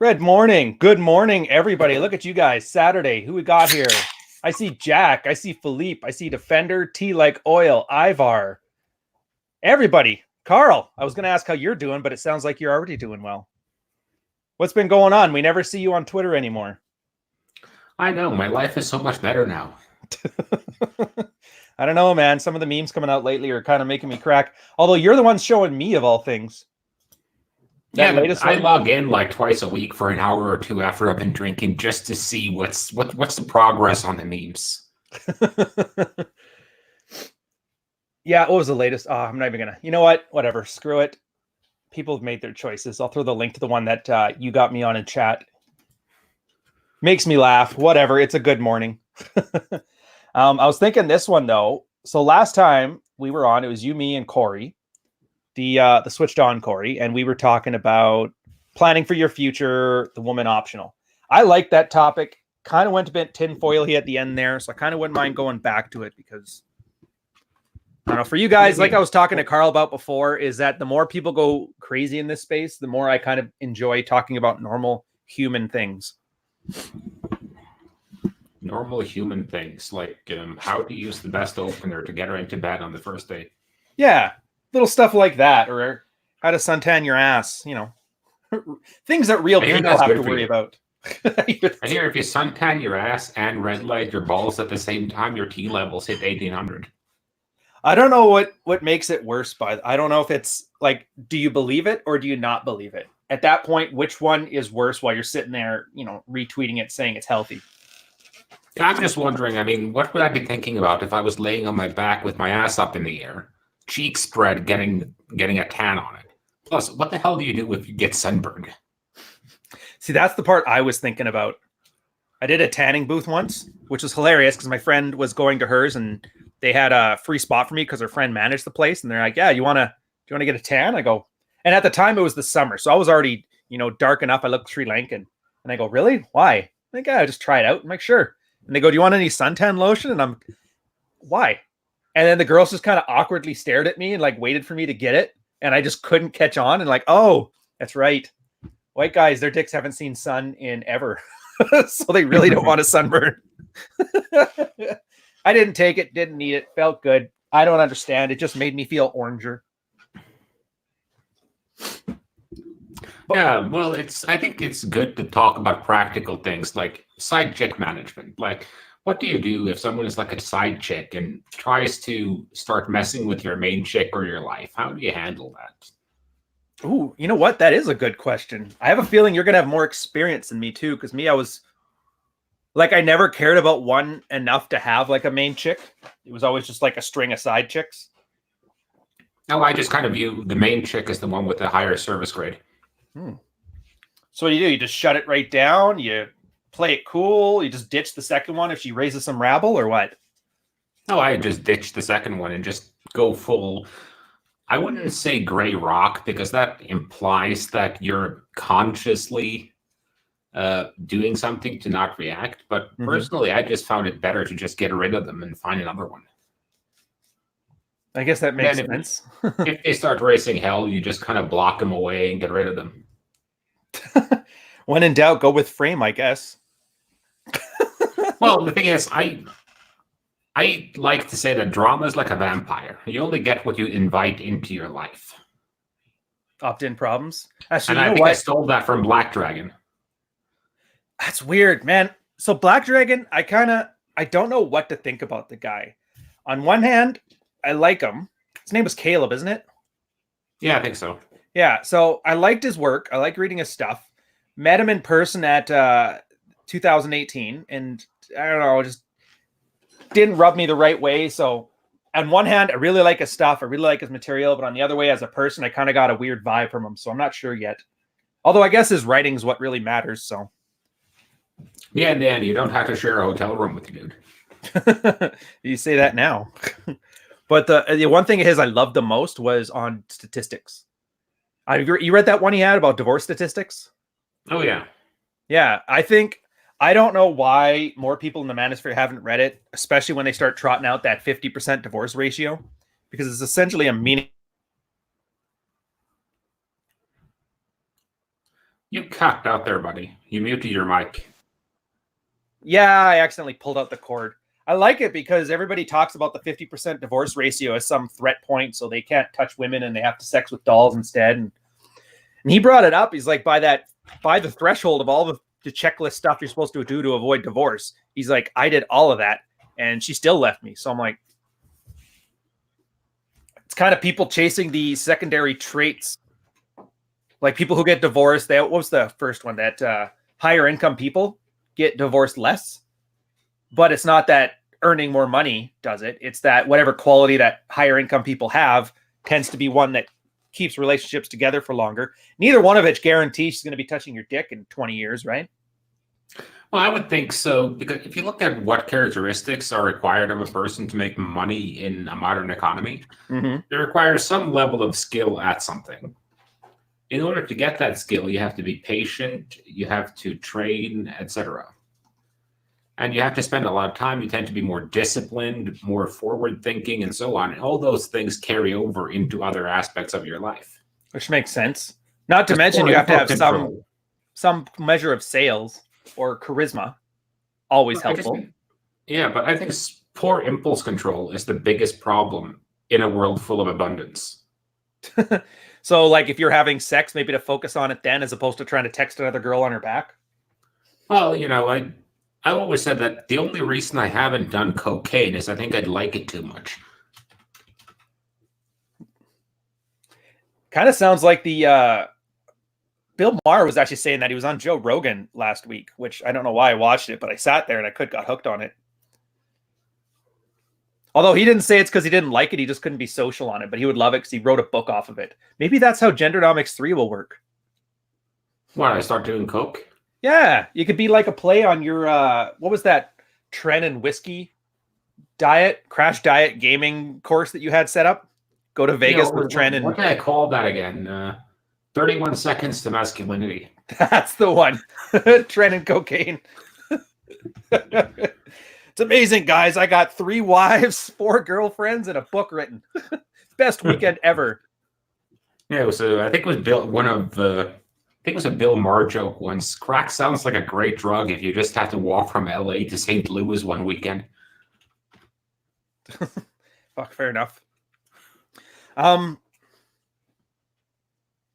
Good morning. Good morning, everybody. Look at you guys. Saturday. Who we got here? I see Jack. I see Philippe. I see Defender, Tea Like Oil, Ivar. Everybody. Carl, I was going to ask how you're doing, but it sounds like you're already doing well. What's been going on? We never see you on Twitter anymore. I know. My life is so much better now. I don't know, man. Some of the memes coming out lately are kind of making me crack. Although you're the one showing me, of all things. I log in like twice a week for an hour or two after I've been drinking just to see what's the progress on the memes. Yeah, what was the latest? Oh, I'm not even gonna. You know what? Whatever. Screw it. People have made their choices. I'll throw the link to the one that you got me on in chat. Makes me laugh. Whatever. It's a good morning. I was thinking this one though. So last time we were on, it was you, me, and Corey, the switched on Corey, and we were talking about planning for your future, the woman optional. I like that topic. Kind of went a bit tinfoily at the end there, so I kind of wouldn't mind going back to it because I don't know. For you guys, like I was talking to Carl about before, is that the more people go crazy in this space, the more I kind of enjoy talking about normal human things. Normal human things, like how to use the best opener to get her into bed on the first date. Yeah, little stuff like that, or how to suntan your ass, you know, things that real people have to worry about. I hear if you suntan your ass and red light your balls at the same time, your T levels hit 1800. I don't know what makes it worse, but I don't know if it's like, do you believe it or do you not believe it? At that point, which one is worse while you're sitting there, you know, retweeting it, saying it's healthy? I'm just wondering, I mean, what would I be thinking about if I was laying on my back with my ass up in the air, cheeks spread, getting a tan on it? Plus, what the hell do you do if you get sunburned? See, that's the part I was thinking about. I did a tanning booth once, which was hilarious because my friend was going to hers and they had a free spot for me because her friend managed the place. And they're like, yeah, do you want to get a tan? I go, and at the time it was the summer. So I was already, you know, dark enough. I looked Sri Lankan. And I go, really? Why? I'm like, yeah, I just try it out. I'm like, sure. And they go, do you want any suntan lotion? And I'm, why? And then the girls just kind of awkwardly stared at me and like waited for me to get it. And I just couldn't catch on. And like, oh, that's right. White guys, their dicks haven't seen sun in ever. So they really don't want a sunburn. I didn't take it, didn't need it, felt good. I don't understand. It just made me feel oranger. Yeah, well, I think it's good to talk about practical things like side chick management. Like, what do you do if someone is like a side chick and tries to start messing with your main chick or your life? How do you handle that? Ooh, you know what? That is a good question. I have a feeling you're going to have more experience than me too, because me, I was like, I never cared about one enough to have like a main chick. It was always just like a string of side chicks. No, I just kind of view the main chick as the one with the higher service grade. So what do? You just shut it right down? You play it cool? You just ditch the second one if she raises some rabble or what? No, I just ditch the second one and just go full. I wouldn't say gray rock because that implies that you're consciously doing something to not react. But personally, I just found it better to just get rid of them and find another one. I guess that makes sense. If they start raising hell, you just kind of block them away and get rid of them. When in doubt, go with frame, I guess. Well, the thing is, I like to say that drama is like a vampire. You only get what you invite into your life. Opt-in problems. Actually, and I think I stole that from Black Dragon. That's weird, man. So Black Dragon, I don't know what to think about the guy. On one hand, I like him. His name was Caleb, isn't it? Yeah, I think so. Yeah, so I liked his work. I like reading his stuff. Met him in person at 2018, and I don't know, just didn't rub me the right way. So on one hand, I really like his stuff. I really like his material, but on the other way, as a person, I kind of got a weird vibe from him. So I'm not sure yet. Although I guess his writing is what really matters. So yeah, in the end, you don't have to share a hotel room with the dude. You say that now. But the one thing of his I loved the most was on statistics. You read that one he had about divorce statistics? Oh, yeah. Yeah, I don't know why more people in the manosphere haven't read it, especially when they start trotting out that 50% divorce ratio, because it's essentially a meaning. You capped out there, buddy. You muted your mic. Yeah, I accidentally pulled out the cord. I like it because everybody talks about the 50% divorce ratio as some threat point, so they can't touch women and they have to sex with dolls instead. And he brought it up. He's like, by the threshold of all the checklist stuff you're supposed to do to avoid divorce, he's like, I did all of that, and she still left me. So I'm like, it's kind of people chasing the secondary traits. Like people who get divorced, what was the first one? That higher income people get divorced less. But it's not that earning more money does it. It's that whatever quality that higher income people have tends to be one that keeps relationships together for longer. Neither one of it guarantees she's going to be touching your dick in 20 years, right? Well, I would think so, because if you look at what characteristics are required of a person to make money in a modern economy, it requires some level of skill at something. In order to get that skill, you have to be patient, you have to train, etc. And you have to spend a lot of time. You tend to be more disciplined, more forward thinking, and so on. And all those things carry over into other aspects of your life. Which makes sense. Not to mention you have to have some measure of sales or charisma. Always helpful. Yeah, but I think poor impulse control is the biggest problem in a world full of abundance. So, like, if you're having sex, maybe to focus on it then, as opposed to trying to text another girl on her back? Well, I've always said that the only reason I haven't done cocaine is I think I'd like it too much. Kind of sounds like the Bill Maher was actually saying that he was on Joe Rogan last week, which I don't know why I watched it, but I sat there and I got hooked on it. Although he didn't say it's because he didn't like it, he just couldn't be social on it, but he would love it because he wrote a book off of it. Maybe that's how Gendernomics 3 will work. What, I start doing coke? Yeah, you could be like a play on your, what was that Tren and whiskey diet, crash diet gaming course that you had set up? Go to Vegas with Tren and... What did I call that again? 31 seconds to masculinity. That's the one. Tren and cocaine. It's amazing, guys. I got 3 wives, 4 girlfriends, and a book written. Best weekend ever. Yeah, it was I think it was it was a Bill Maher joke once. Crack sounds like a great drug if you just have to walk from LA to St. Louis one weekend. Fuck, fair enough.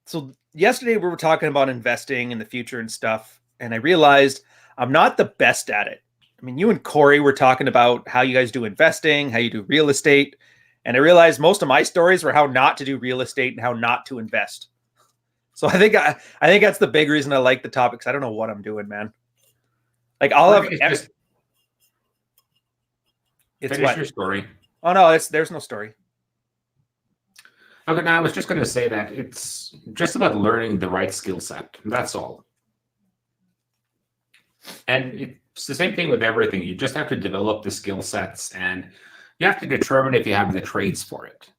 So yesterday we were talking about investing in the future and stuff, and I realized I'm not the best at it. I mean, you and Corey were talking about how you guys do investing, how you do real estate, and I realized most of my stories were how not to do real estate and how not to invest. So I think that's the big reason I like the topic, because I don't know what I'm doing, man. Like I'll have it's finish your story. Oh no, there's no story. Okay, now I was just going to say that it's just about learning the right skill set. That's all. And it's the same thing with everything. You just have to develop the skill sets, and you have to determine if you have the traits for it.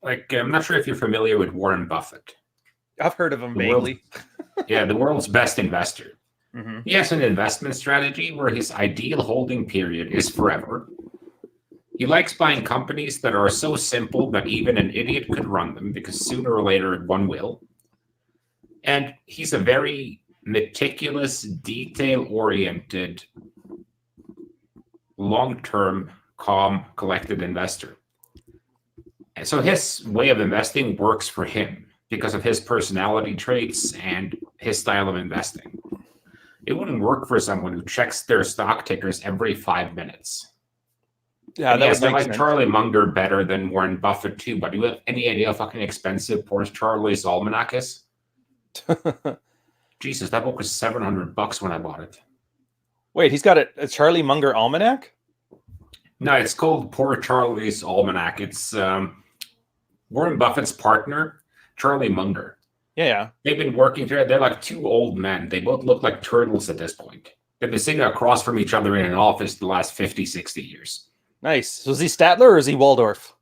Like, I'm not sure if you're familiar with Warren Buffett. I've heard of him vaguely. Yeah, the world's best investor. Mm-hmm. He has an investment strategy where his ideal holding period is forever. He likes buying companies that are so simple that even an idiot could run them, because sooner or later one will. And he's a very meticulous, detail-oriented, long-term, calm, collected investor. And so his way of investing works for him because of his personality traits and his style of investing. It wouldn't work for someone who checks their stock tickers every 5 minutes. Yeah, yes, I like Charlie Munger better than Warren Buffett too, but do you have any idea how fucking expensive poor Charlie's Almanac is? Jesus, that book was $700 when I bought it. Wait, he's got a Charlie Munger Almanac? No, it's called Poor Charlie's Almanac. It's Warren Buffett's partner, Charlie Munger. Yeah. They've been working together. They're like 2 old men. They both look like turtles at this point. They've been sitting across from each other in an office the last 50, 60 years. Nice. So is he Statler or is he Waldorf?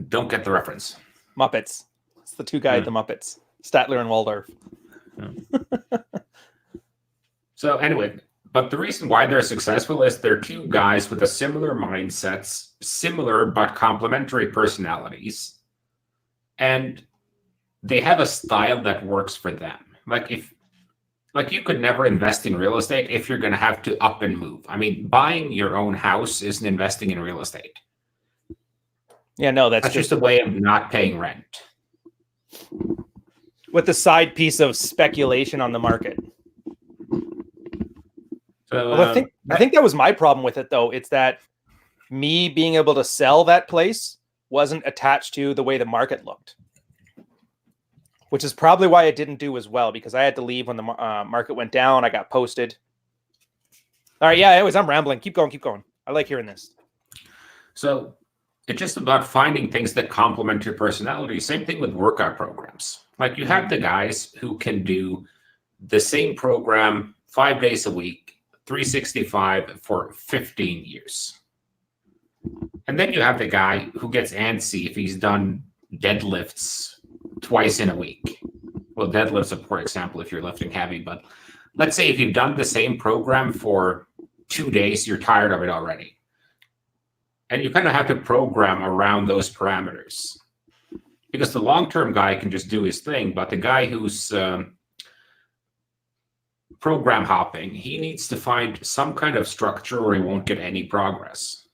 Don't get the reference. Muppets. It's the 2 guys, the Muppets. Statler and Waldorf. So anyway, but the reason why they're successful is they're 2 guys with a similar mindsets, similar but complementary personalities. And they have a style that works for them. Like you could never invest in real estate if you're going to have to up and move. I mean, buying your own house isn't investing in real estate. Yeah, no, that's just a way of not paying rent. With the side piece of speculation on the market. So well, I think that was my problem with it, though. It's that me being able to sell that place wasn't attached to the way the market looked, which is probably why it didn't do as well, because I had to leave when the market went down. I got posted. All right. Yeah. Anyways, I'm rambling. Keep going. Keep going. I like hearing this. So it's just about finding things that complement your personality. Same thing with workout programs. Like you have the guys who can do the same program 5 days a week, 365 for 15 years. And then you have the guy who gets antsy if he's done deadlifts twice in a week. Well, deadlifts a poor example if you're lifting heavy, but let's say if you've done the same program for 2 days, you're tired of it already. And you kind of have to program around those parameters. Because the long-term guy can just do his thing, but the guy who's program hopping, he needs to find some kind of structure or he won't get any progress.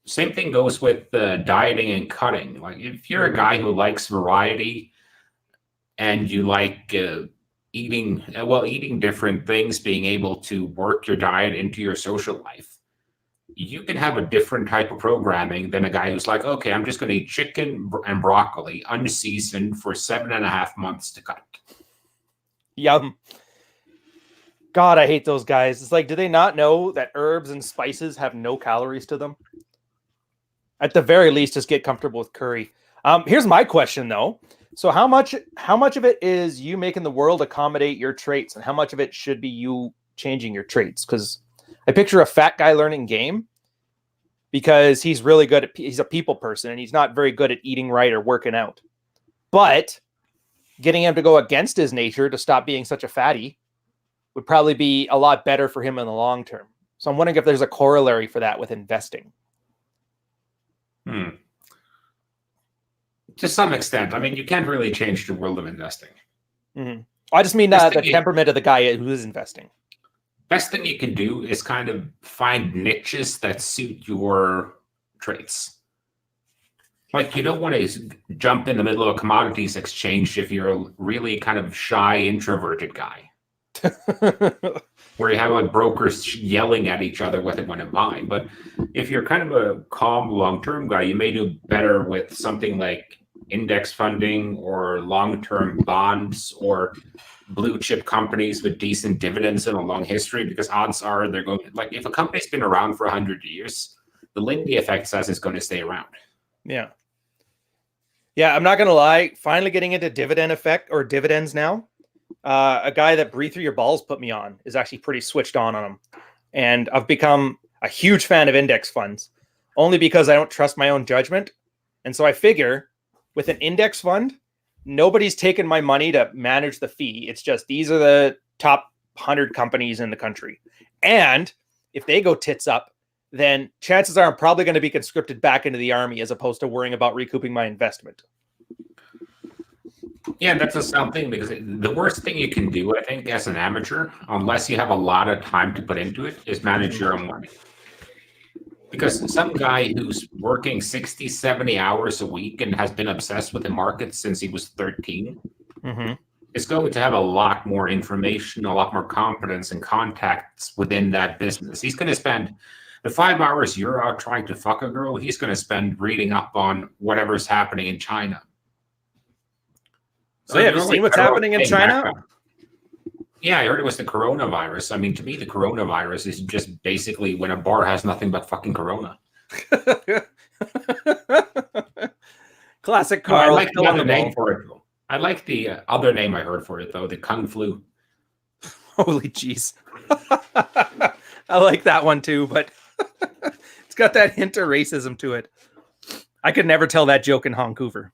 Same thing goes with dieting and cutting. Like if you're a guy who likes variety and you like eating different things, being able to work your diet into your social life, you can have a different type of programming than a guy who's like, okay, I'm just going to eat chicken and broccoli unseasoned for 7.5 months to cut. Yum. God, I hate those guys. It's like, do they not know that herbs and spices have no calories to them? At the very least, just get comfortable with curry. Here's my question, though. So how much of it is you making the world accommodate your traits, and how much of it should be you changing your traits? Because I picture a fat guy learning game because he's really good at, he's a people person and he's not very good at eating right or working out. But getting him to go against his nature to stop being such a fatty would probably be a lot better for him in the long term. So I'm wondering if there's a corollary for that with investing. To some extent. I mean, you can't really change the world of investing. Mm-hmm. I just mean the temperament of the guy who is investing. Best thing you can do is kind of find niches that suit your traits. Like you don't want to jump in the middle of a commodities exchange if you're a really kind of shy, introverted guy. Where you have like brokers yelling at each other what they want to buy. But if you're kind of a calm, long-term guy, you may do better with something like index funding or long-term bonds or blue chip companies with decent dividends and a long history, because odds are they're going, like if a company's been around for 100 years, the Lindy effect says it's going to stay around. Yeah. Yeah, I'm not going to lie. Finally getting into dividend effect or dividends now. A guy that Breathe Through Your Balls put me on is actually pretty switched on them. And I've become a huge fan of index funds only because I don't trust my own judgment. And so I figure with an index fund, nobody's taken my money to manage the fee. It's just, these are the top 100 companies in the country. And if they go tits up, then chances are I'm probably going to be conscripted back into the army as opposed to worrying about recouping my investment. Yeah, that's a sound thing, because the worst thing you can do, I think, as an amateur, unless you have a lot of time to put into it, is manage your own money. Because some guy who's working 60, 70 hours a week and has been obsessed with the market since he was 13 is going to have a lot more information, a lot more competence and contacts within that business. He's going to spend the 5 hours you're out trying to fuck a girl, he's going to spend reading up on whatever's happening in China. So have you seen what's happening in China? Yeah, I heard it was the coronavirus. I mean, to me, the coronavirus is just basically when a bar has nothing but fucking corona. Classic Carl. I like the other name for it. I like the other name I heard for it, though, the Kung Flu. Holy jeez. I like that one, too, but it's got that hint of racism to it. I could never tell that joke in Vancouver.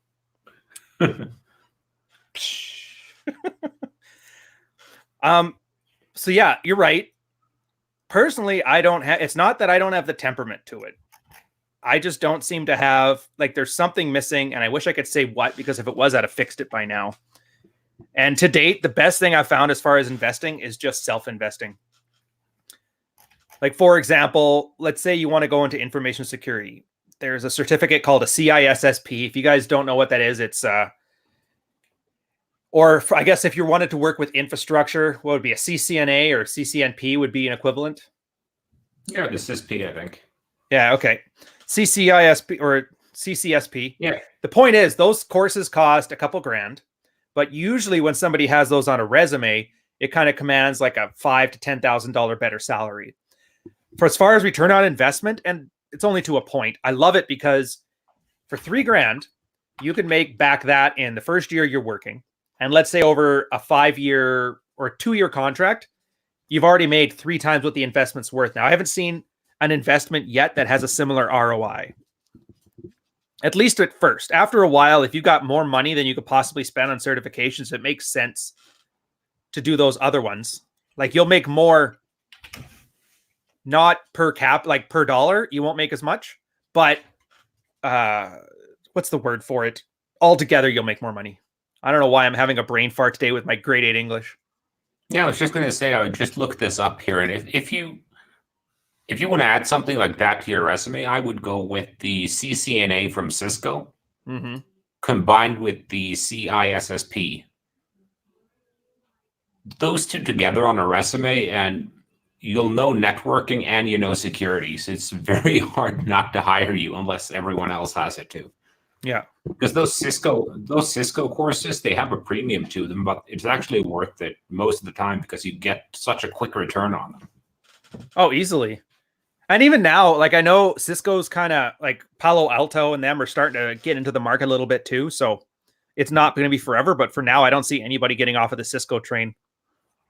So yeah, you're right. Personally, I don't have, it's not that I don't have the temperament to it. I just don't seem to have, like, there's something missing, and I wish I could say what, because if it was, I'd have fixed it by now. And to date, the best thing I've found as far as investing is just self-investing. Like, for example, let's say you want to go into information security. There's a certificate called a CISSP. If you guys don't know what that is, it's or I guess if you wanted to work with infrastructure, what would be a CCNA or CCNP would be an equivalent? Yeah, the CISP, I think. Yeah, okay. CCISP or CCSP. Yeah. The point is, those courses cost a couple grand, but usually when somebody has those on a resume, it kind of commands like a $5,000 to $10,000 better salary. For as far as return on investment, and it's only to a point. I love it because for $3 grand, you can make back that in the first year you're working. And let's say over a 5-year or 2-year contract, you've already made 3 times what the investment's worth. Now, I haven't seen an investment yet that has a similar ROI. At least at first. After a while, if you've got more money than you could possibly spend on certifications, it makes sense to do those other ones. Like, you'll make more, not per cap, like per dollar, you won't make as much, but what's the word for it? Altogether, you'll make more money. I don't know why I'm having a brain fart today with my grade 8 English. Yeah, I was just going to say, I would just look this up here. And if you want to add something like that to your resume, I would go with the CCNA from Cisco combined with the CISSP. Those two together on a resume, and you'll know networking and you know securities. It's very hard not to hire you unless everyone else has it too. Yeah. Because those Cisco courses, they have a premium to them, but it's actually worth it most of the time because you get such a quick return on them. Oh, easily. And even now, like, I know Cisco's kind of like Palo Alto and them are starting to get into the market a little bit too. So it's not going to be forever, but for now, I don't see anybody getting off of the Cisco train.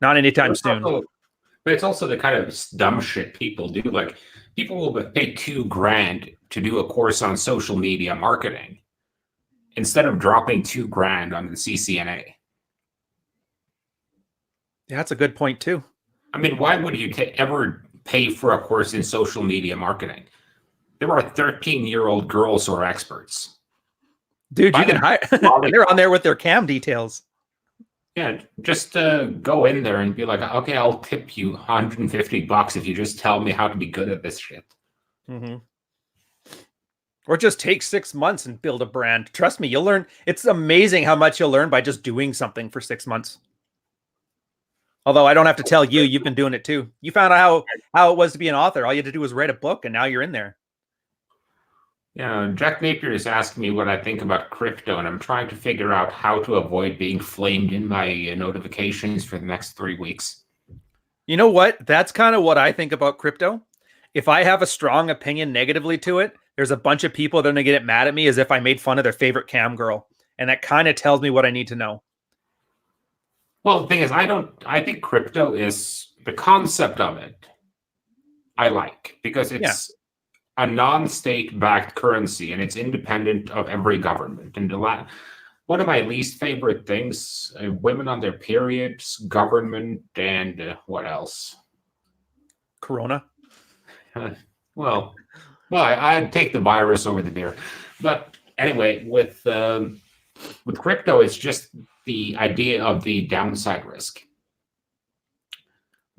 Not anytime soon. But it's also the kind of dumb shit people do. Like, people will pay $2 grand to do a course on social media marketing instead of dropping $2 grand on the CCNA. Yeah, that's a good point too. I mean, why would you ever pay for a course in social media marketing? There are 13-year-old girls who are experts. Dude, you can hire. They're on there with their cam details. Yeah, just go in there and be like, okay, I'll tip you $150 if you just tell me how to be good at this shit. Or just take 6 months and build a brand. Trust me, you'll learn. It's amazing how much you'll learn by just doing something for 6 months. Although I don't have to tell you, you've been doing it too. You found out how it was to be an author. All you had to do was write a book, and now you're in there. Yeah, Jack Napier is asking me what I think about crypto, and I'm trying to figure out how to avoid being flamed in my notifications for the next 3 weeks. You know what? That's kind of what I think about crypto. If I have a strong opinion negatively to it, there's a bunch of people that are going to get mad at me as if I made fun of their favorite cam girl. And that kind of tells me what I need to know. Well, the thing is, I think crypto is, the concept of it, I like, because it's a non-state backed currency and it's independent of every government. And one of my least favorite things, women on their periods, government, and what else? Corona. Well, I'd take the virus over the beer. But anyway, with crypto, it's just the idea of the downside risk.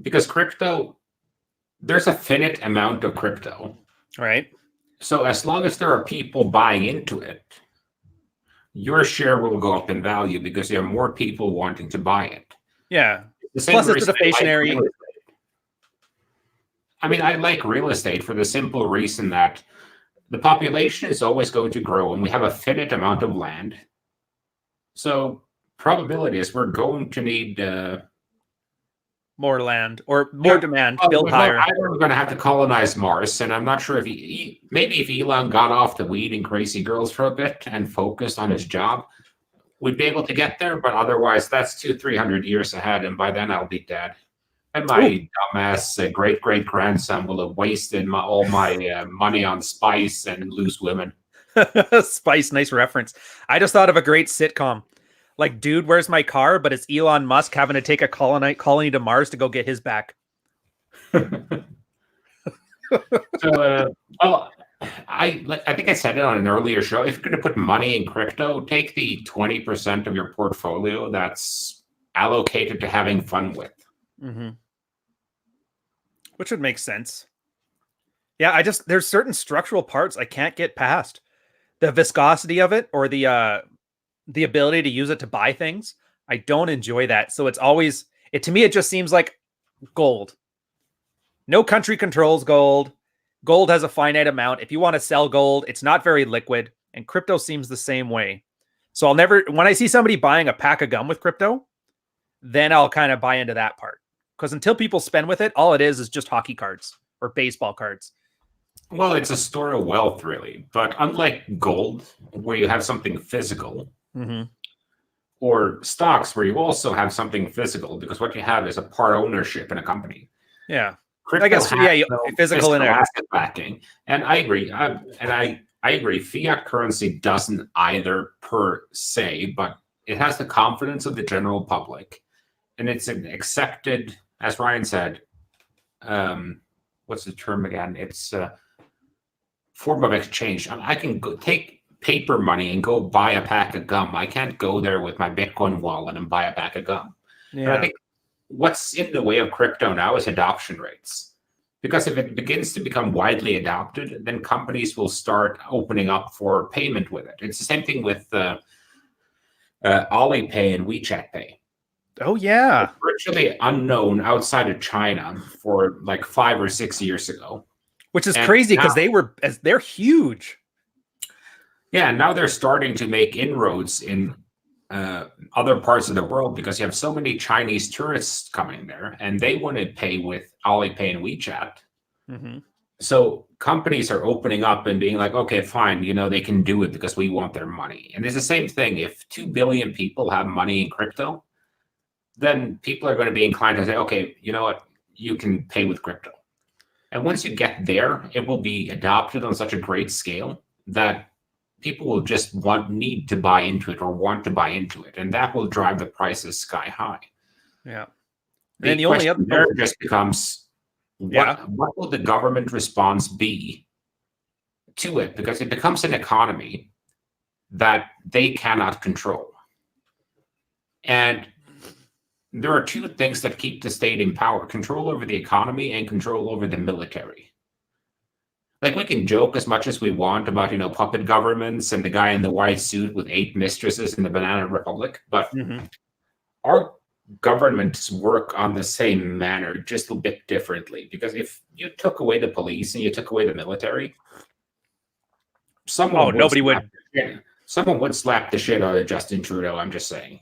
Because crypto, there's a finite amount of crypto. Right. So as long as there are people buying into it, your share will go up in value because there are more people wanting to buy it. Yeah. Plus it's deflationary. I mean, I like real estate for the simple reason that the population is always going to grow and we have a finite amount of land. So probability is we're going to need more land or more demand, build higher. We're going to have to colonize Mars, and I'm not sure if maybe if Elon got off the weed and crazy girls for a bit and focused on his job, we'd be able to get there. But otherwise, that's 200-300 years ahead, and by then I'll be dead. And my dumbass great-great-grandson will have wasted all my money on spice and loose women. Spice, nice reference. I just thought of a great sitcom. Like, Dude, Where's My Car? But it's Elon Musk having to take a colony to Mars to go get his back. So, I think I said it on an earlier show. If you're going to put money in crypto, take the 20% of your portfolio that's allocated to having fun with. Mm-hmm. Which would make sense. Yeah, there's certain structural parts I can't get past. The viscosity of it, or the ability to use it to buy things. I don't enjoy that. So it's always to me it just seems like gold. No country controls gold. Gold has a finite amount. If you want to sell gold, it's not very liquid, and crypto seems the same way. So I'll never, when I see somebody buying a pack of gum with crypto, then I'll kind of buy into that part. Because until people spend with it, all it is just hockey cards or baseball cards. Well, it's a store of wealth, really. But unlike gold, where you have something physical, or stocks, where you also have something physical, because what you have is a part ownership in a company. Yeah. Crypto I guess, yeah, physical in asset backing. And I agree. I agree. Fiat currency doesn't either per se, but it has the confidence of the general public. And it's an accepted, as Ryan said, what's the term again? It's a form of exchange. I can go take paper money and go buy a pack of gum. I can't go there with my Bitcoin wallet and buy a pack of gum. Yeah. And I think what's in the way of crypto now is adoption rates. Because if it begins to become widely adopted, then companies will start opening up for payment with it. It's the same thing with Alipay and WeChat Pay. Oh, yeah. It's virtually unknown outside of China for like 5 or 6 years ago. Which is crazy because they're huge. Yeah, now they're starting to make inroads in other parts of the world because you have so many Chinese tourists coming there, and they want to pay with Alipay and WeChat. Mm-hmm. So companies are opening up and being like, okay, fine, they can do it because we want their money. And it's the same thing. If 2 billion people have money in crypto, then people are going to be inclined to say, okay, you know what, you can pay with crypto. And once you get there, it will be adopted on such a great scale that people will just need to buy into it or want to buy into it, and that will drive the prices sky high. Yeah. And the only other there just becomes, what will the government response be to it? Because it becomes an economy that they cannot control. And there are two things that keep the state in power: control over the economy and control over the military. Like, we can joke as much as we want about, puppet governments and the guy in the white suit with 8 mistresses in the Banana Republic, but our governments work on the same manner, just a bit differently. Because if you took away the police and you took away the military, someone would slap the shit out of Justin Trudeau, I'm just saying.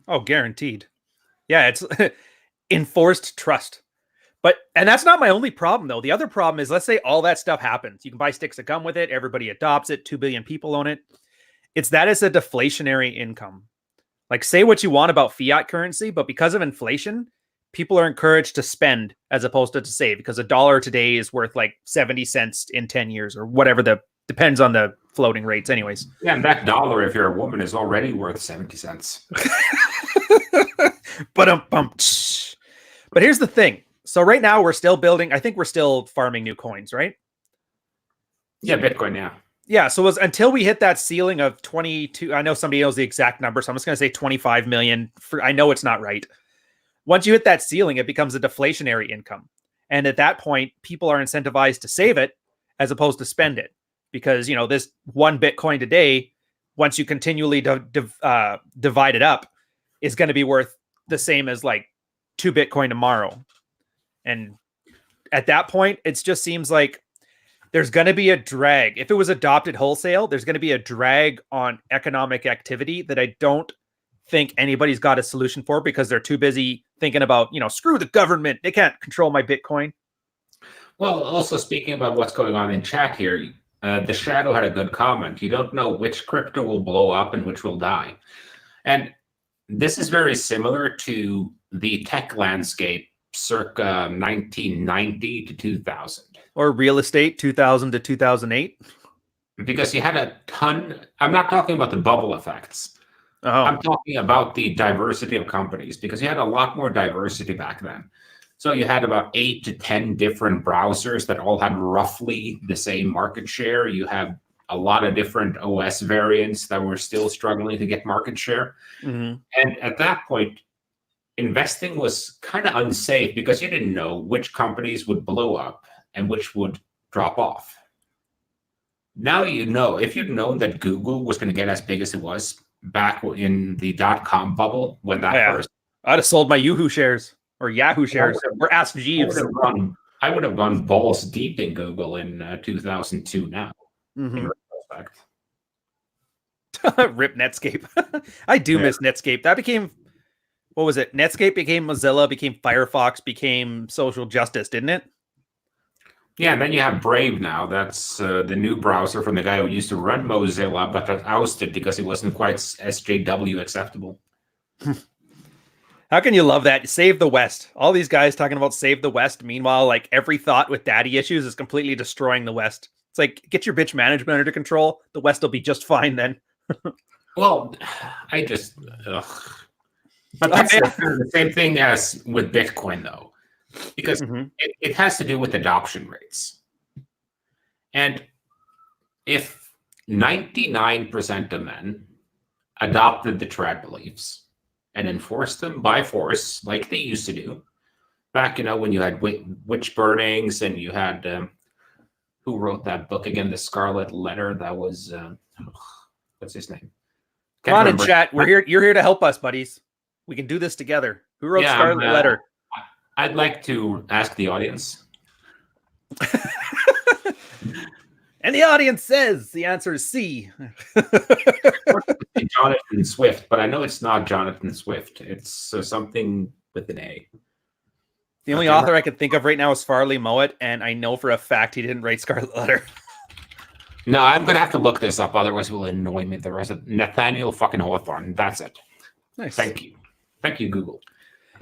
Oh, guaranteed. Yeah, it's enforced trust. And that's not my only problem, though. The other problem is, let's say all that stuff happens. You can buy sticks of gum with it. Everybody adopts it. 2 billion people own it. It's a deflationary income. Like, say what you want about fiat currency, but because of inflation, people are encouraged to spend as opposed to save, because $1 today is worth like 70 cents in 10 years or whatever. Depends on the floating rates anyways. Yeah, and that dollar, if you're a woman, is already worth 70 cents. But here's the thing. So right now we're still building. I think we're still farming new coins, right? Yeah, Bitcoin, yeah. Yeah, so it was until we hit that ceiling of 22. I know somebody knows the exact number, so I'm just going to say 25 million. I know it's not right. Once you hit that ceiling, it becomes a deflationary income. And at that point, people are incentivized to save it as opposed to spend it. Because, this 1 Bitcoin today, once you continually divide it up, is going to be worth the same as like 2 Bitcoin tomorrow. And at that point, it just seems like there's going to be a drag. If it was adopted wholesale, there's going to be a drag on economic activity that I don't think anybody's got a solution for, because they're too busy thinking about, screw the government. They can't control my Bitcoin. Well, also speaking about what's going on in chat here, the Shadow had a good comment. You don't know which crypto will blow up and which will die. And this is very similar to the tech landscape circa 1990 to 2000. Or real estate, 2000 to 2008. Because you had a ton. I'm not talking about the bubble effects. Oh. I'm talking about the diversity of companies, because you had a lot more diversity back then. So you had about 8 to 10 different browsers that all had roughly the same market share. You have a lot of different OS variants that were still struggling to get market share. Mm-hmm. And at that point, investing was kind of unsafe because you didn't know which companies would blow up and which would drop off. Now you know. If you'd known that Google was going to get as big as it was back in the dot-com bubble when that first, I'd have sold my Yahoo shares or Yahoo shares or Ask Jeeves. I would have gone balls deep in Google in 2002 now, in retrospect. Rip Netscape. I do miss Netscape. That became, what was it? Netscape became Mozilla, became Firefox, became Social Justice, didn't it? Yeah, and then you have Brave now. That's the new browser from the guy who used to run Mozilla, but got ousted because it wasn't quite SJW acceptable. How can you love that? Save the West. All these guys talking about save the West. Meanwhile, like every thought with daddy issues is completely destroying the West. It's like, get your bitch management under control. The West will be just fine then. Well, I just... But that's the same thing as with Bitcoin, though. Because it has to do with adoption rates. And if 99% of men adopted the trad beliefs and enforced them by force, like they used to do, back, when you had witch burnings and you had, who wrote that book again, The Scarlet Letter, that was, what's his name? Come on in chat. We're here. You're here to help us, buddies. We can do this together. Who wrote Scarlet Letter? I'd like to ask the audience. And the audience says the answer is C. Jonathan Swift, but I know it's not Jonathan Swift. It's something with an A. The only author I can think of right now is Farley Mowat, and I know for a fact he didn't write Scarlet Letter. No, I'm going to have to look this up. Otherwise, it will annoy me the rest of Nathaniel fucking Hawthorne. That's it. Nice. Thank you. Thank you, Google.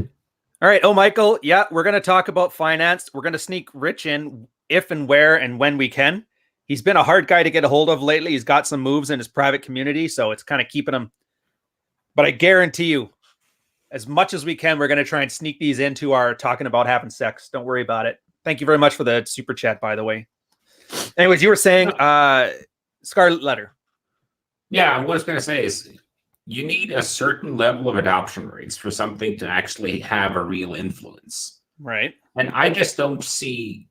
All right. Oh, Michael. Yeah, we're going to talk about finance. We're going to sneak Rich in if and where and when we can. He's been a hard guy to get a hold of lately. He's got some moves in his private community, so it's kind of keeping him. But I guarantee you, as much as we can, we're going to try and sneak these into our talking about having sex. Don't worry about it. Thank you very much for the super chat, by the way. Anyways, you were saying Scarlet Letter. Yeah, what I was going to say is you need a certain level of adoption rates for something to actually have a real influence. Right. And I just don't see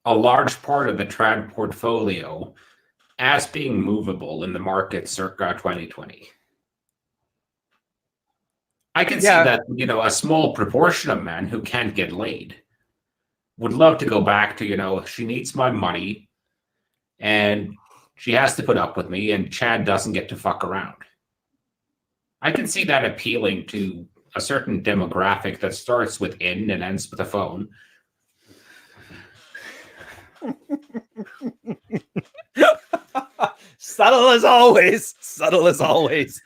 a large part of the trad portfolio as being movable in the market circa 2020. I can see that, a small proportion of men who can't get laid would love to go back to, she needs my money and she has to put up with me and Chad doesn't get to fuck around. I can see that appealing to a certain demographic that starts with in and ends with a phone. Subtle as always. Subtle as always.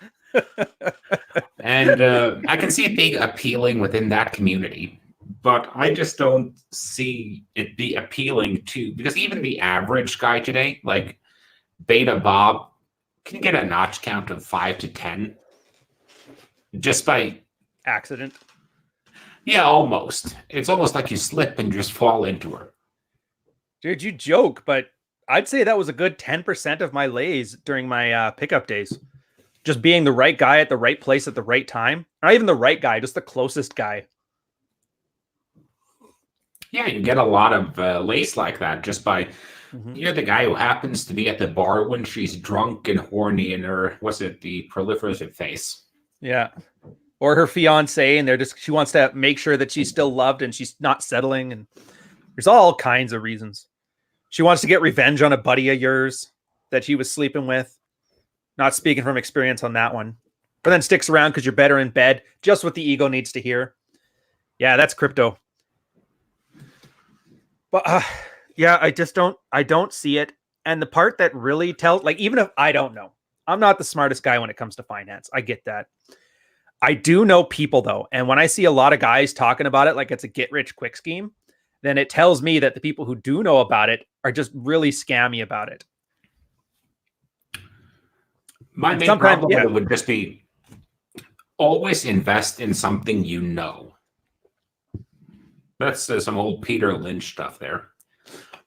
And I can see it being appealing within that community, but I just don't see it be appealing to, because even the average guy today, like Beta Bob, can get a notch count of 5 to 10 just by accident. Yeah, almost. It's almost like you slip and just fall into her. Dude, you joke, but I'd say that was a good 10% of my lays during my pickup days. Just being the right guy at the right place at the right time. Not even the right guy, just the closest guy. Yeah, you get a lot of lace like that just by, you're the guy who happens to be at the bar when she's drunk and horny in her, the proliferative phase. Yeah. Or her fiance, and she wants to make sure that she's still loved and she's not settling. And there's all kinds of reasons. She wants to get revenge on a buddy of yours that she was sleeping with. Not speaking from experience on that one. But then sticks around because you're better in bed. Just what the ego needs to hear. Yeah, that's crypto. But yeah, I don't see it. And the part that really tells, like, even if I don't know, I'm not the smartest guy when it comes to finance. I get that. I do know people, though. And when I see a lot of guys talking about it like it's a get-rich-quick scheme, then it tells me that the people who do know about it are just really scammy about it. My main problem would just be always invest in something you know. That's some old Peter Lynch stuff there.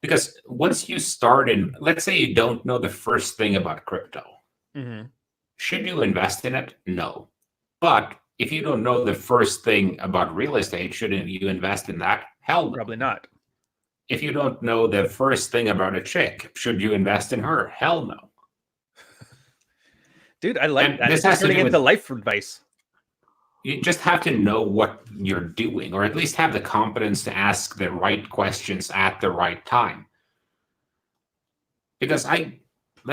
Because once you start in, let's say you don't know the first thing about crypto. Mm-hmm. Should you invest in it? No. But if you don't know the first thing about real estate, shouldn't you invest in that? Hell no. Probably not. If you don't know the first thing about a chick, should you invest in her? Hell no. Dude, I like And that. this It's has to turning do into with, life advice. you just have to know what you're doing, or at least have the competence to ask the right questions at the right time. Because like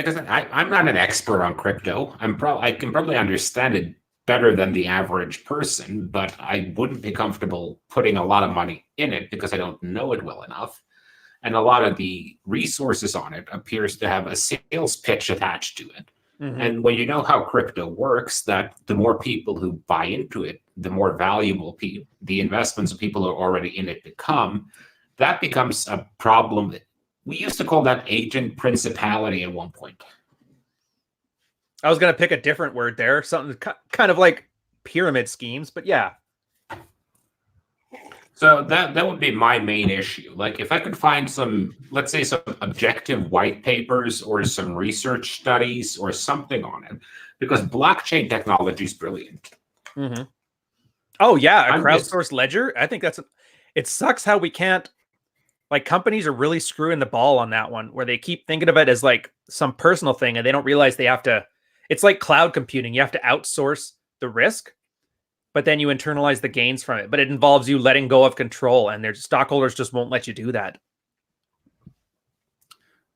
I said, I'm not an expert on crypto. I can probably understand it better than the average person, but I wouldn't be comfortable putting a lot of money in it because I don't know it well enough. And a lot of the resources on it appears to have a sales pitch attached to it. Mm-hmm. And when you know how crypto works, that the more people who buy into it, the more valuable the investments of people who are already in it become. That becomes a problem. We used to call that agent principality at one point. I was going to pick a different word there, something kind of like pyramid schemes, but yeah. So that would be my main issue. Like if I could find some, let's say some objective white papers or some research studies or something on it, because blockchain technology is brilliant. Mm-hmm. Oh yeah, a crowdsourced ledger. I think it sucks how we can't, like companies are really screwing the ball on that one, where they keep thinking of it as like some personal thing and they don't realize they have to, it's like cloud computing. You have to outsource the risk, but then you internalize the gains from it. But it involves you letting go of control, and their stockholders just won't let you do that.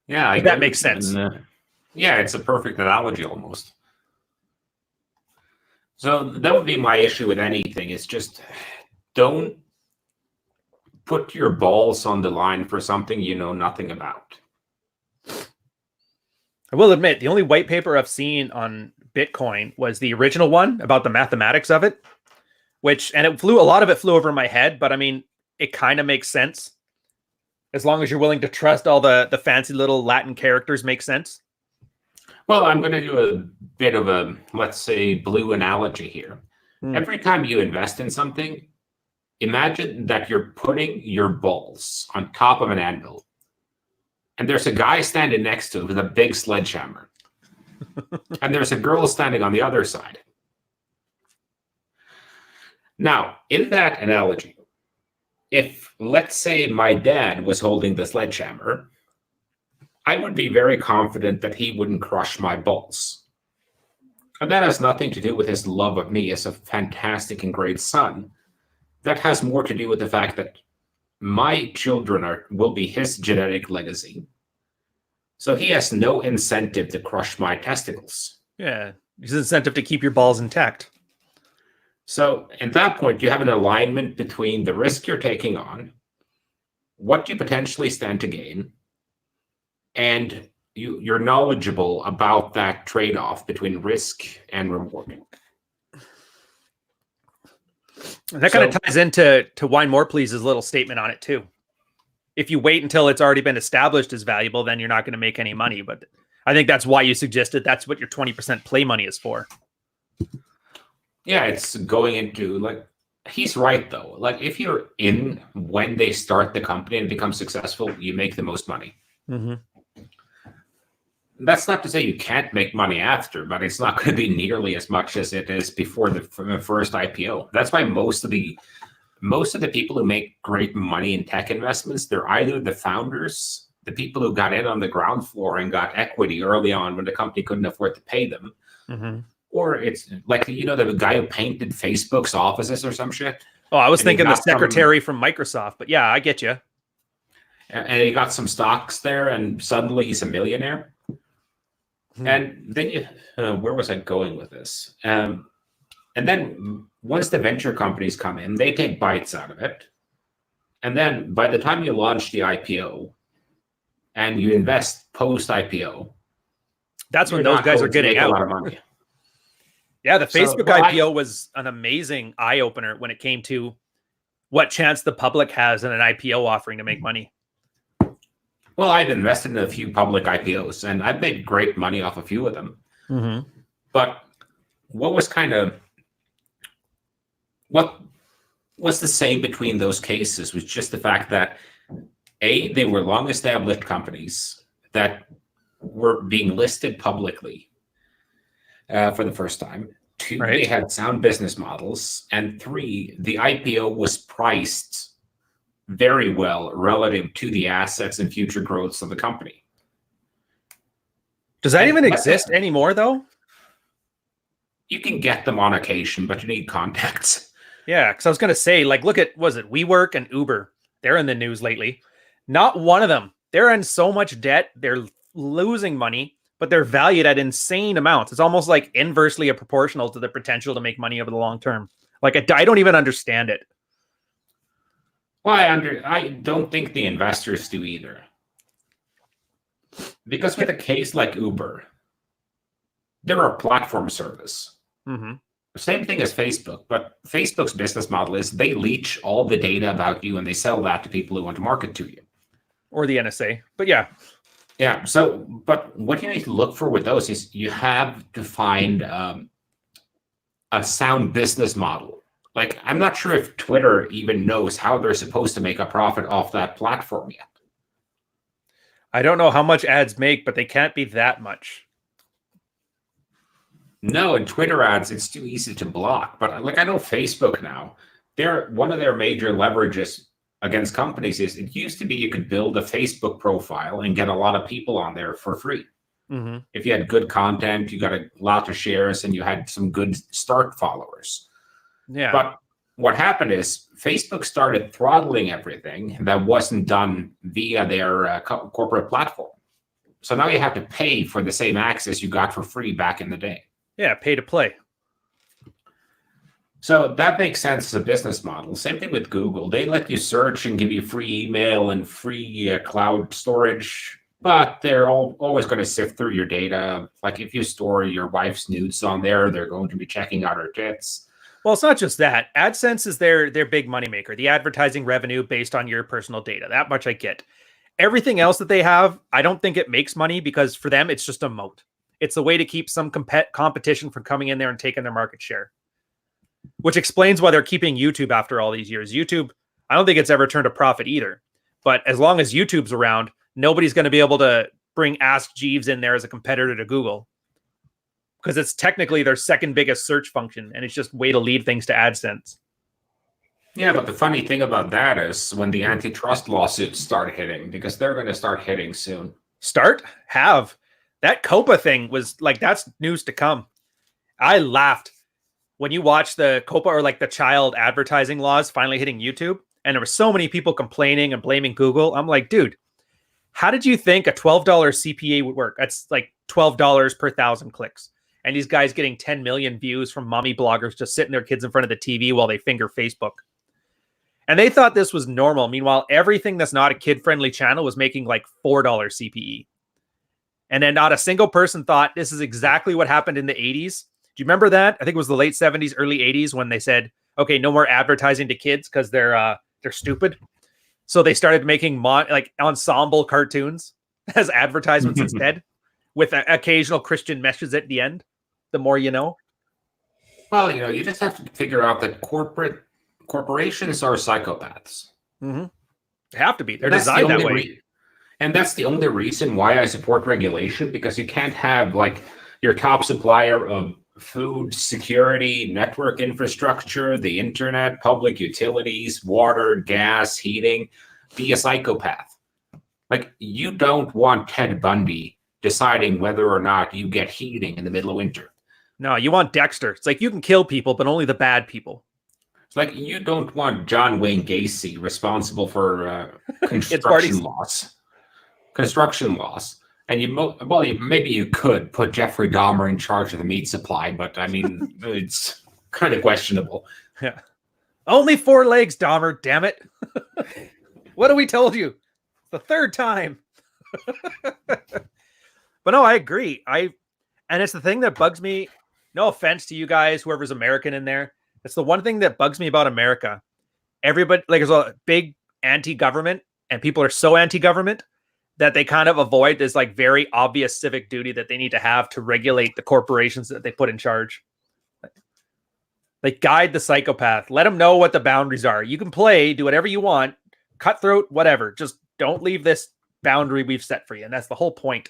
Yeah, that makes sense. And, yeah, it's a perfect analogy almost. So that would be my issue with anything. It's just don't put your balls on the line for something you know nothing about. I will admit, the only white paper I've seen on Bitcoin was the original one about the mathematics of it, and a lot of it flew over my head, but I mean, it kind of makes sense. As long as you're willing to trust all the fancy little Latin characters make sense. Well, I'm going to do a bit of a, let's say, blue analogy here. Every time you invest in something, imagine that you're putting your balls on top of an anvil, and there's a guy standing next to it with a big sledgehammer, and there's a girl standing on the other side. Now, in that analogy, if, let's say, my dad was holding the sledgehammer, I would be very confident that he wouldn't crush my balls. And that has nothing to do with his love of me as a fantastic and great son. That has more to do with the fact that my children will be his genetic legacy. So he has no incentive to crush my testicles. Yeah, his incentive to keep your balls intact. So at that point, you have an alignment between the risk you're taking on, what you potentially stand to gain, and you're knowledgeable about that trade-off between risk and reward. And that kind of ties into Wine More Please's little statement on it too. If you wait until it's already been established as valuable, then you're not going to make any money. But I think that's why you suggested that's what your 20% play money is for. Yeah, it's going into, like, he's right though. Like if you're in when they start the company and become successful, you make the most money. Mm-hmm. That's not to say you can't make money after, but it's not going to be nearly as much as it is before the first IPO. That's why most of the people who make great money in tech investments, they're either the founders, the people who got in on the ground floor and got equity early on when the company couldn't afford to pay them, or it's like, you know, the guy who painted Facebook's offices or some shit. Oh, I was thinking the secretary from Microsoft, but yeah, I get you. And he got some stocks there, and suddenly he's a millionaire. And then where was I going with this? And then once the venture companies come in, they take bites out of it. And then by the time you launch the IPO and you invest post-IPO, that's when those guys are getting out. A lot of money. Yeah, the Facebook IPO was an amazing eye-opener when it came to what chance the public has in an IPO offering to make money. Well, I've invested in a few public IPOs, and I've made great money off a few of them. But what was the same between those cases was just the fact that they were long established companies that were being listed publicly for the first time. 2, Right. they had sound business models, and 3, the IPO was priced very well relative to the assets and future growths of the company. Does that even exist anymore, though? You can get them on occasion, but you need contacts. Yeah, because I was going to say, like, look at, was it WeWork and Uber? They're in the news lately. Not one of them. They're in so much debt. They're losing money, but they're valued at insane amounts. It's almost like inversely proportional to the potential to make money over the long term. Like, I don't even understand it. Well, I don't think the investors do either. Because with a case like Uber, they're a platform service. Mm-hmm. Same thing as Facebook, but Facebook's business model is they leech all the data about you and they sell that to people who want to market to you. Or the NSA. But yeah. Yeah. So, but what you need to look for with those is you have to find a sound business model. Like, I'm not sure if Twitter even knows how they're supposed to make a profit off that platform yet. I don't know how much ads make, but they can't be that much. No, in Twitter ads, it's too easy to block. But like, I know Facebook now, one of their major leverages against companies is it used to be you could build a Facebook profile and get a lot of people on there for free. Mm-hmm. If you had good content, you got a lot of shares and you had some good start followers. Yeah. But what happened is Facebook started throttling everything that wasn't done via their corporate platform. So now you have to pay for the same access you got for free back in the day. Yeah, pay to play. So that makes sense as a business model. Same thing with Google. They let you search and give you free email and free cloud storage, but they're always going to sift through your data. Like if you store your wife's nudes on there, they're going to be checking out her tits. Well, it's not just that. AdSense is their big moneymaker, the advertising revenue based on your personal data. That much I get. Everything else that they have, I don't think it makes money because for them, it's just a moat. It's a way to keep some competition from coming in there and taking their market share, which explains why they're keeping YouTube after all these years. YouTube, I don't think it's ever turned a profit either. But as long as YouTube's around, nobody's going to be able to bring Ask Jeeves in there as a competitor to Google, because it's technically their second biggest search function, and it's just a way to lead things to AdSense. Yeah, but the funny thing about that is when the antitrust lawsuits start hitting, because they're going to start hitting soon. Have. That COPA thing was like, that's news to come. I laughed when you watch the COPA or like the child advertising laws finally hitting YouTube, and there were so many people complaining and blaming Google. I'm like, dude, how did you think a $12 CPA would work? That's like $12 per 1,000 clicks. And these guys getting 10 million views from mommy bloggers just sitting their kids in front of the TV while they finger Facebook. And they thought this was normal. Meanwhile, everything that's not a kid-friendly channel was making like $4 CPE. And then not a single person thought this is exactly what happened in the 80s. Do you remember that? I think it was the late 70s, early 80s when they said, okay, no more advertising to kids because they're stupid. So they started making like ensemble cartoons as advertisements instead, with occasional Christian messages at the end. The more you know. Well, you just have to figure out that corporations are psychopaths. Mm-hmm. They have to be. They're designed that way. And that's the only reason why I support regulation, because you can't have like your top supplier of food security, network infrastructure, the internet, public utilities, water, gas, heating, be a psychopath. Like, you don't want Ted Bundy deciding whether or not you get heating in the middle of winter. No, you want Dexter. It's like you can kill people, but only the bad people. It's like you don't want John Wayne Gacy responsible for construction laws. Construction laws. And maybe you could put Jeffrey Dahmer in charge of the meat supply, but I mean, it's kind of questionable. Yeah. Only 4 legs, Dahmer, damn it. What have we told you? The third time. But no, I agree. And it's the thing that bugs me. No offense to you guys, whoever's American in there. It's the one thing that bugs me about America. Everybody, like, there's a big anti-government, and people are so anti-government that they kind of avoid this like very obvious civic duty that they need to have to regulate the corporations that they put in charge. Like, guide the psychopath. Let him know what the boundaries are. You can play, do whatever you want, cutthroat, whatever. Just don't leave this boundary we've set for you. And that's the whole point.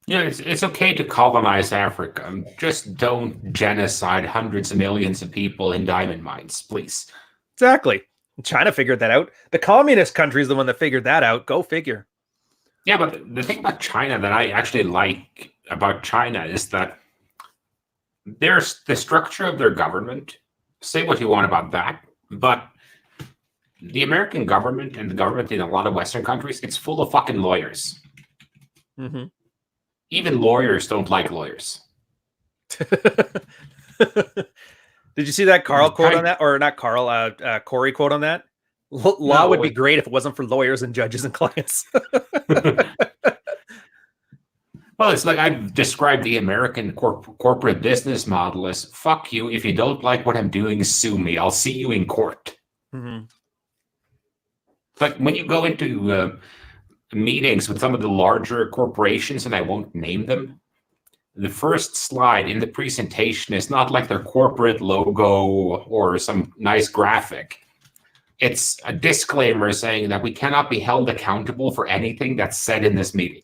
Yeah, it's okay to colonize Africa. Just don't genocide hundreds of millions of people in diamond mines, please. Exactly. China figured that out. The communist country is the one that figured that out. Go figure. Yeah, but the thing about China that I actually like about China is that there's the structure of their government. Say what you want about that, but the American government and the government in a lot of Western countries, it's full of fucking lawyers. Mm-hmm. Even lawyers don't like lawyers. Did you see that Carl quote on that? Or not Carl, Corey quote on that? Law would be great if it wasn't for lawyers and judges and clients. Well, it's like I've described the American corporate business model as, fuck you, if you don't like what I'm doing, sue me. I'll see you in court. Mm-hmm. Like when you go into meetings with some of the larger corporations, and I won't name them, the first slide in the presentation is not like their corporate logo or some nice graphic. It's a disclaimer saying that we cannot be held accountable for anything that's said in this meeting.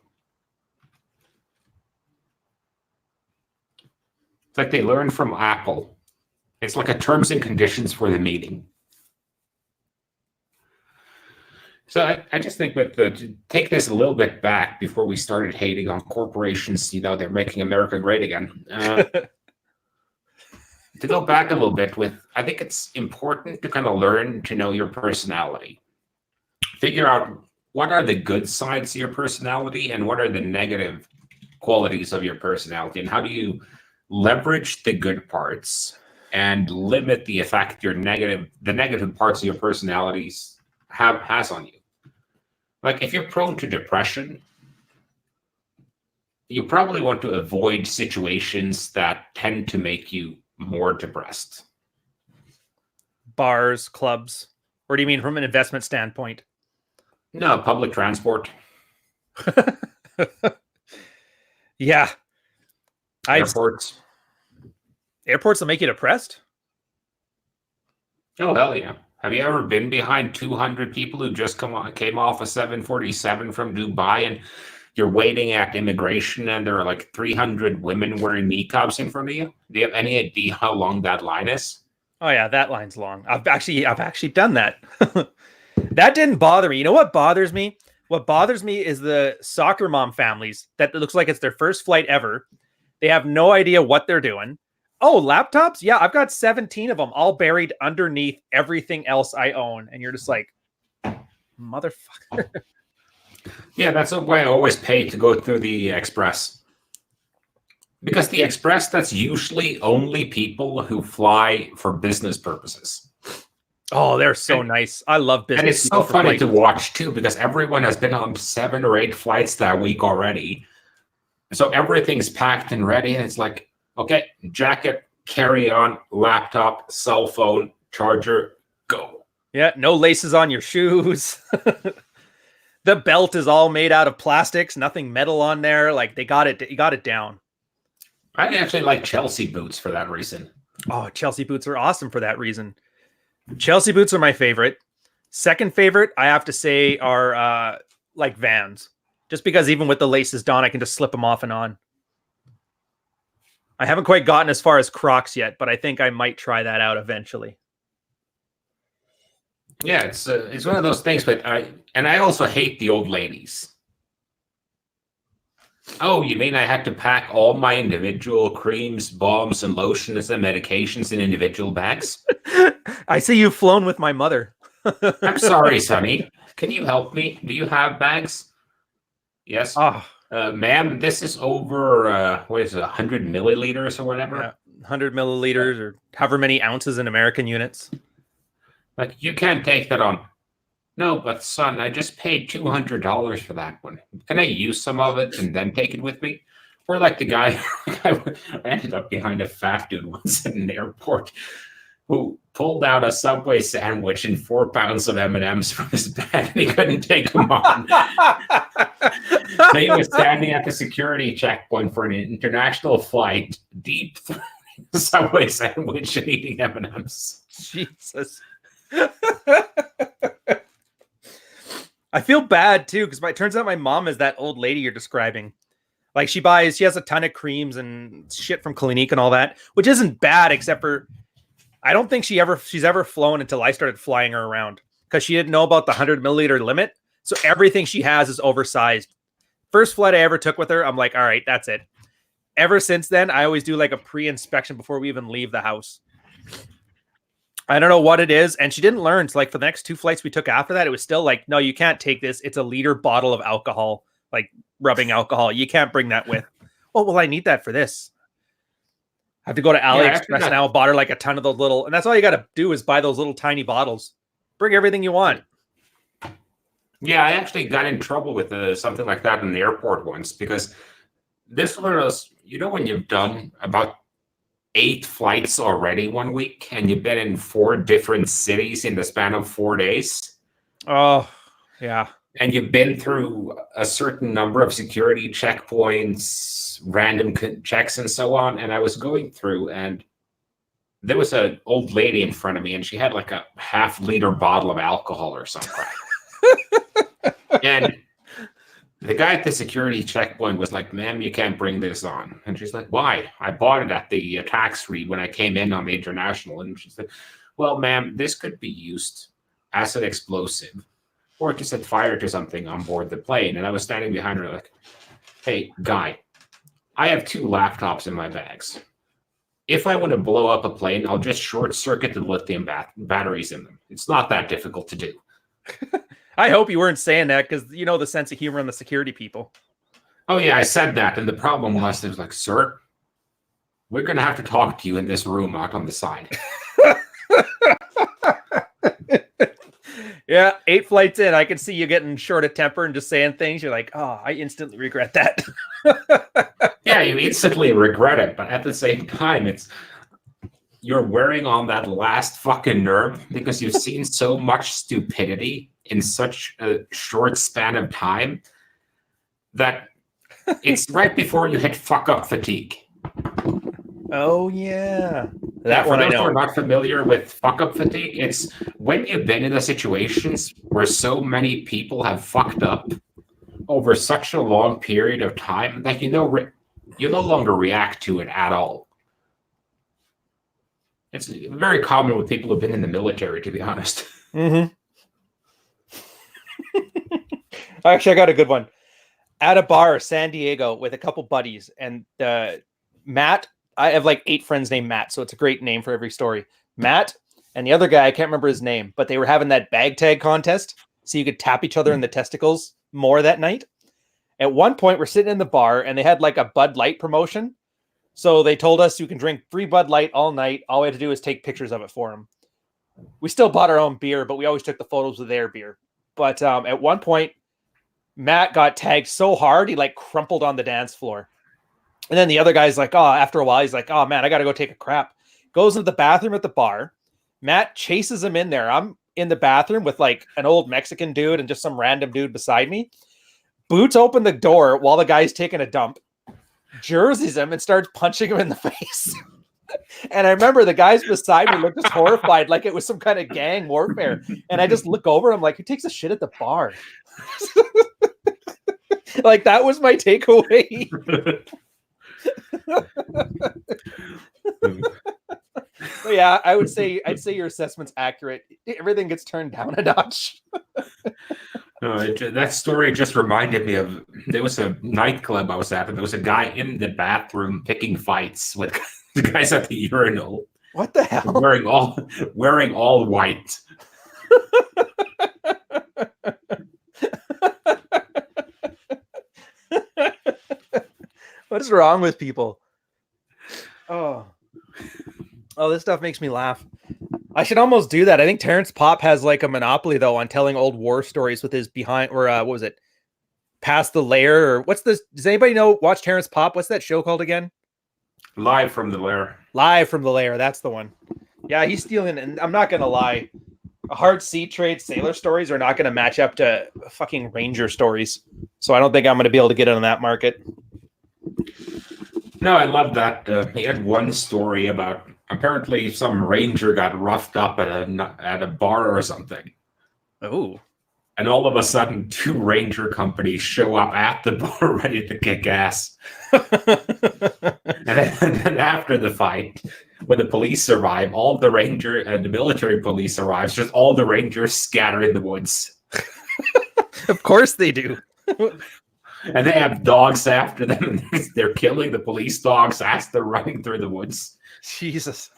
It's like they learned from Apple. It's like a terms and conditions for the meeting. So I just think that to take this a little bit back before we started hating on corporations, they're making America great again. To go back a little bit I think it's important to kind of learn to know your personality. Figure out what are the good sides of your personality and what are the negative qualities of your personality, and how do you leverage the good parts and limit the effect the negative parts of your personalities has on you. Like if you're prone to depression, you probably want to avoid situations that tend to make you more depressed. Bars, clubs. Or do you mean from an investment standpoint? No, public transport. Yeah. Airports. Airports will make you depressed? Oh, hell yeah. Have you ever been behind 200 people who just came off a 747 from Dubai, and you're waiting at immigration and there are like 300 women wearing niqabs in front of you? Do you have any idea how long that line is? Oh yeah, that line's long. I've actually done that. That didn't bother me. You know what bothers me? What bothers me is the soccer mom families that looks like it's their first flight ever. They have no idea what they're doing. Oh, laptops? Yeah, I've got 17 of them all buried underneath everything else I own. And you're just like, motherfucker. Yeah, that's why I always pay to go through the Express. Because the Express, that's usually only people who fly for business purposes. Oh, they're so nice. I love business. And it's so funny to watch, too, because everyone has been on 7 or 8 flights that week already. So everything's packed and ready. And it's like, okay, jacket, carry-on, laptop, cell phone, charger, go. Yeah, no laces on your shoes. The belt is all made out of plastics, nothing metal on there. Like you got it down. I actually like Chelsea boots for that reason. Oh, Chelsea boots are awesome for that reason. Chelsea boots are my favorite. Second favorite, I have to say, are like Vans. Just because even with the laces done, I can just slip them off and on. I haven't quite gotten as far as Crocs yet, but I think I might try that out eventually. Yeah, it's one of those things, but I also hate the old ladies. Oh, you mean I had to pack all my individual creams, balms, and lotions and medications in individual bags? I see you've flown with my mother. I'm sorry, Sonny. Can you help me? Do you have bags? Yes. Oh. Ma'am, this is over, 100 milliliters or whatever? Yeah, 100 milliliters or however many ounces in American units. Like, you can't take that on. No, but son, I just paid $200 for that one. Can I use some of it and then take it with me? Or like the guy, I ended up behind a fat dude once at an airport who pulled out a Subway sandwich and 4 pounds of M&Ms from his bag, and he couldn't take them on. So he was standing at the security checkpoint for an international flight, deep Subway sandwich and eating M&Ms. Jesus. I feel bad too because it turns out my mom is that old lady you're describing. Like she has a ton of creams and shit from Clinique and all that, which isn't bad except for I don't think she's ever flown until I started flying her around because she didn't know about the 100 milliliter limit. So everything she has is oversized. First flight I ever took with her, I'm like, all right, that's it. Ever since then, I always do like a pre-inspection before we even leave the house. I don't know what it is. And she didn't learn. So like for the next 2 flights we took after that, it was still like, no, you can't take this. It's a liter bottle of alcohol, like rubbing alcohol. You can't bring that with. Oh, well, I need that for this. I have to go to AliExpress now. Bought her like a ton of those little, and that's all you got to do is buy those little tiny bottles. Bring everything you want. Yeah, I actually got in trouble with something like that in the airport once because this was, when you've done about 8 flights already one week and you've been in 4 different cities in the span of 4 days. Oh, yeah. And you've been through a certain number of security checkpoints, random checks, and so on. And I was going through, and there was an old lady in front of me, and she had like a half-liter bottle of alcohol or something. And the guy at the security checkpoint was like, ma'am, you can't bring this on. And she's like, why? I bought it at the tax-free when I came in on the international. And she said, well, ma'am, this could be used as an explosive or to set fire to something on board the plane. And I was standing behind her like, hey, guy, I have 2 laptops in my bags. If I want to blow up a plane, I'll just short circuit the lithium batteries in them. It's not that difficult to do. I hope you weren't saying that because you know the sense of humor on the security people. Oh, yeah, I said that. And the problem was, it was like, sir, we're going to have to talk to you in this room out on the side. Yeah, 8 flights in, I can see you getting short of temper and just saying things. You're like, oh, I instantly regret that. Yeah, you instantly regret it. But at the same time, you're wearing on that last fucking nerve because you've seen so much stupidity in such a short span of time that it's right before you hit fuck up fatigue. Oh, yeah. That one I know. For those who are not familiar with fuck up fatigue, it's when you've been in the situations where so many people have fucked up over such a long period of time that you no longer react to it at all. It's very common with people who've been in the military, to be honest. Mm-hmm. Actually, I got a good one. At a bar, San Diego, with a couple buddies, and Matt. I have like 8 friends named Matt, so it's a great name for every story. Matt and the other guy, I can't remember his name, but they were having that bag tag contest, so you could tap each other in the testicles more that night. At one point, we're sitting in the bar, and they had like a Bud Light promotion. So they told us you can drink free Bud Light all night. All we had to do is take pictures of it for them. We still bought our own beer, but we always took the photos of their beer. But at one point, Matt got tagged so hard, he like crumpled on the dance floor. And then the other guy's like, oh, after a while, he's like, oh, man, I got to go take a crap. Goes into the bathroom at the bar. Matt chases him in there. I'm in the bathroom with like an old Mexican dude and just some random dude beside me. Boots open the door while the guy's taking a dump, jerseys him and starts punching him in the face. And I remember the guys beside me looked just horrified, like it was some kind of gang warfare. And I just look over, I'm like, who takes a shit at the bar? Like, that was my takeaway. But yeah, I'd say your assessment's accurate. Everything gets turned down a notch. That story just reminded me of, there was a nightclub I was at, and there was a guy in the bathroom picking fights with the guys at the urinal. What the hell? Wearing all white. What is wrong with people? Oh, this stuff makes me laugh. I should almost do that. I think Terrence Popp has like a monopoly though on telling old war stories with his behind, or what was it? Past the Lair, or what's this? Does anybody know? Watch Terrence Popp. What's that show called again? Live from the Lair. Live from the Lair. That's the one. Yeah, he's stealing. And I'm not gonna lie, hard sea trade sailor stories are not gonna match up to fucking Ranger stories. So I don't think I'm gonna be able to get in on that market. No, I love that. He had one story about apparently some ranger got roughed up at a bar or something. Oh. And all of a sudden, two ranger companies show up at the bar ready to kick ass. And then after the fight, when the police arrive, all the ranger and the military police arrives, just all the rangers scatter in the woods. Of course they do. And they have dogs after them. And they're killing the police dogs as they're running through the woods. Jesus.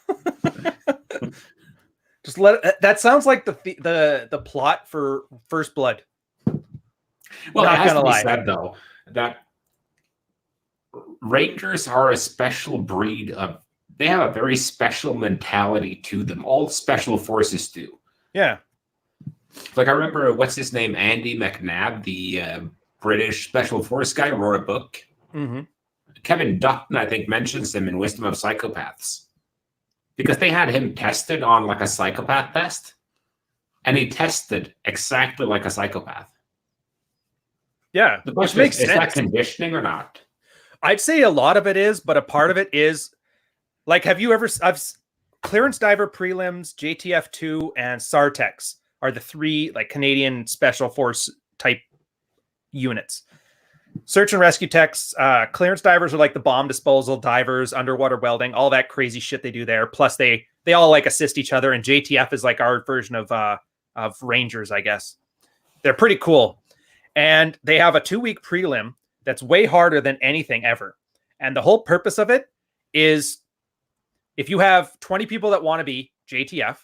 Just that sounds like the plot for First Blood. Well, Not it has gonna to be lie. said though that rangers are a special breed of. They have a very special mentality to them. All special forces do. Yeah. Like I remember, what's his name? Andy McNabb, the British special force guy, wrote a book. Mm-hmm. Kevin Dutton, I think, mentions him in Wisdom of Psychopaths. Because they had him tested on like a psychopath test. And he tested exactly like a psychopath. Yeah, The which question makes is sense. that conditioning or not? I'd say a lot of it is, but a part of it is, like, have you ever, Clearance Diver Prelims, JTF2, and Sartex are the three, like, Canadian Special Force type units. Search and rescue techs, clearance divers are like the bomb disposal, divers, underwater welding, all that crazy shit they do there. Plus they all like assist each other, and JTF is like our version of Rangers, I guess. They're pretty cool. And they have a 2-week prelim that's way harder than anything ever. And the whole purpose of it is if you have 20 people that want to be JTF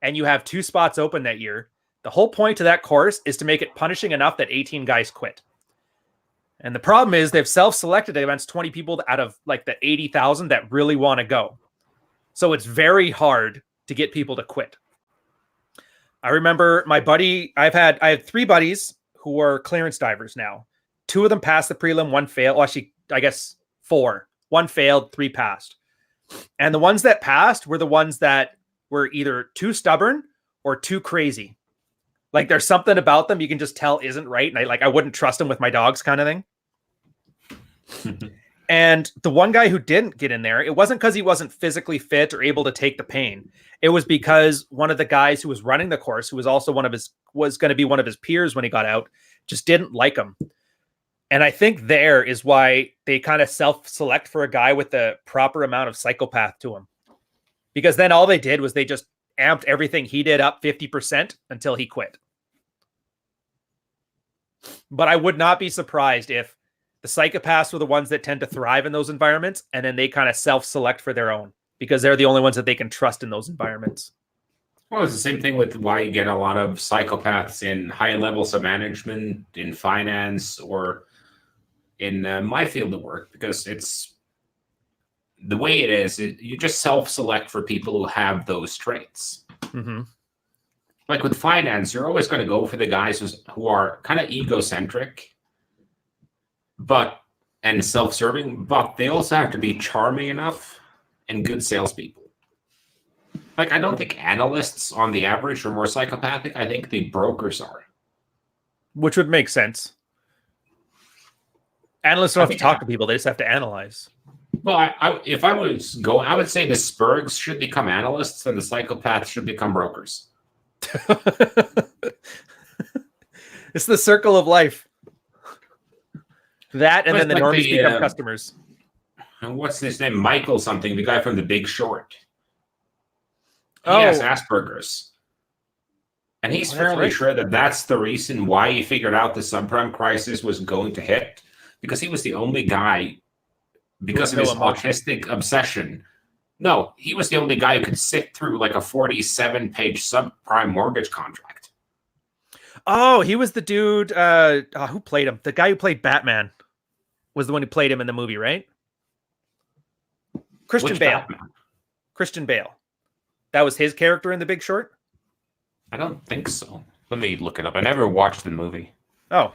and you have 2 spots open that year, the whole point of that course is to make it punishing enough that 18 guys quit. And the problem is they've self-selected against 20 people out of like the 80,000 that really want to go. So it's very hard to get people to quit. I remember my buddy, I have 3 buddies who are clearance divers now. 2 of them passed the prelim, 1 failed. Well, actually, I guess 4. 1 failed, 3 passed. And the ones that passed were the ones that were either too stubborn or too crazy. Like there's something about them you can just tell isn't right. And I wouldn't trust them with my dogs kind of thing. And the one guy who didn't get in there, it wasn't because he wasn't physically fit or able to take the pain. It was because one of the guys who was running the course, who was also was going to be one of his peers when he got out, just didn't like him. And I think there is why they kind of self-select for a guy with the proper amount of psychopath to him. Because then all they did was they just amped everything he did up 50% until he quit. But I would not be surprised if the psychopaths were the ones that tend to thrive in those environments, and then they kind of self-select for their own because they're the only ones that they can trust in those environments. Well, it's the same thing with why you get a lot of psychopaths in high levels of management, in finance, or in my field of work, because it's the way it is. You just self-select for people who have those traits. Mm-hmm. Like with finance, you're always going to go for the guys who are kind of egocentric, and self-serving, but they also have to be charming enough and good salespeople. Like, I don't think analysts on the average are more psychopathic. I think the brokers are. Which would make sense. Analysts don't have to talk to people. They just have to analyze. Well, if I was going, I would say the Spurgs should become analysts and the psychopaths should become brokers. It's the circle of life. That and then the normies become customers. What's his name? Michael something, the guy from The Big Short. He has Asperger's. And he's fairly sure that that's the reason why he figured out the subprime crisis was going to hit. Because he was the only guy, because of his autistic obsession. No, he was the only guy who could sit through like a 47-page subprime mortgage contract. Oh, he was the dude. Who played him? The guy who played Batman was the one who played him in the movie, right? Christian Bale. Batman? Christian Bale. That was his character in The Big Short? I don't think so. Let me look it up. I never watched the movie. Oh,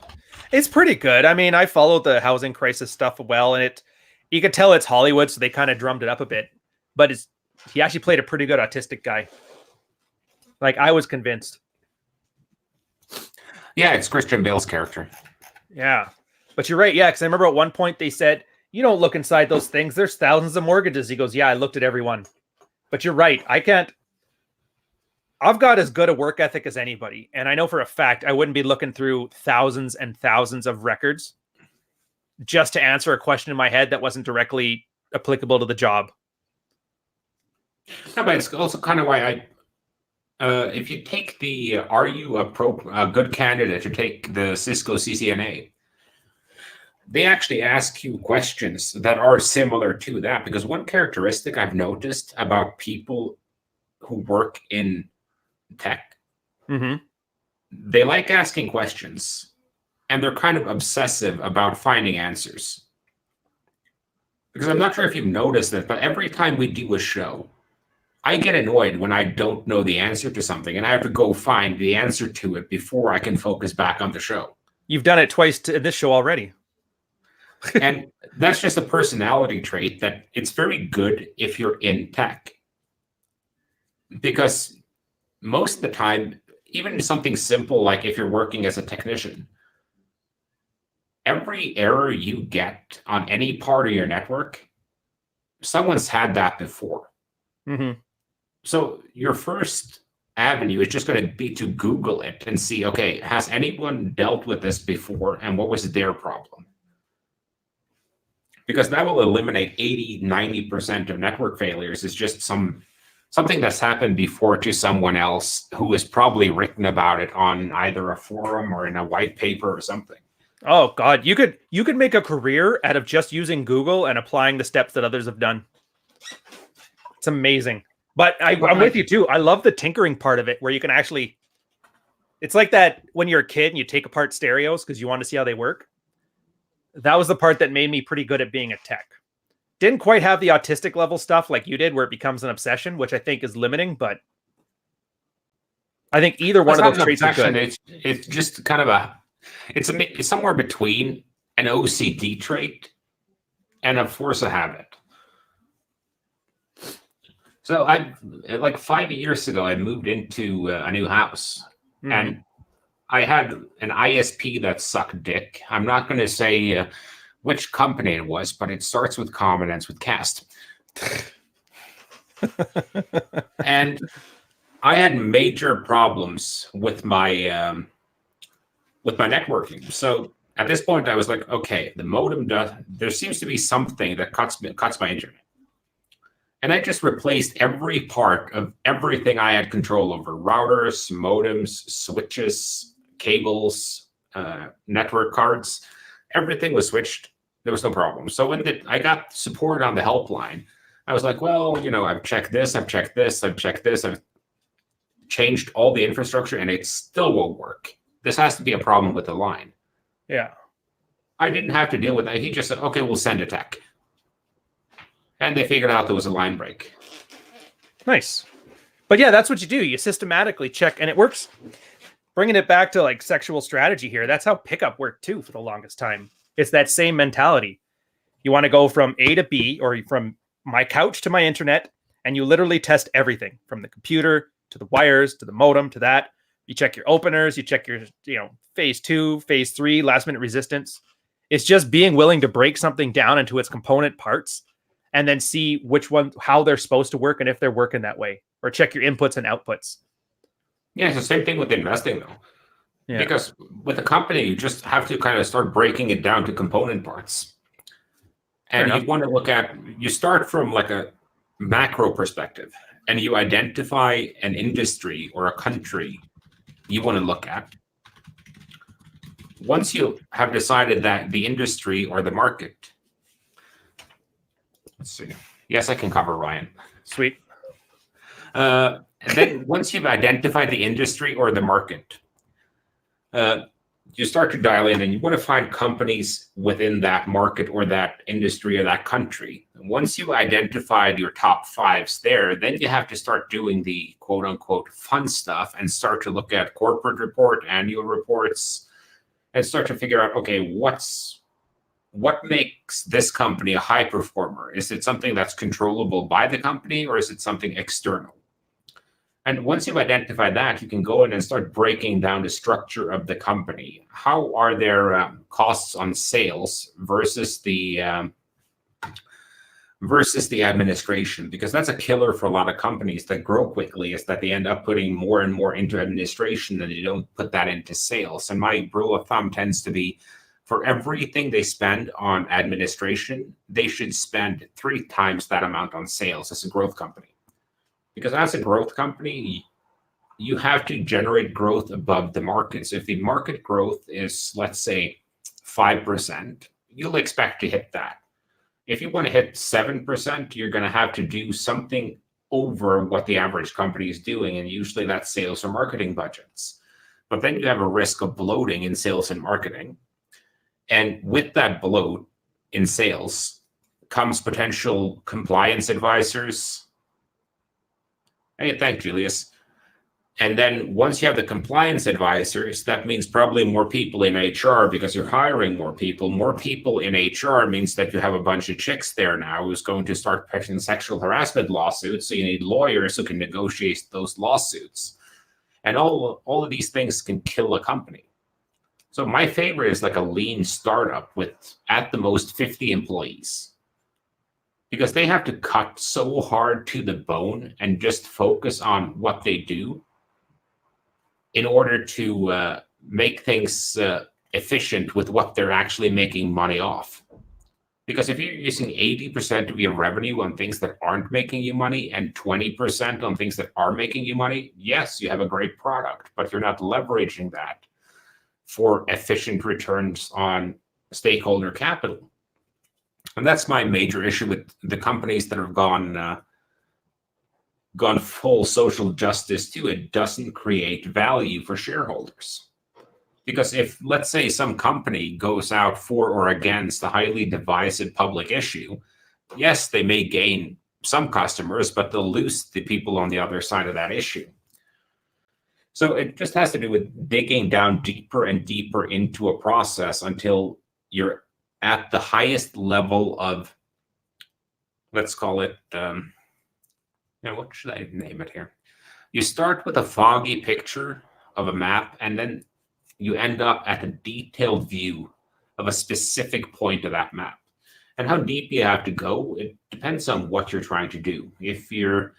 it's pretty good. I mean, I followed the housing crisis stuff well, and you could tell it's Hollywood, so they kind of drummed it up a bit. But he actually played a pretty good autistic guy. Like, I was convinced. Yeah, it's Christian Bale's character. Yeah. But you're right. Yeah, because I remember at one point they said You don't look inside those things. There's thousands of mortgages. He goes, yeah, I looked at every one. But you're right. I've got as good a work ethic as anybody. And I know for a fact I wouldn't be looking through thousands and thousands of records just to answer a question in my head that wasn't directly applicable to the job. No, but it's also kind of why if you take are you a good candidate to take the Cisco CCNA? They actually ask you questions that are similar to that, because one characteristic I've noticed about people who work in tech, they like asking questions, and they're kind of obsessive about finding answers. Because I'm not sure if you've noticed it, but every time we do a show, I get annoyed when I don't know the answer to something, and I have to go find the answer to it before I can focus back on the show. You've done it twice in this show already. And that's just a personality trait that it's very good if you're in tech. Because most of the time, even something simple like if you're working as a technician, every error you get on any part of your network, someone's had that before. So your first avenue is just going to be to Google it and see, okay, has anyone dealt with this before, and what was their problem? Because that will eliminate 80-90% of network failures. Is just something that's happened before to someone else who has probably written about it on either a forum or in a white paper or something. Oh God, you could make a career out of just using Google and applying the steps that others have done. It's amazing. But I'm with you too. I love the tinkering part of it, where you can actually, it's like that when you're a kid and you take apart stereos because you want to see how they work. That was the part that made me pretty good at being a tech. Didn't quite have the autistic level stuff like you did, where it becomes an obsession, which I think is limiting, but I think either one of those traits are good. It's just kind of it's somewhere between an OCD trait and a force of habit. So like 5 years ago, I moved into a new house, and I had an ISP that sucked dick. I'm not going to say which company it was, but it starts with com and ends with cast. And I had major problems with my networking. So at this point, I was like, okay, the modem there seems to be something that cuts my internet. And I just replaced every part of everything I had control over: routers, modems, switches, cables, network cards. Everything was switched. There was no problem. So when I got support on the helpline, I was like, well, I've checked this, I've checked this, I've checked this, I've changed all the infrastructure, and it still won't work. This has to be a problem with the line. Yeah. I didn't have to deal with that. He just said, okay, we'll send a tech. And they figured out there was a line break. Nice. But yeah, that's what you do. You systematically check, and it works. Bringing it back to like sexual strategy here, that's how pickup worked too for the longest time. It's that same mentality. You want to go from A to B, or from my couch to my internet, and you literally test everything from the computer to the wires to the modem to that. You check your openers, you check your phase 2, phase 3, last minute resistance. It's just being willing to break something down into its component parts and then see which one, how they're supposed to work and if they're working that way, or check your inputs and outputs. Yeah, it's the same thing with investing though. Yeah. Because with a company, you just have to kind of start breaking it down to component parts. And you want to you start from like a macro perspective, and you identify an industry or a country you want to look at. Once you have decided that the industry or the market, let's see. Yes, I can cover Ryan. Sweet. And then once you've identified the industry or the market, you start to dial in, and you want to find companies within that market or that industry or that country. And once you identified your top fives there, then you have to start doing the quote unquote fun stuff and start to look at corporate report, annual reports, and start to figure out, okay, what makes this company a high performer? Is it something that's controllable by the company, or is it something external? And once you've identified that, you can go in and start breaking down the structure of the company. How are their costs on sales versus the versus the administration, because that's a killer for a lot of companies that grow quickly, is that they end up putting more and more into administration and they don't put that into sales. And my rule of thumb tends to be, for everything they spend on administration, they should spend 3 times that amount on sales as a growth company. Because as a growth company, you have to generate growth above the market. So if the market growth is, let's say, 5%, you'll expect to hit that. If you want to hit 7%, you're going to have to do something over what the average company is doing, and usually that's sales or marketing budgets. But then you have a risk of bloating in sales and marketing. And with that bloat in sales comes potential compliance advisors. Hey, thanks, Julius. And then once you have the compliance advisors, that means probably more people in HR because you're hiring more people. More people in HR means that you have a bunch of chicks there now who's going to start pushing sexual harassment lawsuits. So you need lawyers who can negotiate those lawsuits. And all of these things can kill a company. So my favorite is like a lean startup with at the most 50 employees, because they have to cut so hard to the bone and just focus on what they do in order to make things efficient with what they're actually making money off. Because if you're using 80% of your revenue on things that aren't making you money and 20% on things that are making you money, yes, you have a great product, but you're not leveraging that for efficient returns on stakeholder capital. And that's my major issue with the companies that have gone full social justice too. It doesn't create value for shareholders. Because if, let's say, some company goes out for or against a highly divisive public issue, yes, they may gain some customers, but they'll lose the people on the other side of that issue. So it just has to do with digging down deeper and deeper into a process until you're at the highest level of, let's call it, what should I name it here? You start with a foggy picture of a map, and then you end up at a detailed view of a specific point of that map. And how deep you have to go, it depends on what you're trying to do. If you're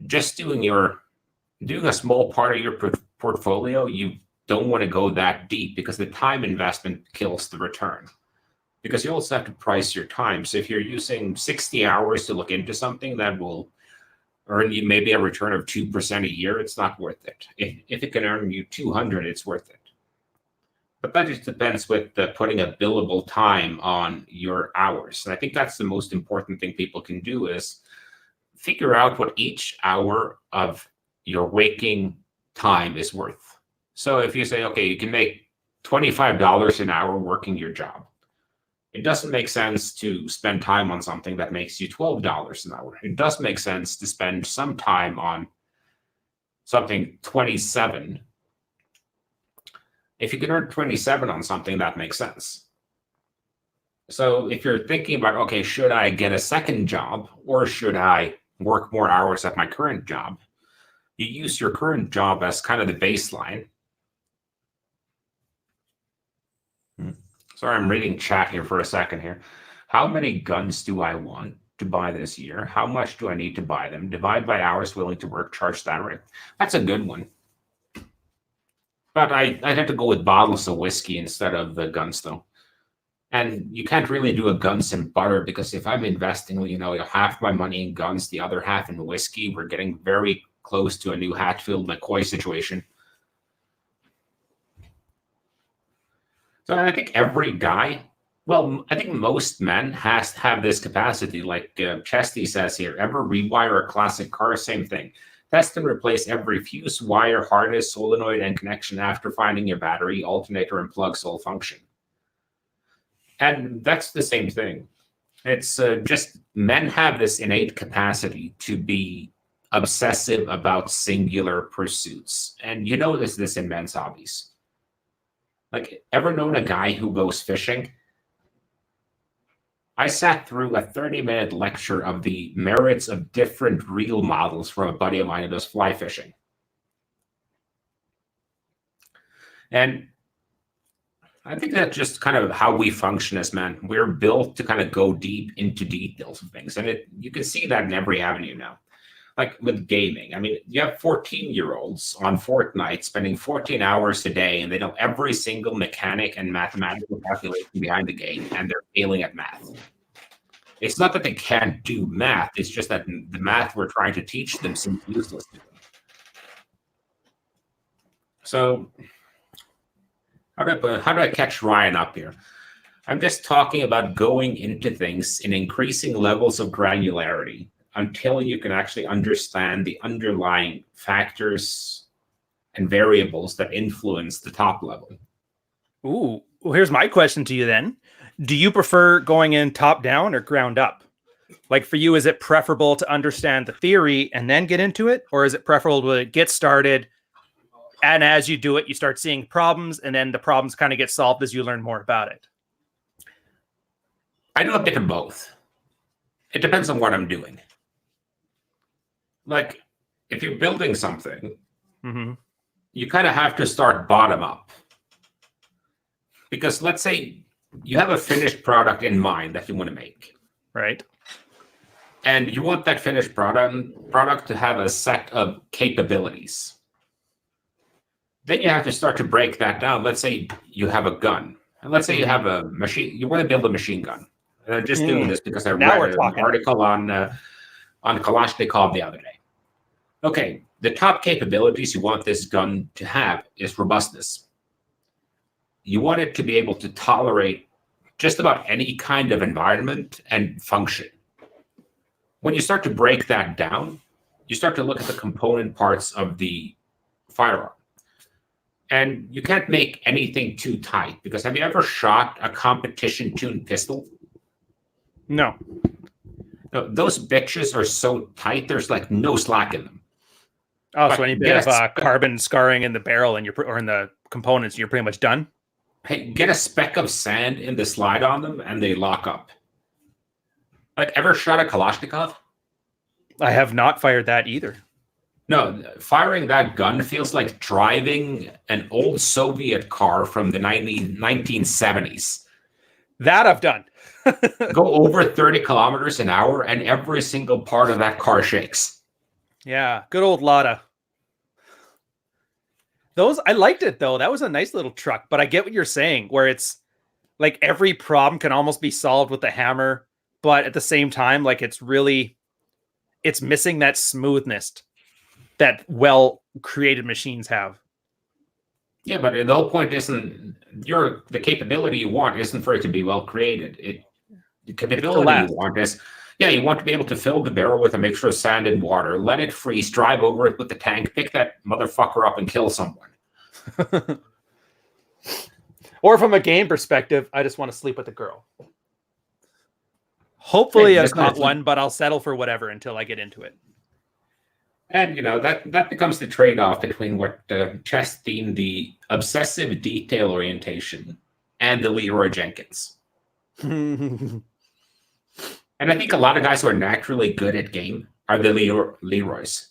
just doing a small part of your portfolio, you don't want to go that deep because the time investment kills the return. Because you also have to price your time. So if you're using 60 hours to look into something that will earn you maybe a return of 2% a year, it's not worth it. If it can earn you 200, it's worth it. But that just depends with putting a billable time on your hours. And I think that's the most important thing people can do is figure out what each hour of your waking time is worth. So if you say, okay, you can make $25 an hour working your job, it doesn't make sense to spend time on something that makes you $12 an hour. It does make sense to spend some time on something 27. If you can earn 27 on something, that makes sense. So if you're thinking about, okay, should I get a second job or should I work more hours at my current job? You use your current job as kind of the baseline. Sorry, I'm reading chat here for a second here. How many guns do I want to buy this year? How much do I need to buy them? Divide by hours willing to work, charge that rate. That's a good one. But I'd have to go with bottles of whiskey instead of the guns, though. And you can't really do a guns and butter because if I'm investing, half my money in guns, the other half in whiskey, we're getting very close to a new Hatfield McCoy situation. So I think every guy, I think most men have this capacity. Like Chesty says here, ever rewire a classic car? Same thing. Test and replace every fuse, wire, harness, solenoid, and connection after finding your battery, alternator, and plug sole function. And that's the same thing. It's just men have this innate capacity to be obsessive about singular pursuits. And you notice this in men's hobbies. Like, ever known a guy who goes fishing? I sat through a 30-minute lecture of the merits of different reel models from a buddy of mine who does fly fishing. And I think that's just kind of how we function as men. We're built to kind of go deep into details of things. And you can see that in every avenue now. Like with gaming, I mean, you have 14-year-olds on Fortnite spending 14 hours a day, and they know every single mechanic and mathematical calculation behind the game, and they're failing at math. It's not that they can't do math, it's just that the math we're trying to teach them seems useless to them. So, how do I catch Ryan up here? I'm just talking about going into things in increasing levels of granularity until you can actually understand the underlying factors and variables that influence the top level. Ooh, well, here's my question to you then. Do you prefer going in top down or ground up? Like for you, is it preferable to understand the theory and then get into it? Or is it preferable to get started, and as you do it, you start seeing problems, and then the problems kind of get solved as you learn more about it? I do a bit of both. It depends on what I'm doing. Like, if you're building something, you kind of have to start bottom up. Because let's say you have a finished product in mind that you want to make. Right. And you want that finished product to have a set of capabilities. Then you have to start to break that down. Let's say you have a gun. And let's say you have a machine. You want to build a machine gun. And I'm just doing this because I read an article on Kalashnikov the other day. Okay, the top capabilities you want this gun to have is robustness. You want it to be able to tolerate just about any kind of environment and function. When you start to break that down, you start to look at the component parts of the firearm. And you can't make anything too tight, because have you ever shot a competition-tuned pistol? No. No, those bitches are so tight, there's like no slack in them. Oh, so any bit of carbon scarring in the barrel or in the components, you're pretty much done? Hey, get a speck of sand in the slide on them and they lock up. Like, ever shot a Kalashnikov? I have not fired that either. No, firing that gun feels like driving an old Soviet car from the 1970s. That I've done. Go over 30 kilometers an hour and every single part of that car shakes. Yeah, good old Lada. Those, I liked it though. That was a nice little truck, but I get what you're saying, where it's like every problem can almost be solved with a hammer, but at the same time, like it's missing that smoothness that well-created machines have. Yeah, but the whole point isn't the capability you want isn't for it to be well-created. The capability you want is, you want to be able to fill the barrel with a mixture of sand and water, let it freeze, drive over it with the tank, pick that motherfucker up and kill someone. Or from a game perspective, I just want to sleep with a girl. Hopefully I've caught one, but I'll settle for whatever until I get into it. And, that becomes the trade-off between what Chess deemed the obsessive detail orientation and the Leroy Jenkins. And I think a lot of guys who are naturally good at game are the Leroys.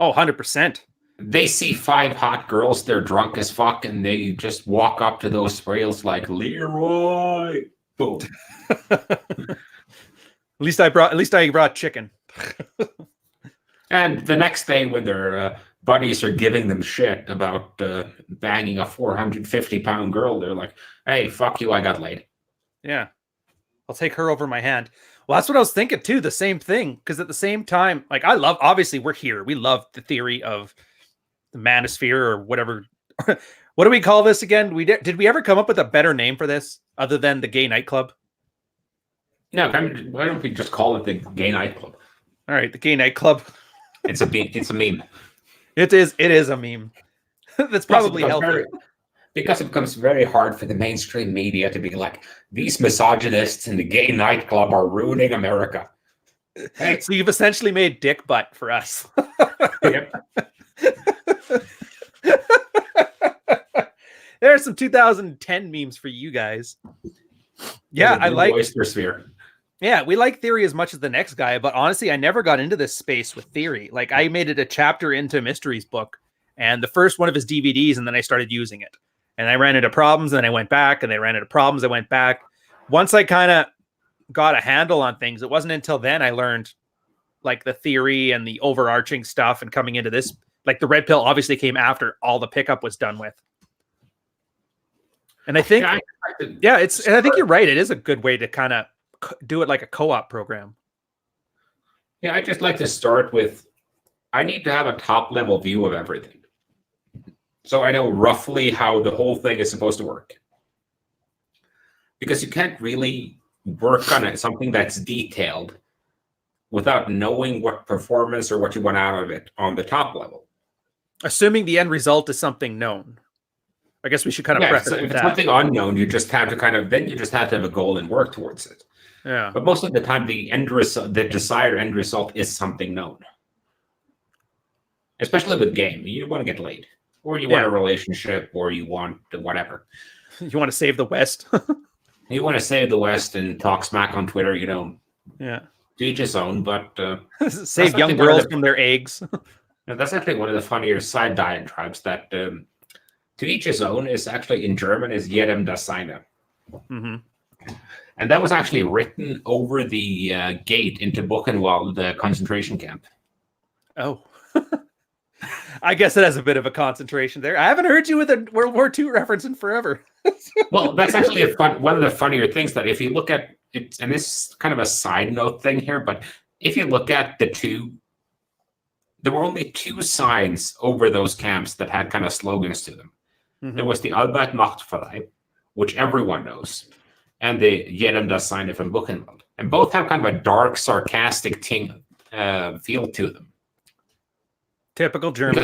Oh, 100%. They see 5 hot girls, they're drunk as fuck, and they just walk up to those rails like, Leroy! Boom. At least I brought chicken. And the next day when their buddies are giving them shit about banging a 450-pound girl, they're like, hey, fuck you, I got laid. Yeah. I'll take her over my hand. Well, that's what I was thinking too. The same thing. Because at the same time, like obviously we're here. We love the theory of the manosphere or whatever. What do we call this again? Did we ever come up with a better name for this other than the gay nightclub? No, why don't we just call it the gay nightclub? All right. The gay nightclub. It's a meme. It is a meme. That's probably healthy. Because it becomes very hard for the mainstream media to be like, these misogynists in the gay nightclub are ruining America. Hey. So you've essentially made dick butt for us. Yep. There are some 2010 memes for you guys. Yeah, I like oyster sphere. Yeah, we like theory as much as the next guy, but honestly, I never got into this space with theory. Like, I made it a chapter into Mystery's book, and the first one of his DVDs, and then I started using it. And I ran into problems, and then I went back, and they ran into problems. I went back. Once I kind of got a handle on things, it wasn't until then I learned like the theory and the overarching stuff. And coming into this, like the red pill obviously came after all the pickup was done with. And I think, and I think you're right. It is a good way to kind of do it like a co-op program. Yeah, I just like to start with, I need to have a top level view of everything. So I know roughly how the whole thing is supposed to work. Because you can't really work on something that's detailed without knowing what performance or what you want out of it on the top level. Assuming the end result is something known. I guess we should kind of preface if with it's that. something unknown, you just have to then you just have to have a goal and work towards it. Yeah. But most of the time, the desired end result is something known. Especially with game, you want to get laid, or you want a relationship, or you want whatever. You want to save the West. You want to save the West and talk smack on Twitter. You know. Yeah. To each his own, but save young girls from their eggs. That's actually one of the funnier side diatribes that to each his own is actually in German is jedem das seine. Mm-hmm. And that was actually written over the gate into Buchenwald, the concentration camp. Oh. I guess it has a bit of a concentration there. I haven't heard you with a World War II reference in forever. Well, that's actually one of the funnier things that if you look at it, and this is kind of a side note thing here, but if you look at there were only two signs over those camps that had kind of slogans to them. Mm-hmm. There was the Arbeit macht frei, which everyone knows, and the Jedem das seine from Buchenwald. And both have kind of a dark, sarcastic feel to them. Typical German.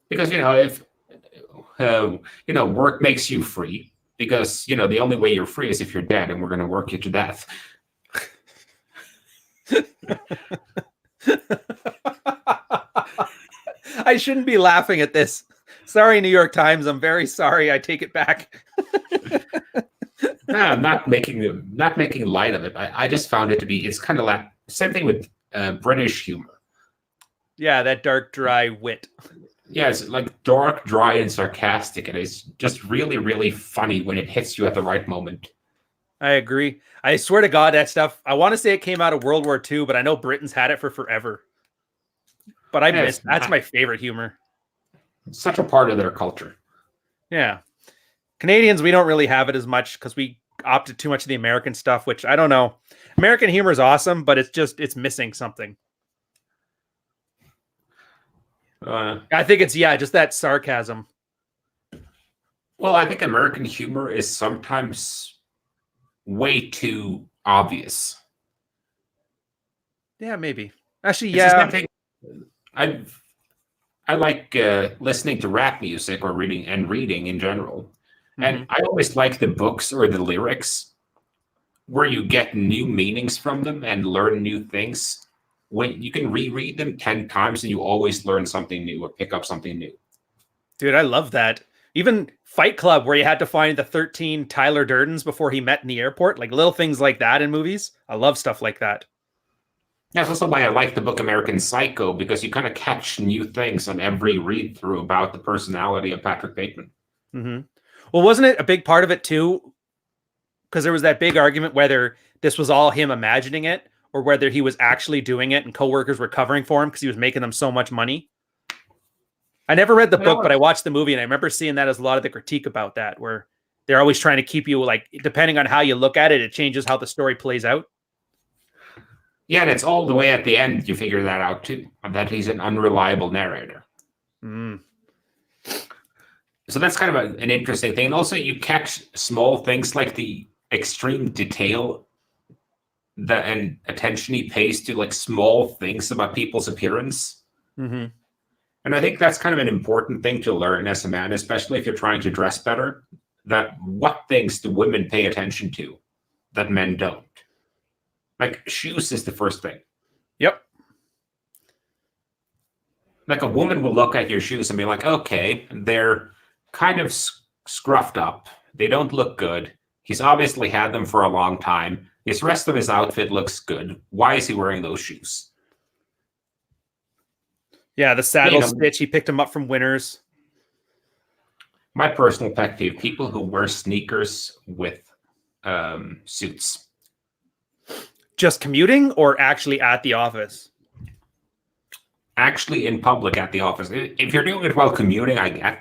Because if work makes you free, because the only way you're free is if you're dead, and we're going to work you to death. I shouldn't be laughing at this. Sorry, New York Times. I'm very sorry. I take it back. No, I'm not making light of it. I just found it to be. It's kind of like same thing with British humor. Yeah, that dark, dry wit. Yeah, it's like dark, dry, and sarcastic, and it's just really, really funny when it hits you at the right moment. I agree. I swear to God, that stuff, I want to say it came out of World War II, but I know Britain's had it for forever. But that's my favorite humor. It's such a part of their culture. Yeah. Canadians, we don't really have it as much because we opted too much of the American stuff, which I don't know. American humor is awesome, but it's missing something. I think it's, just that sarcasm. Well, I think American humor is sometimes way too obvious. Yeah, maybe. Actually, yeah. I like listening to rap music or reading in general. Mm-hmm. And I always like the books or the lyrics where you get new meanings from them and learn new things. When you can reread them 10 times and you always learn something new or pick up something new. Dude, I love that. Even Fight Club, where you had to find the 13 Tyler Durdens before he met in the airport, like little things like that in movies. I love stuff like that. That's also why I like the book American Psycho, because you kind of catch new things on every read through about the personality of Patrick Bateman. Mm-hmm. Well, wasn't it a big part of it too? Because there was that big argument whether this was all him imagining it, or whether he was actually doing it and coworkers were covering for him because he was making them so much money. I never read the book, but I watched the movie, and I remember seeing that as a lot of the critique about that, where they're always trying to keep you, like, depending on how you look at it, it changes how the story plays out. Yeah, and it's all the way at the end you figure that out too, that he's an unreliable narrator. Mm. So that's kind of an interesting thing. And also you catch small things like the extreme detail and attention he pays to like small things about people's appearance. Mm-hmm. And I think that's kind of an important thing to learn as a man, especially if you're trying to dress better, that what things do women pay attention to that men don't? Like shoes is the first thing. Yep. Like a woman will look at your shoes and be like, okay, they're kind of scruffed up. They don't look good. He's obviously had them for a long time. His rest of his outfit looks good. Why is he wearing those shoes? Yeah, the saddle stitch. He picked him up from Winners. My personal pet peeve: people who wear sneakers with suits. Just commuting or actually at the office? Actually, in public at the office. If you're doing it while commuting, I get.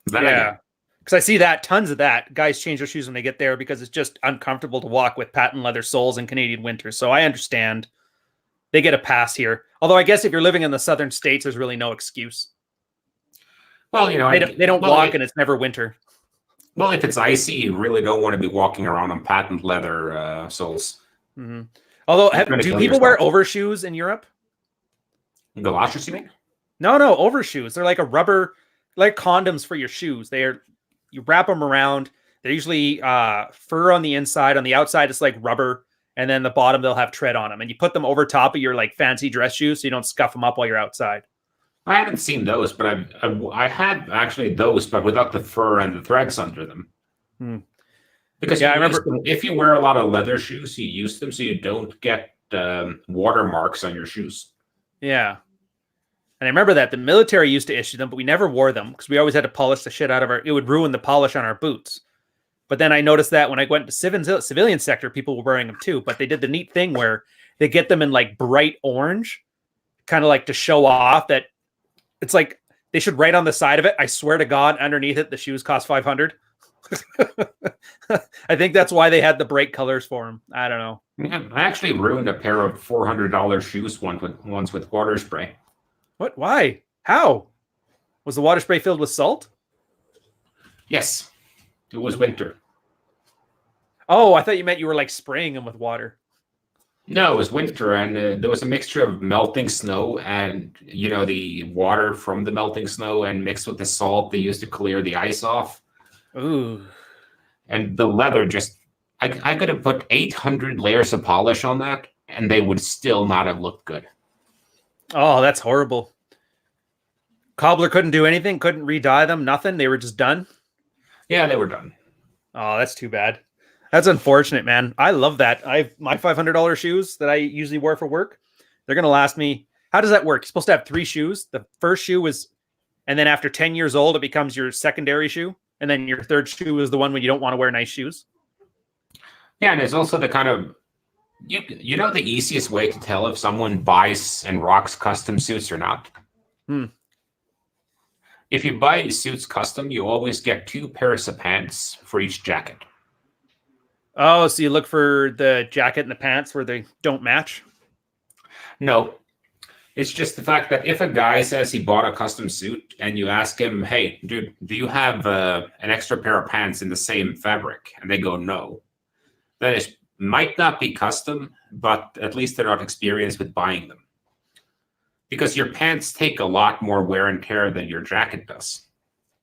Then I Yeah. get. Because I see that, tons of that. Guys change their shoes when they get there because it's just uncomfortable to walk with patent leather soles in Canadian winter. So I understand they get a pass here. Although I guess if you're living in the southern states, there's really no excuse. Well, you know, They don't walk and it's never winter. Well, if it's icy, you really don't want to be walking around on patent leather soles. Mm-hmm. Although, do people wear overshoes in Europe? Galoshes, you mean? No, overshoes. They're like a rubber, like condoms for your shoes. You wrap them around. They're usually fur on the inside. On the outside, it's like rubber. And then the bottom, they'll have tread on them. And you put them over top of your like fancy dress shoes so you don't scuff them up while you're outside. I haven't seen those, but I had actually those, but without the fur and the threads under them. Because I remember if you wear a lot of leather shoes, you use them so you don't get watermarks on your shoes. Yeah. And I remember that the military used to issue them, but we never wore them because we always had to polish the shit out of it would ruin the polish on our boots. But then I noticed that when I went to civilian sector, people were wearing them too. But they did the neat thing where they get them in like bright orange, kind of like to show off that it's like they should write on the side of it. I swear to God, underneath it, the shoes cost $500. I think that's why they had the bright colors for them. I don't know. Yeah, I actually ruined a pair of $400 shoes once with water spray. What? Why? How? Was the water spray filled with salt? Yes. It was winter. Oh, I thought you meant you were like spraying them with water. No, it was winter, and there was a mixture of melting snow and, the water from the melting snow and mixed with the salt they used to clear the ice off. Ooh. And the leather I could have put 800 layers of polish on that, and they would still not have looked good. Oh, that's horrible. Cobbler couldn't do anything, couldn't re-dye them, nothing. They were just done. Yeah, they were done. Oh, that's too bad. That's unfortunate, man. I love that. My $500 shoes that I usually wear for work, they're going to last me. How does that work? You're supposed to have 3 shoes. The first shoe and then after 10 years old, it becomes your secondary shoe. And then your third shoe is the one when you don't want to wear nice shoes. Yeah, and it's also the kind of, you know the easiest way to tell if someone buys and rocks custom suits or not? If you buy suits custom, you always get 2 pairs of pants for each jacket. Oh, so you look for the jacket and the pants where they don't match? No. It's just the fact that if a guy says he bought a custom suit and you ask him, hey, dude, do you have an extra pair of pants in the same fabric? And they go, no. Then it might not be custom, but at least they're not experienced with buying them. Because your pants take a lot more wear and tear than your jacket does.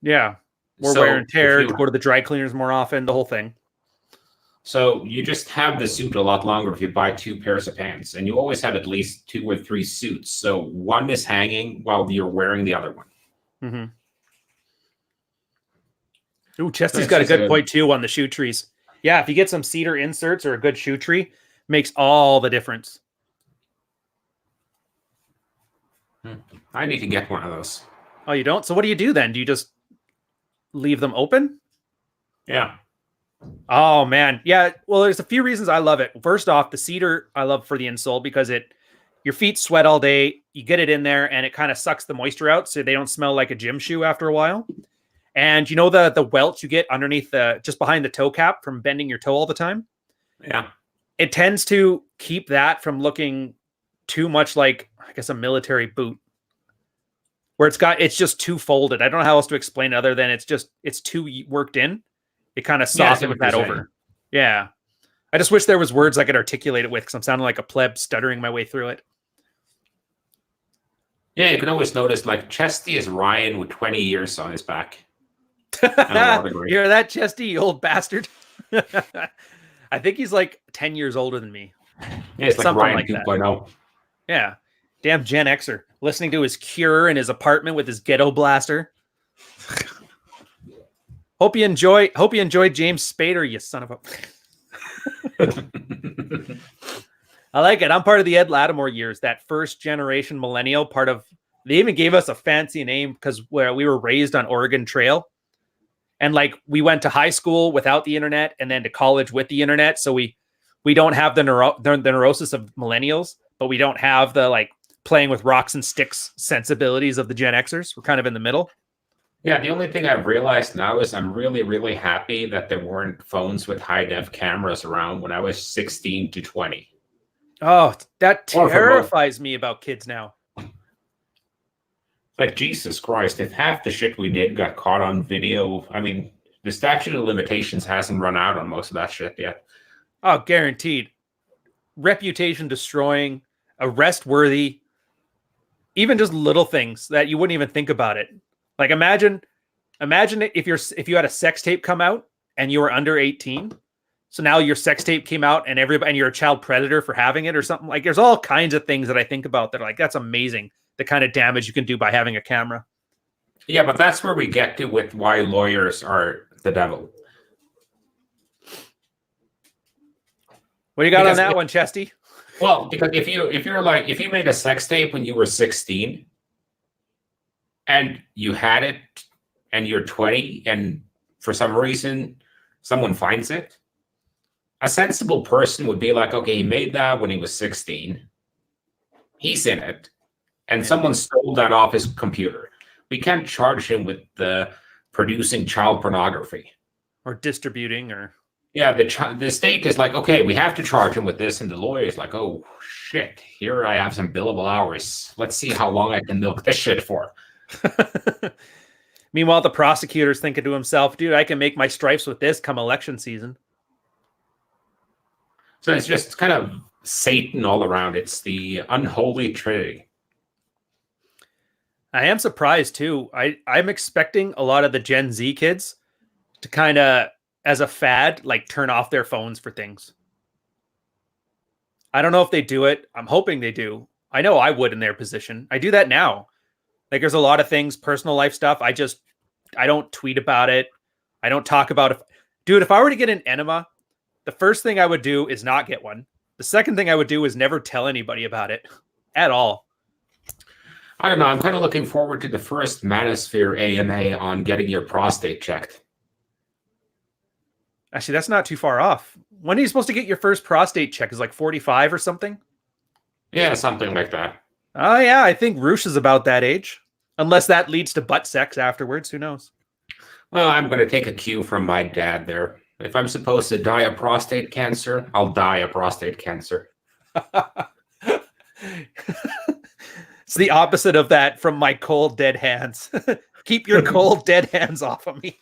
Yeah. More wear and tear, to go to the dry cleaners more often, the whole thing. So you just have the suit a lot longer if you buy 2 pairs of pants. And you always have at least 2 or 3 suits. So one is hanging while you're wearing the other one. Ooh, Chesty's got a good point too on the shoe trees. Yeah, if you get some cedar inserts or a good shoe tree, makes all the difference. I need to get one of those. Oh, you don't? So what do you do then? Do you just leave them open? Yeah. Oh, man. Yeah, well, there's a few reasons I love it. First off, the cedar I love for the insole because your feet sweat all day. You get it in there and it kind of sucks the moisture out so they don't smell like a gym shoe after a while. And you know the welts you get underneath just behind the toe cap from bending your toe all the time? Yeah. It tends to keep that from looking too much like, I guess, a military boot. Where it's just too folded. I don't know how else to explain it other than it's too worked in. It kind of softens that over. Yeah. I just wish there was words I could articulate it with because I'm sounding like a pleb stuttering my way through it. Yeah, you can always notice like Chesty is Ryan with 20 years on his back. You hear that, Chesty, you old bastard? I think he's like 10 years older than me. Yeah, it's like something Ryan like 2.0. Yeah. Damn Gen Xer. Listening to his Cure in his apartment with his ghetto blaster. Hope you enjoyed James Spader, you son of a... I like it. I'm part of the Ed Lattimore years, that first generation millennial part of... They even gave us a fancy name because we were raised on Oregon Trail. And like we went to high school without the internet and then to college with the internet. So we don't have the neurosis of millennials, but we don't have the like playing with rocks and sticks sensibilities of the Gen Xers. We're kind of in the middle. Yeah, the only thing I've realized now is I'm really, really happy that there weren't phones with high-def cameras around when I was 16 to 20. Oh, that terrifies me about kids now. Like, Jesus Christ, if half the shit we did got caught on video, I mean, the statute of limitations hasn't run out on most of that shit yet. Oh, guaranteed. Reputation destroying, arrest worthy, even just little things that you wouldn't even think about it. Like imagine if you had a sex tape come out and you were under 18. So now your sex tape came out and you're a child predator for having it or something. Like there's all kinds of things that I think about that are like, that's amazing. The kind of damage you can do by having a camera. Yeah, but that's where we get to with why lawyers are the devil. What do you got on that one, Chesty? Well, because if you made a sex tape when you were 16 and you had it and you're 20 and for some reason someone finds it, a sensible person would be like, okay, he made that when he was 16. He's in it. And someone stole that off his computer. We can't charge him with producing child pornography. Or distributing or... Yeah, the state is like, okay, we have to charge him with this. And the lawyer is like, oh, shit, here I have some billable hours. Let's see how long I can milk this shit for. Meanwhile, the prosecutor's thinking to himself, dude, I can make my stripes with this come election season. So it's just kind of Satan all around. It's the unholy trinity. I am surprised, too. I'm expecting a lot of the Gen Z kids to kind of, as a fad, like turn off their phones for things. I don't know if they do it. I'm hoping they do. I know I would in their position. I do that now. Like there's a lot of things, personal life stuff. I don't tweet about it. I don't talk about it. Dude, if I were to get an enema, the first thing I would do is not get one. The second thing I would do is never tell anybody about it at all. I don't know. I'm kind of looking forward to the first Manosphere AMA on getting your prostate checked. Actually, that's not too far off. When are you supposed to get your first prostate check? Is like 45 or something? Yeah, something like that. Oh, yeah. I think Roosh is about that age. Unless that leads to butt sex afterwards. Who knows? Well, I'm going to take a cue from my dad there. If I'm supposed to die of prostate cancer, I'll die of prostate cancer. It's the opposite of that from my cold, dead hands. Keep your cold, dead hands off of me.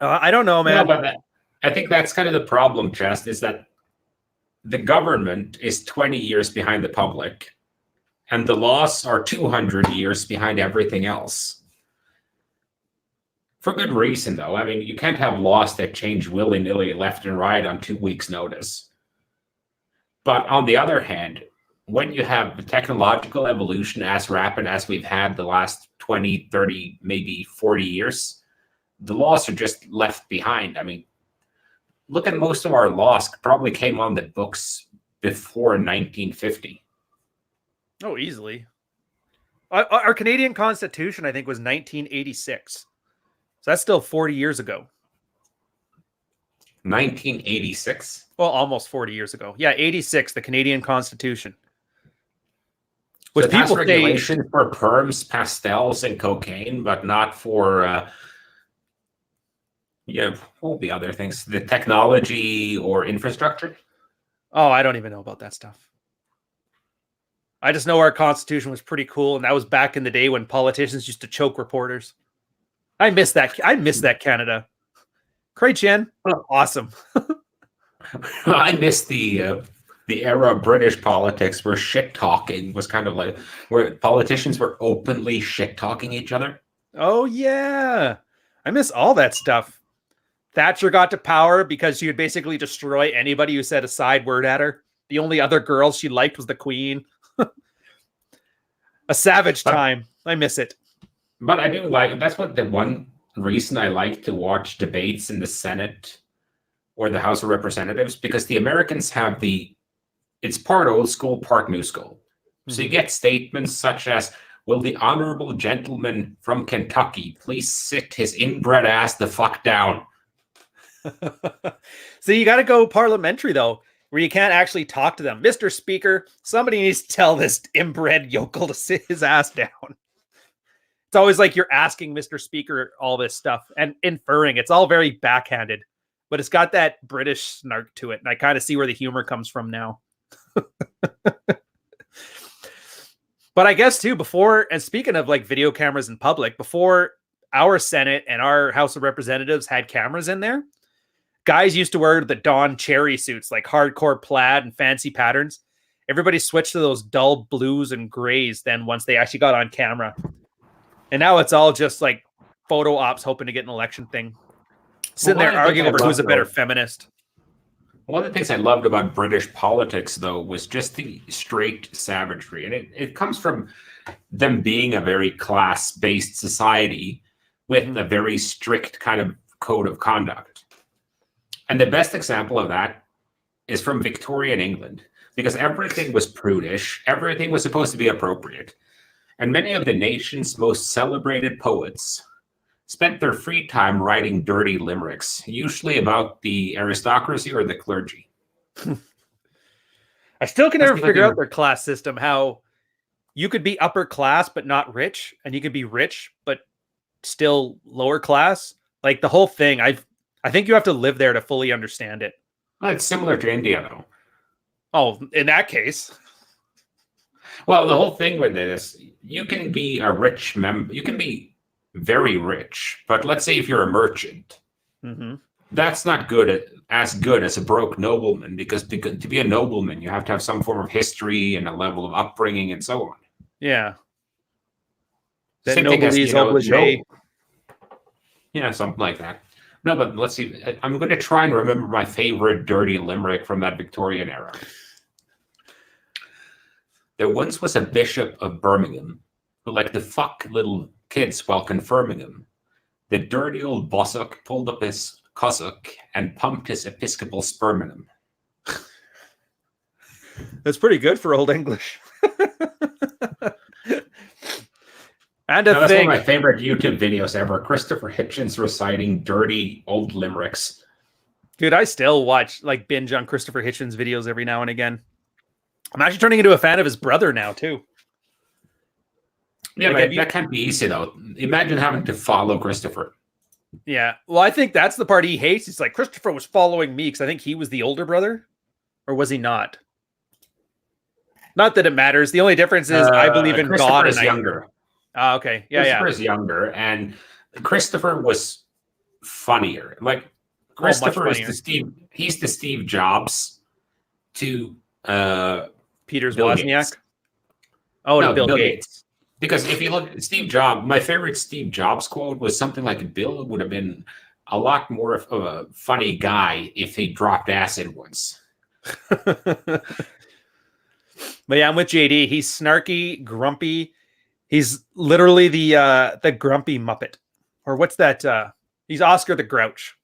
I don't know, man. No, but I think that's kind of the problem, Chest, is that the government is 20 years behind the public, and the laws are 200 years behind everything else. For good reason, though. I mean, you can't have laws that change willy-nilly left and right on 2 weeks' notice. But on the other hand, when you have technological evolution as rapid as we've had the last 20, 30, maybe 40 years, the laws are just left behind. I mean, look at most of our laws probably came on the books before 1950. Oh, easily. Our Canadian Constitution, I think, was 1986. So that's still 40 years ago. 1986? Well, almost 40 years ago. Yeah, 86, the Canadian Constitution. Which so it has people regulation for perms, pastels, and cocaine, but not for... what will be other things? The technology or infrastructure? Oh, I don't even know about that stuff. I just know our Constitution was pretty cool, and that was back in the day when politicians used to choke reporters. I miss that. I miss that Canada. Great, Jen. Awesome. I miss the era of British politics where shit talking was kind of like where politicians were openly shit talking each other. Oh yeah, I miss all that stuff. Thatcher got to power because she would basically destroy anybody who said a side word at her. The only other girl she liked was the Queen. A savage time. I miss it. But I do like, that's what the one reason I like to watch debates in the Senate or the House of Representatives, because the Americans have it's part old school, part new school. So you get statements such as, Will the honorable gentleman from Kentucky please sit his inbred ass the fuck down? So you got to go parliamentary, though, where you can't actually talk to them. Mr. Speaker, somebody needs to tell this inbred yokel to sit his ass down. It's always like you're asking Mr. Speaker all this stuff and inferring. It's all very backhanded, but it's got that British snark to it. And I kind of see where the humor comes from now. But I guess too, before, and speaking of like video cameras in public, before our Senate and our House of Representatives had cameras in there, guys used to wear the Dawn cherry suits, like hardcore plaid and fancy patterns. Everybody switched to those dull blues and grays then once they actually got on camera. And now it's all just like photo ops hoping to get an election thing. Sitting there arguing over who's a better feminist. One of the things I loved about British politics, though, was just the straight savagery. And it comes from them being a very class-based society with a very strict kind of code of conduct. And the best example of that is from Victorian England, because everything was prudish, everything was supposed to be appropriate. And many of the nation's most celebrated poets spent their free time writing dirty limericks, usually about the aristocracy or the clergy. I still can never figure out their class system, how you could be upper class but not rich, and you could be rich but still lower class. Like the whole thing, I think you have to live there to fully understand it. Well, it's similar to India, though. Oh, in that case. Well, the whole thing with this, you can be a rich member, you can be very rich, but let's say if you're a merchant, that's not as good as a broke nobleman, because to be a nobleman, you have to have some form of history and a level of upbringing and so on. Yeah. That nobody's obligé. Yeah, something like that. No, but let's see. I'm going to try and remember my favorite dirty limerick from that Victorian era. There once was a bishop of Birmingham who liked to fuck little kids while confirming him. The dirty old bossock pulled up his cossock and pumped his episcopal sperm in him. That's pretty good for Old English. And that's one of my favorite YouTube videos ever. Christopher Hitchens reciting dirty old limericks. Dude, I still watch, like, binge on Christopher Hitchens videos every now and again. I'm actually turning into a fan of his brother now, too. Yeah, like, that can't be easy, though. Imagine having to follow Christopher. Yeah, well, I think that's the part he hates. He's like, Christopher was following me because I think he was the older brother. Or was he not? Not that it matters. The only difference is I believe in God. And younger. Okay. Yeah, Christopher is younger, and Christopher was funnier. Like, Christopher is he's the Steve Jobs to Peter's Wozniak. Oh, no, Bill Gates. Because if you look at Steve Jobs, my favorite Steve Jobs quote was something like, Bill would have been a lot more of a funny guy if he dropped acid once. But yeah, I'm with JD. He's snarky, grumpy. He's literally the grumpy Muppet. Or what's that? He's Oscar the Grouch.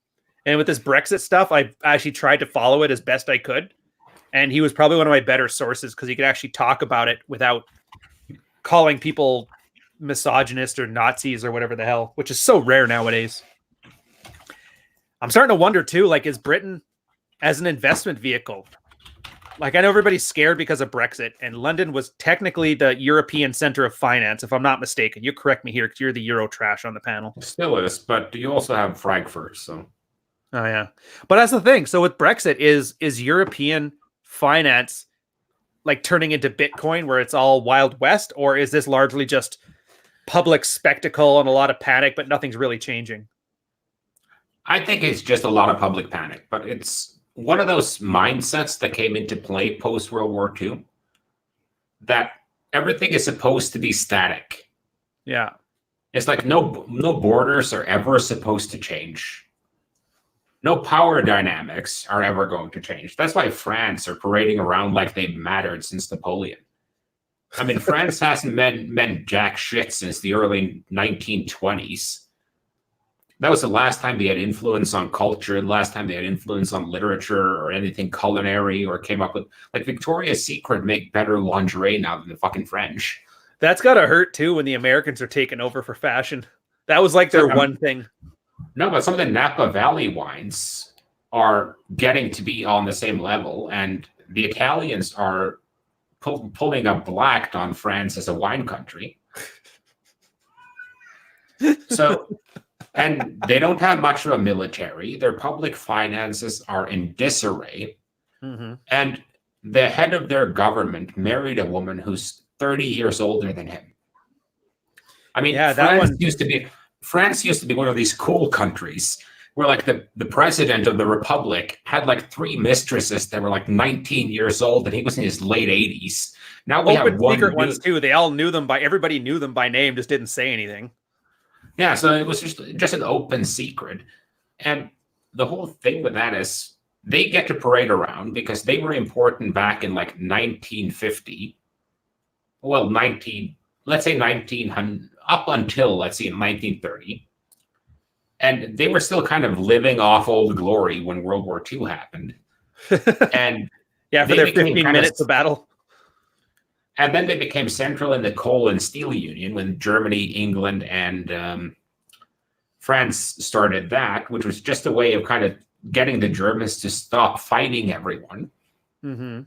And with this Brexit stuff, I actually tried to follow it as best I could. And he was probably one of my better sources because he could actually talk about it without calling people misogynist or Nazis or whatever the hell, which is so rare nowadays. I'm starting to wonder too, like, is Britain as an investment vehicle? Like, I know everybody's scared because of Brexit, and London was technically the European center of finance, if I'm not mistaken. You correct me here because you're the Euro trash on the panel. It still is, but you also have Frankfurt, so. Oh yeah, but that's the thing. So with Brexit, is European finance like turning into Bitcoin where it's all Wild West, or is this largely just public spectacle and a lot of panic, but nothing's really changing? I think it's just a lot of public panic, but it's one of those mindsets that came into play post-World War II, that everything is supposed to be static. Yeah. It's like no borders are ever supposed to change. No power dynamics are ever going to change. That's why France are parading around like they've mattered since Napoleon. I mean, France hasn't meant jack shit since the early 1920s. That was the last time they had influence on culture, the last time they had influence on literature or anything culinary, or came up with, like, Victoria's Secret make better lingerie now than the fucking French. That's gotta hurt too when the Americans are taking over for fashion. That was like their one thing. No, but some of the Napa Valley wines are getting to be on the same level, and the Italians are pulling up black on France as a wine country. So, and they don't have much of a military. Their public finances are in disarray. Mm-hmm. And the head of their government married a woman who's 30 years older than him. I mean, Yeah, France used to be one of these cool countries where like the president of the republic had like 3 mistresses that were like 19 years old, and he was in his late 80s. Now we have one secret ones too. They all knew them everybody knew them by name, just didn't say anything. Yeah, so it was just an open secret. And the whole thing with that is they get to parade around because they were important back in like 1950. Well, let's say 1900, up until, let's see, 1930. And they were still kind of living off Old Glory when World War II happened. And yeah, for their 15 minutes of battle. And then they became central in the coal and steel union when Germany, England, and France started that, which was just a way of kind of getting the Germans to stop fighting everyone. Mm-hmm.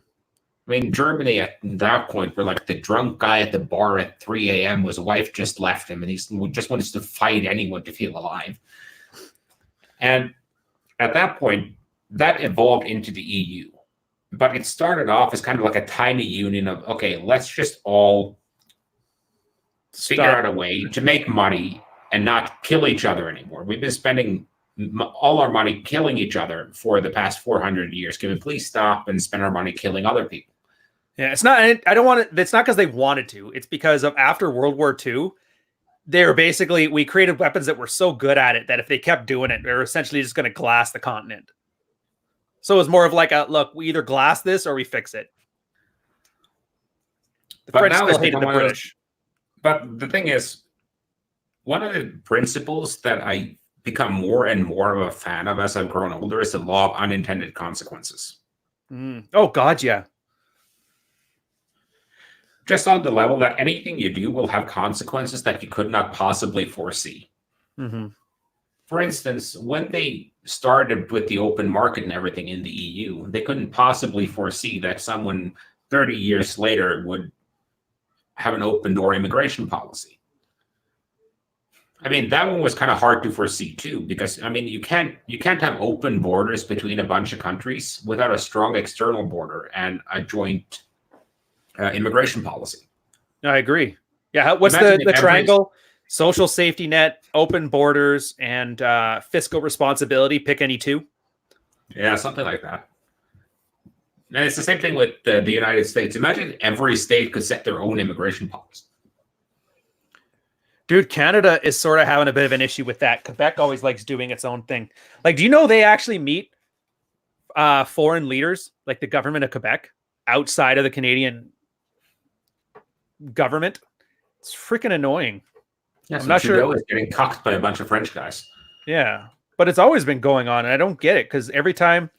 I mean, Germany at that point were like the drunk guy at the bar at 3 a.m. whose wife just left him, and he just wants to fight anyone to feel alive. And at that point, that evolved into the EU. But it started off as kind of like a tiny union of, okay, let's just all figure out a way to make money and not kill each other anymore. We've been spending all our money killing each other for the past 400 years. Can we please stop and spend our money killing other people? Yeah, it's not, I don't want to, it's not because they wanted to. It's because of after World War II, they were basically, we created weapons that were so good at it that if they kept doing it, they were essentially just going to glass the continent. So it was more of like a, look, we either glass this or we fix it. The French still hated the British. But the thing is, one of the principles that I become more and more of a fan of as I've grown older is the law of unintended consequences. Oh, God, yeah. Just on the level that anything you do will have consequences that you could not possibly foresee. Mm-hmm. For instance, when they started with the open market and everything in the EU, they couldn't possibly foresee that someone 30 years later would have an open door immigration policy. I mean, that one was kind of hard to foresee too, because I mean, you can't have open borders between a bunch of countries without a strong external border and a joint immigration policy. I agree. Yeah, what's the triangle? Social safety net, open borders, and fiscal responsibility. Pick any two. Yeah, something like that. And it's the same thing with the United States. Imagine every state could set their own immigration policy. Dude, Canada is sort of having a bit of an issue with that. Quebec always likes doing its own thing. Like, do you know they actually meet foreign leaders, like the government of Quebec, outside of the Canadian government? It's freaking annoying. Yeah, I'm not sure. Is getting cucked by a bunch of French guys. Yeah, but it's always been going on, and I don't get it because every time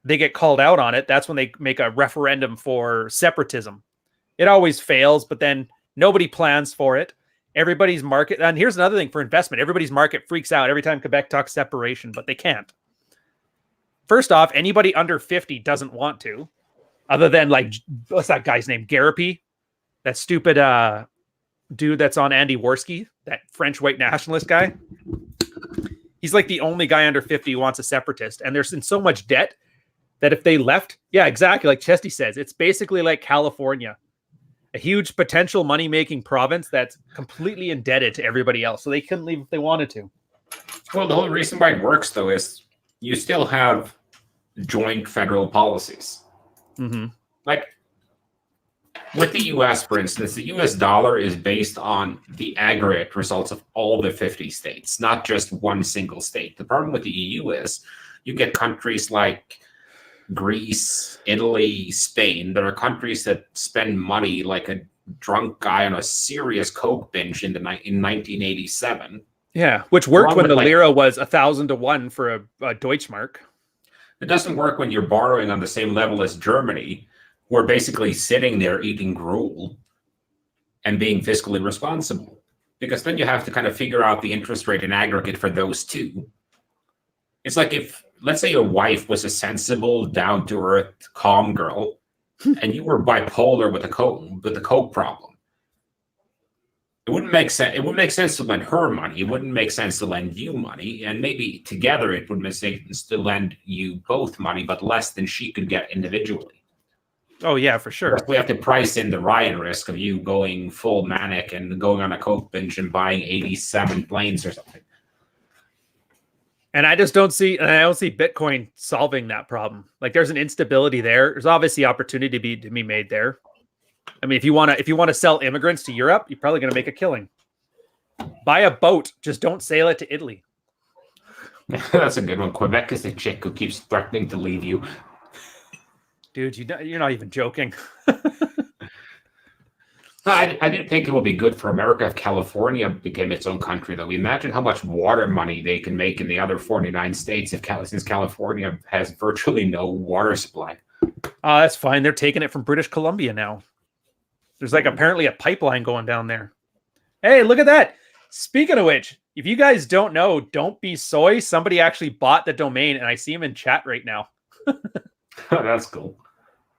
they get called out on it, that's when they make a referendum for separatism. It always fails, but then nobody plans for it. Everybody's market, and here's another thing for investment. Everybody's market freaks out every time Quebec talks separation, but they can't. First off, anybody under 50 doesn't want to, other than like, what's that guy's name? Garapy, that stupid dude that's on Andy Worski, that French white nationalist guy. He's like the only guy under 50 who wants a separatist, and they're in so much debt that if they left, yeah, exactly like Chesty says, it's basically like California. A huge potential money-making province that's completely indebted to everybody else. So they couldn't leave if they wanted to. Well, the whole reason why it works, though, is you still have joint federal policies. Mm-hmm. Like, with the U.S., for instance, the U.S. dollar is based on the aggregate results of all the 50 states, not just one single state. The problem with the EU is you get countries like Greece, Italy, Spain, that are countries that spend money like a drunk guy on a serious coke binge in 1987. Yeah, which worked when the lira was 1,000 to 1 for a Deutschmark. It doesn't work when you're borrowing on the same level as Germany, who are basically sitting there eating gruel. and being fiscally responsible. Because then you have to kind of figure out the interest rate in aggregate for those two. It's like if, let's say your wife was a sensible, down-to-earth, calm girl, and you were bipolar with the coke problem. It wouldn't make sense. It wouldn't make sense to lend her money. It wouldn't make sense to lend you money. And maybe together it would make sense to lend you both money, but less than she could get individually. Oh, yeah, for sure. We have to price in the Ryan risk of you going full manic and going on a coke binge and buying 87 planes or something. And I don't see Bitcoin solving that problem. Like, there's an instability there. There's obviously opportunity to be made there. I mean, if you want to sell immigrants to Europe, you're probably going to make a killing. Buy a boat, just don't sail it to Italy. That's a good one. Quebec is the chick who keeps threatening to leave you. Dude, you're not even joking. I didn't think it would be good for America if California became its own country, though. Imagine how much water money they can make in the other 49 states since California has virtually no water supply. That's fine. They're taking it from British Columbia now. There's like apparently a pipeline going down there. Hey, look at that. Speaking of which, if you guys don't know, Don't Be Soy, somebody actually bought the domain, and I see him in chat right now. Oh, that's cool.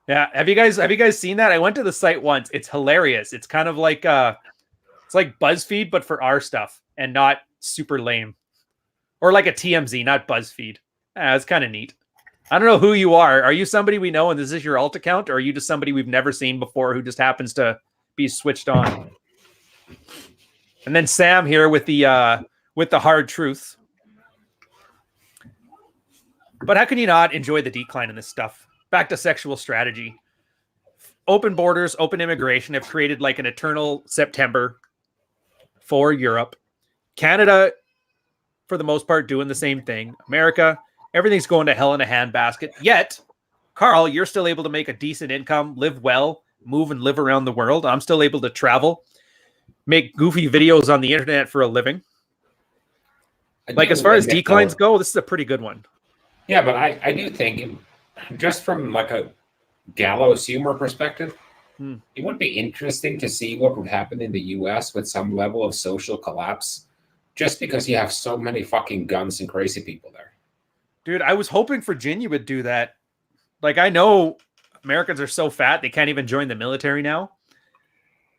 Yeah, have you guys seen that? I went to the site once. It's hilarious. It's kind of like it's like BuzzFeed, but for our stuff and not super lame. Or like a TMZ, not BuzzFeed. It's kind of neat. I don't know who you are. Are you somebody we know and this is your alt account, or are you just somebody we've never seen before who just happens to be switched on? And then Sam here with the hard truth. But how can you not enjoy the decline in this stuff? Back to sexual strategy. Open borders, open immigration have created like an eternal September for Europe. Canada, for the most part, doing the same thing. America, everything's going to hell in a handbasket. Yet, Carl, you're still able to make a decent income, live well, move and live around the world. I'm still able to travel, make goofy videos on the internet for a living. Like, as far as declines go, this is a pretty good one. Yeah, but I do think, just from like a gallows humor perspective, it would be interesting to see what would happen in the US with some level of social collapse, just because you have so many fucking guns and crazy people there. Dude, I was hoping Virginia would do that. Like, I know Americans are so fat, they can't even join the military now.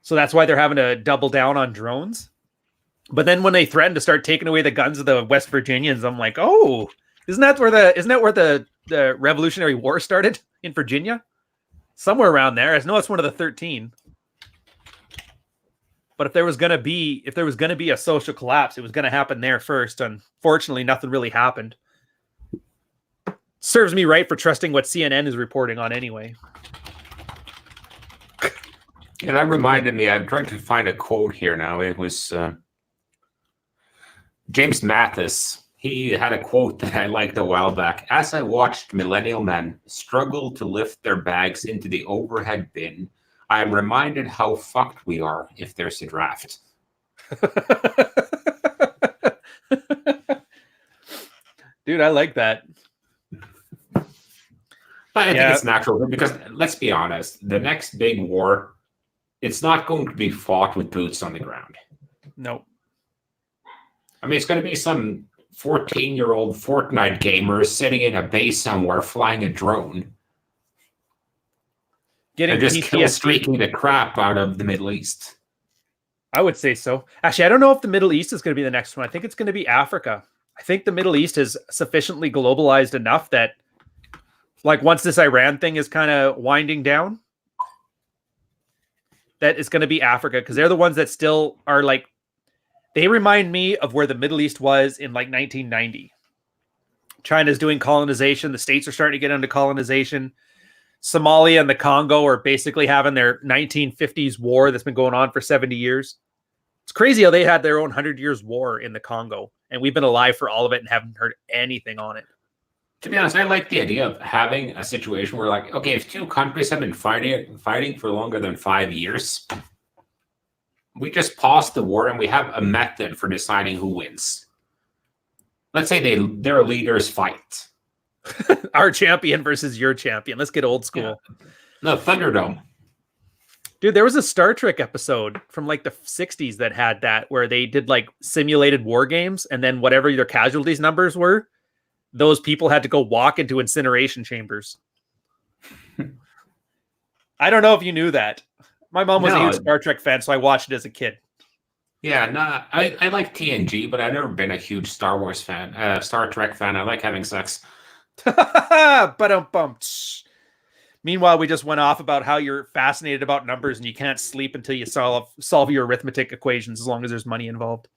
So that's why they're having to double down on drones. But then when they threaten to start taking away the guns of the West Virginians, I'm like, oh, isn't that where the Revolutionary War started in Virginia? Somewhere around there. I know it's one of the 13. But if there was gonna be a social collapse, it was gonna happen there first. Unfortunately, nothing really happened. Serves me right for trusting what CNN is reporting on anyway. And that reminded me, I'm trying to find a quote here now. It was James Mathis. He had a quote that I liked a while back. As I watched millennial men struggle to lift their bags into the overhead bin, I am reminded how fucked we are if there's a draft. Dude, I like that. But I think it's natural because, let's be honest, the next big war, it's not going to be fought with boots on the ground. Nope. I mean, it's going to be some 14-year-old Fortnite gamer sitting in a base somewhere flying a drone. Getting and just PTSD. kill streaking the crap out of the Middle East. I would say so. Actually, I don't know if the Middle East is going to be the next one. I think it's going to be Africa. I think the Middle East is sufficiently globalized enough that, like, once this Iran thing is kind of winding down, that it's going to be Africa, because they're the ones that still are like, they remind me of where the Middle East was in like 1990. China's doing colonization. The states are starting to get into colonization. Somalia and the Congo are basically having their 1950s war that's been going on for 70 years. It's crazy how they had their own 100 years war in the Congo, and we've been alive for all of it and haven't heard anything on it. To be honest, I like the idea of having a situation where, like, okay, if two countries have been fighting for longer than 5 years, we just pause the war and we have a method for deciding who wins. Let's say their leaders fight. Our champion versus your champion. Let's get old school. Yeah. No, Thunderdome. Dude, there was a Star Trek episode from like the 60s that had that, where they did like simulated war games, and then whatever their casualties numbers were, those people had to go walk into incineration chambers. I don't know if you knew that. My mom was a huge Star Trek fan, so I watched it as a kid. Yeah, no, I like TNG, but I've never been a huge Star Wars fan, Star Trek fan. I like having sex. Ba-dum-bum. Meanwhile, we just went off about how you're fascinated about numbers and you can't sleep until you solve your arithmetic equations, as long as there's money involved.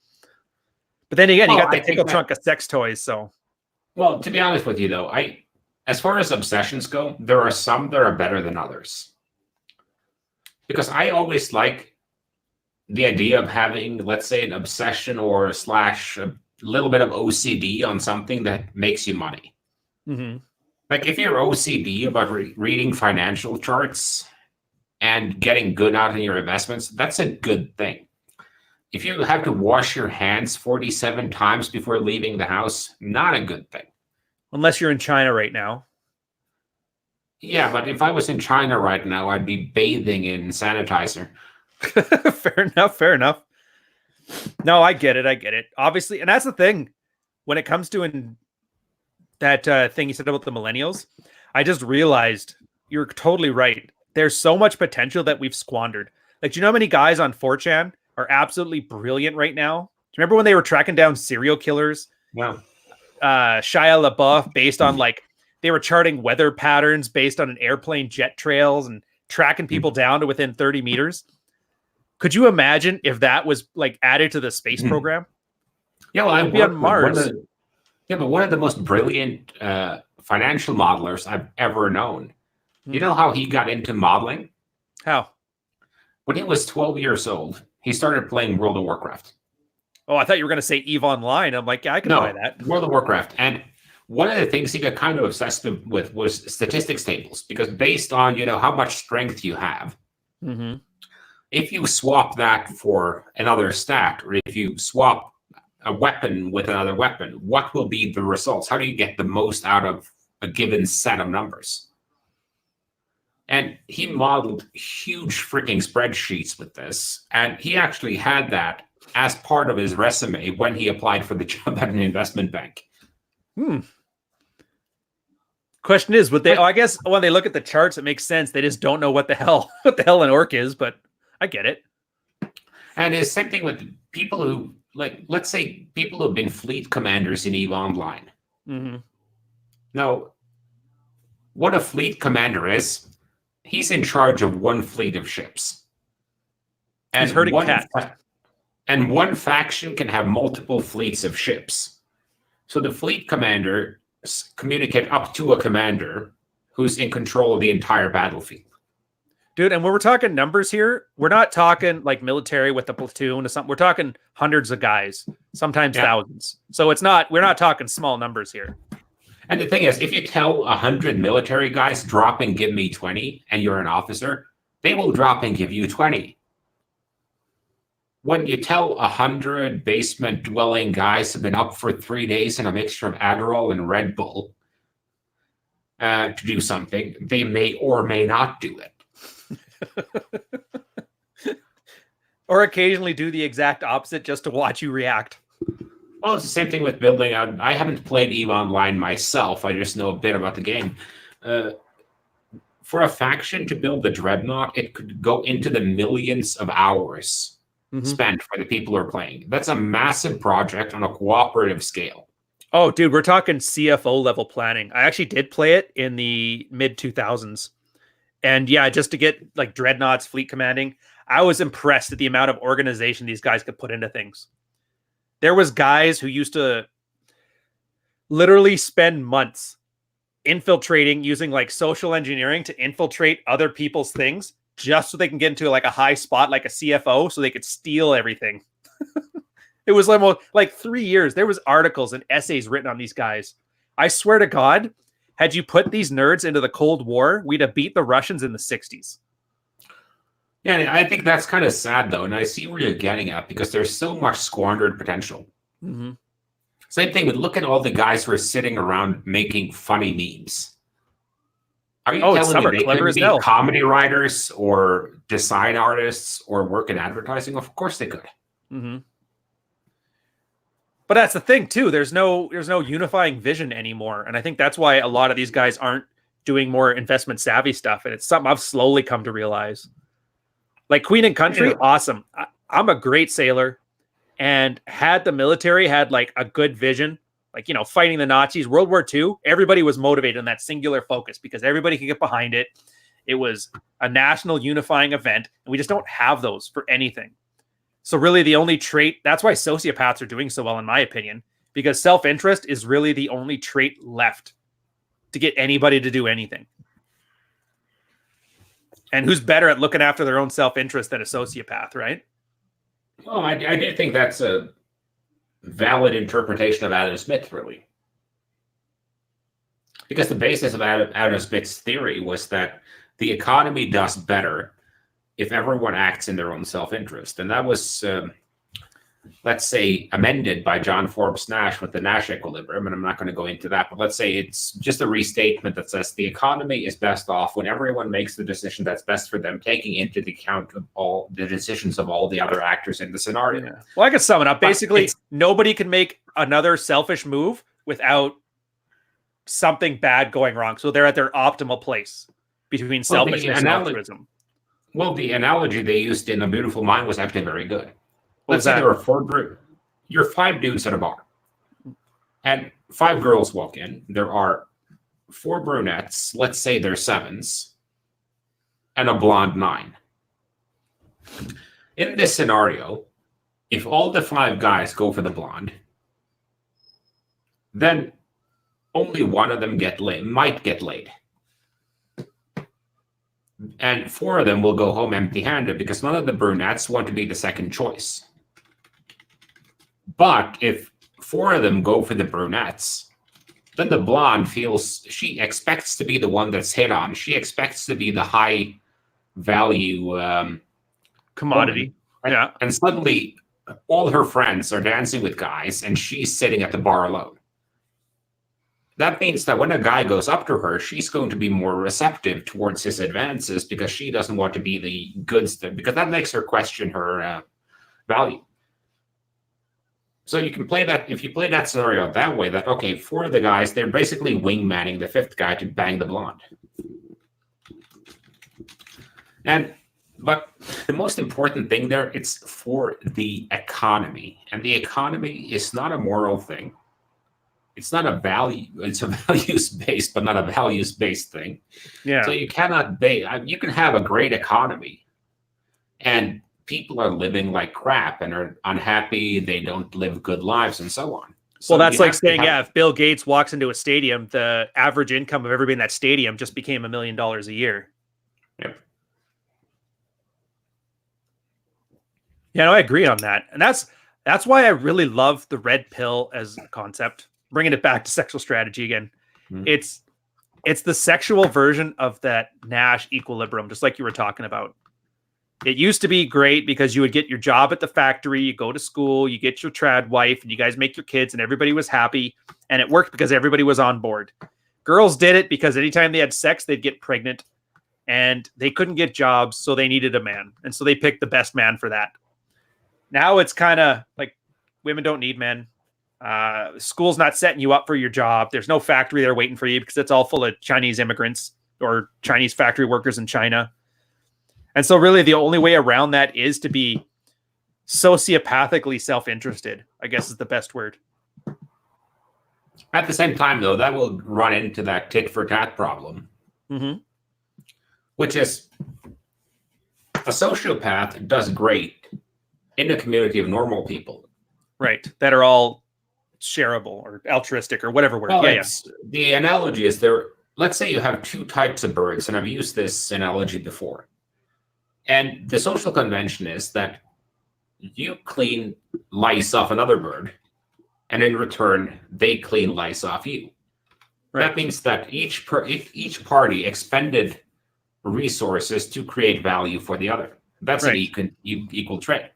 But then again, you got the pickle trunk of sex toys. So, well, to be honest with you, though, as far as obsessions go, there are some that are better than others. Because I always like the idea of having, let's say, an obsession or slash a little bit of OCD on something that makes you money. Mm-hmm. Like if you're OCD about reading financial charts and getting good out in your investments, that's a good thing. If you have to wash your hands 47 times before leaving the house, not a good thing. Unless you're in China right now. Yeah, but if I was in China right now, I'd be bathing in sanitizer. Fair enough. No, I get it. Obviously, and that's the thing. When it comes to that thing you said about the millennials, I just realized you're totally right. There's so much potential that we've squandered. Like, do you know how many guys on 4chan are absolutely brilliant right now? Do you remember when they were tracking down serial killers? Yeah. Shia LaBeouf, based on like, they were charting weather patterns based on an airplane jet trails and tracking people down to within 30 meters. Could you imagine if that was like added to the space program? Yeah, well, I'd be on Mars. But one of the most brilliant financial modelers I've ever known. You know how he got into modeling? How? When he was 12 years old, he started playing World of Warcraft. Oh, I thought you were going to say EVE Online. I'm like, yeah, I can buy that. World of Warcraft. And one of the things he got kind of obsessed with was statistics tables, because based on, how much strength you have, if you swap that for another stat, or if you swap a weapon with another weapon, what will be the results? How do you get the most out of a given set of numbers? And he modeled huge freaking spreadsheets with this. And he actually had that as part of his resume when he applied for the job at an investment bank. Question is, would they? I guess when they look at the charts, it makes sense. They just don't know what the hell an orc is, but I get it. And it's the same thing with people who, like, let's say people who have been fleet commanders in EVE Online. Now, what a fleet commander is, he's in charge of one fleet of ships. And he's herding cats. And one faction can have multiple fleets of ships. So the fleet commander communicate up to a commander who's in control of the entire battlefield. Dude, and when we're talking numbers here, we're not talking like military with a platoon or something. We're talking hundreds of guys, sometimes thousands. So we're not talking small numbers here. And the thing is, if you tell 100 military guys, drop and give me 20, and you're an officer, they will drop and give you 20. When you tell 100 basement-dwelling guys who've been up for 3 days in a mixture of Adderall and Red Bull to do something, they may or may not do it. Or occasionally do the exact opposite just to watch you react. Well, it's the same thing with building out. I haven't played EVE Online myself. I just know a bit about the game. For a faction to build the Dreadnought, it could go into the millions of hours spent for the people who are playing. That's a massive project on a cooperative scale. Oh, dude, we're talking CFO level planning. I actually did play it in the mid 2000s. And yeah, just to get like Dreadnoughts, fleet commanding, I was impressed at the amount of organization these guys could put into things. There was guys who used to literally spend months infiltrating, using like social engineering to infiltrate other people's things just so they can get into like a high spot, like a CFO, so they could steal everything. It was almost like 3 years. There was articles and essays written on these guys. I swear to God, had you put these nerds into the Cold War, we'd have beat the Russians in the 60s. Yeah, I think that's kind of sad, though, and I see where you're getting at, because there's so much squandered potential. Same thing with, look at all the guys who are sitting around making funny memes. Are you Oh, telling some me are they clever couldn't as be hell. comedy writers or design artists or work in advertising? Of course they could. Mm-hmm. But that's the thing too. There's no unifying vision anymore, and I think that's why a lot of these guys aren't doing more investment savvy stuff. And it's something I've slowly come to realize. Like Queen and Country, awesome. I'm a great sailor, and had the military had like a good vision, like, you know, fighting the Nazis, World War II, everybody was motivated in that singular focus because everybody could get behind it. It was a national unifying event, and we just don't have those for anything. So really the only trait, that's why sociopaths are doing so well, in my opinion, because self-interest is really the only trait left to get anybody to do anything. And who's better at looking after their own self-interest than a sociopath, right? Well, I do think that's a valid interpretation of Adam Smith, really. Because the basis of Adam Smith's theory was that the economy does better if everyone acts in their own self-interest. And that was, let's say, amended by John Forbes Nash with the Nash equilibrium. And I'm not going to go into that, but let's say it's just a restatement that says the economy is best off when everyone makes the decision that's best for them, taking into the account of all the decisions of all the other actors in the scenario. Yeah. Well, I could sum it up. Basically, nobody can make another selfish move without something bad going wrong. So they're at their optimal place between selfishness and altruism. Well, the analogy they used in A Beautiful Mind was actually very good. Let's say there are you're 5 dudes at a bar, and 5 girls walk in. There are 4 brunettes, let's say they're 7s, and a blonde 9. In this scenario, if all the 5 guys go for the blonde, then only one of them might get laid. And 4 of them will go home empty-handed because none of the brunettes want to be the second choice. But if 4 of them go for the brunettes, then the blonde feels she expects to be the one that's hit on. She expects to be the high value commodity. Woman. Yeah. And suddenly all her friends are dancing with guys and she's sitting at the bar alone. That means that when a guy goes up to her, she's going to be more receptive towards his advances because she doesn't want to be the goods thing, because that makes her question her value. So you can play that, if you play that scenario that way, that, okay, 4 of the guys, they're basically wingmanning the 5th guy to bang the blonde. But the most important thing there, it's for the economy. And the economy is not a moral thing. It's not a value, it's a values-based, but not a values-based thing. Yeah. So you cannot, you can have a great economy and people are living like crap and are unhappy, they don't live good lives and so on. So well, that's like saying, if Bill Gates walks into a stadium, the average income of everybody in that stadium just became $1 million a year. Yep. Yeah, no, I agree on that. And that's why I really love the red pill as a concept. Bringing it back to sexual strategy again. Mm-hmm. It's the sexual version of that Nash equilibrium, just like you were talking about. It used to be great because you would get your job at the factory, you go to school, you get your trad wife, and you guys make your kids, and everybody was happy. And it worked because everybody was on board. Girls did it because anytime they had sex, they'd get pregnant. And they couldn't get jobs, so they needed a man. And so they picked the best man for that. Now it's kind of like women don't need men. School's not setting you up for your job. There's no factory there waiting for you because it's all full of Chinese immigrants or Chinese factory workers in China. And so really the only way around that is to be sociopathically self-interested, I guess is the best word. At the same time, though, that will run into that tit for tat problem, which is a sociopath does great in a community of normal people. Right. That are all shareable or altruistic or whatever word. Well, the analogy is let's say you have 2 types of birds, and I've used this analogy before. And the social convention is that you clean lice off another bird, and in return, they clean lice off you. Right. That means that each party expended resources to create value for the other. That's an equal trade.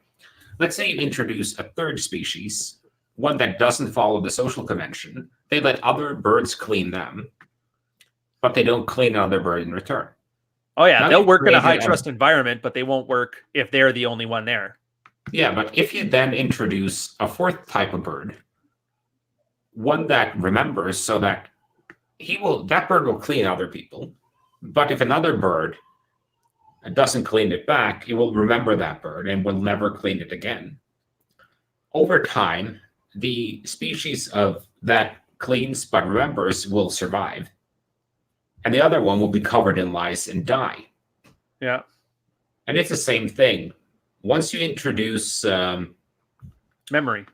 Let's say you introduce a 3rd species, one that doesn't follow the social convention. They let other birds clean them. but they don't clean another bird in return. Oh yeah, Now they'll you've work in a created high trust environment, but they won't work if they're the only one there. Yeah, but if you then introduce a fourth type of bird, one that remembers, so that that bird will clean other people, but if another bird doesn't clean it back, it will remember that bird and will never clean it again. Over time, the species of that cleans but remembers will survive, and the other one will be covered in lice and die. Yeah. And it's the same thing. Once you introduce memory,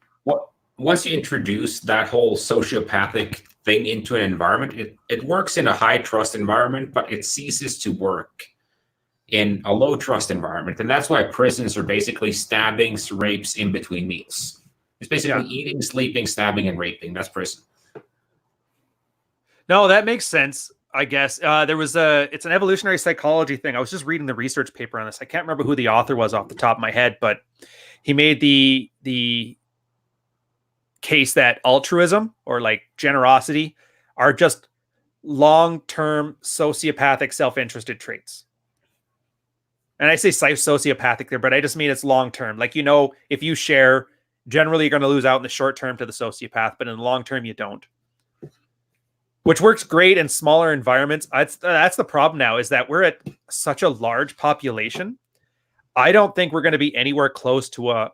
once you introduce that whole sociopathic thing into an environment, it works in a high trust environment, but it ceases to work in a low trust environment. And that's why prisons are basically stabbings, rapes in between meals. It's basically eating, sleeping, stabbing, and raping. That's prison. No, that makes sense. I guess it's an evolutionary psychology thing. I was just reading the research paper on this. I can't remember who the author was off the top of my head, but he made the case that altruism or like generosity are just long-term sociopathic self-interested traits. And I say sociopathic there, but I just mean it's long-term. Like, if you share, generally you're going to lose out in the short term to the sociopath, but in the long term you don't. Which works great in smaller environments. That's the problem now, is that we're at such a large population. I don't think we're going to be anywhere close to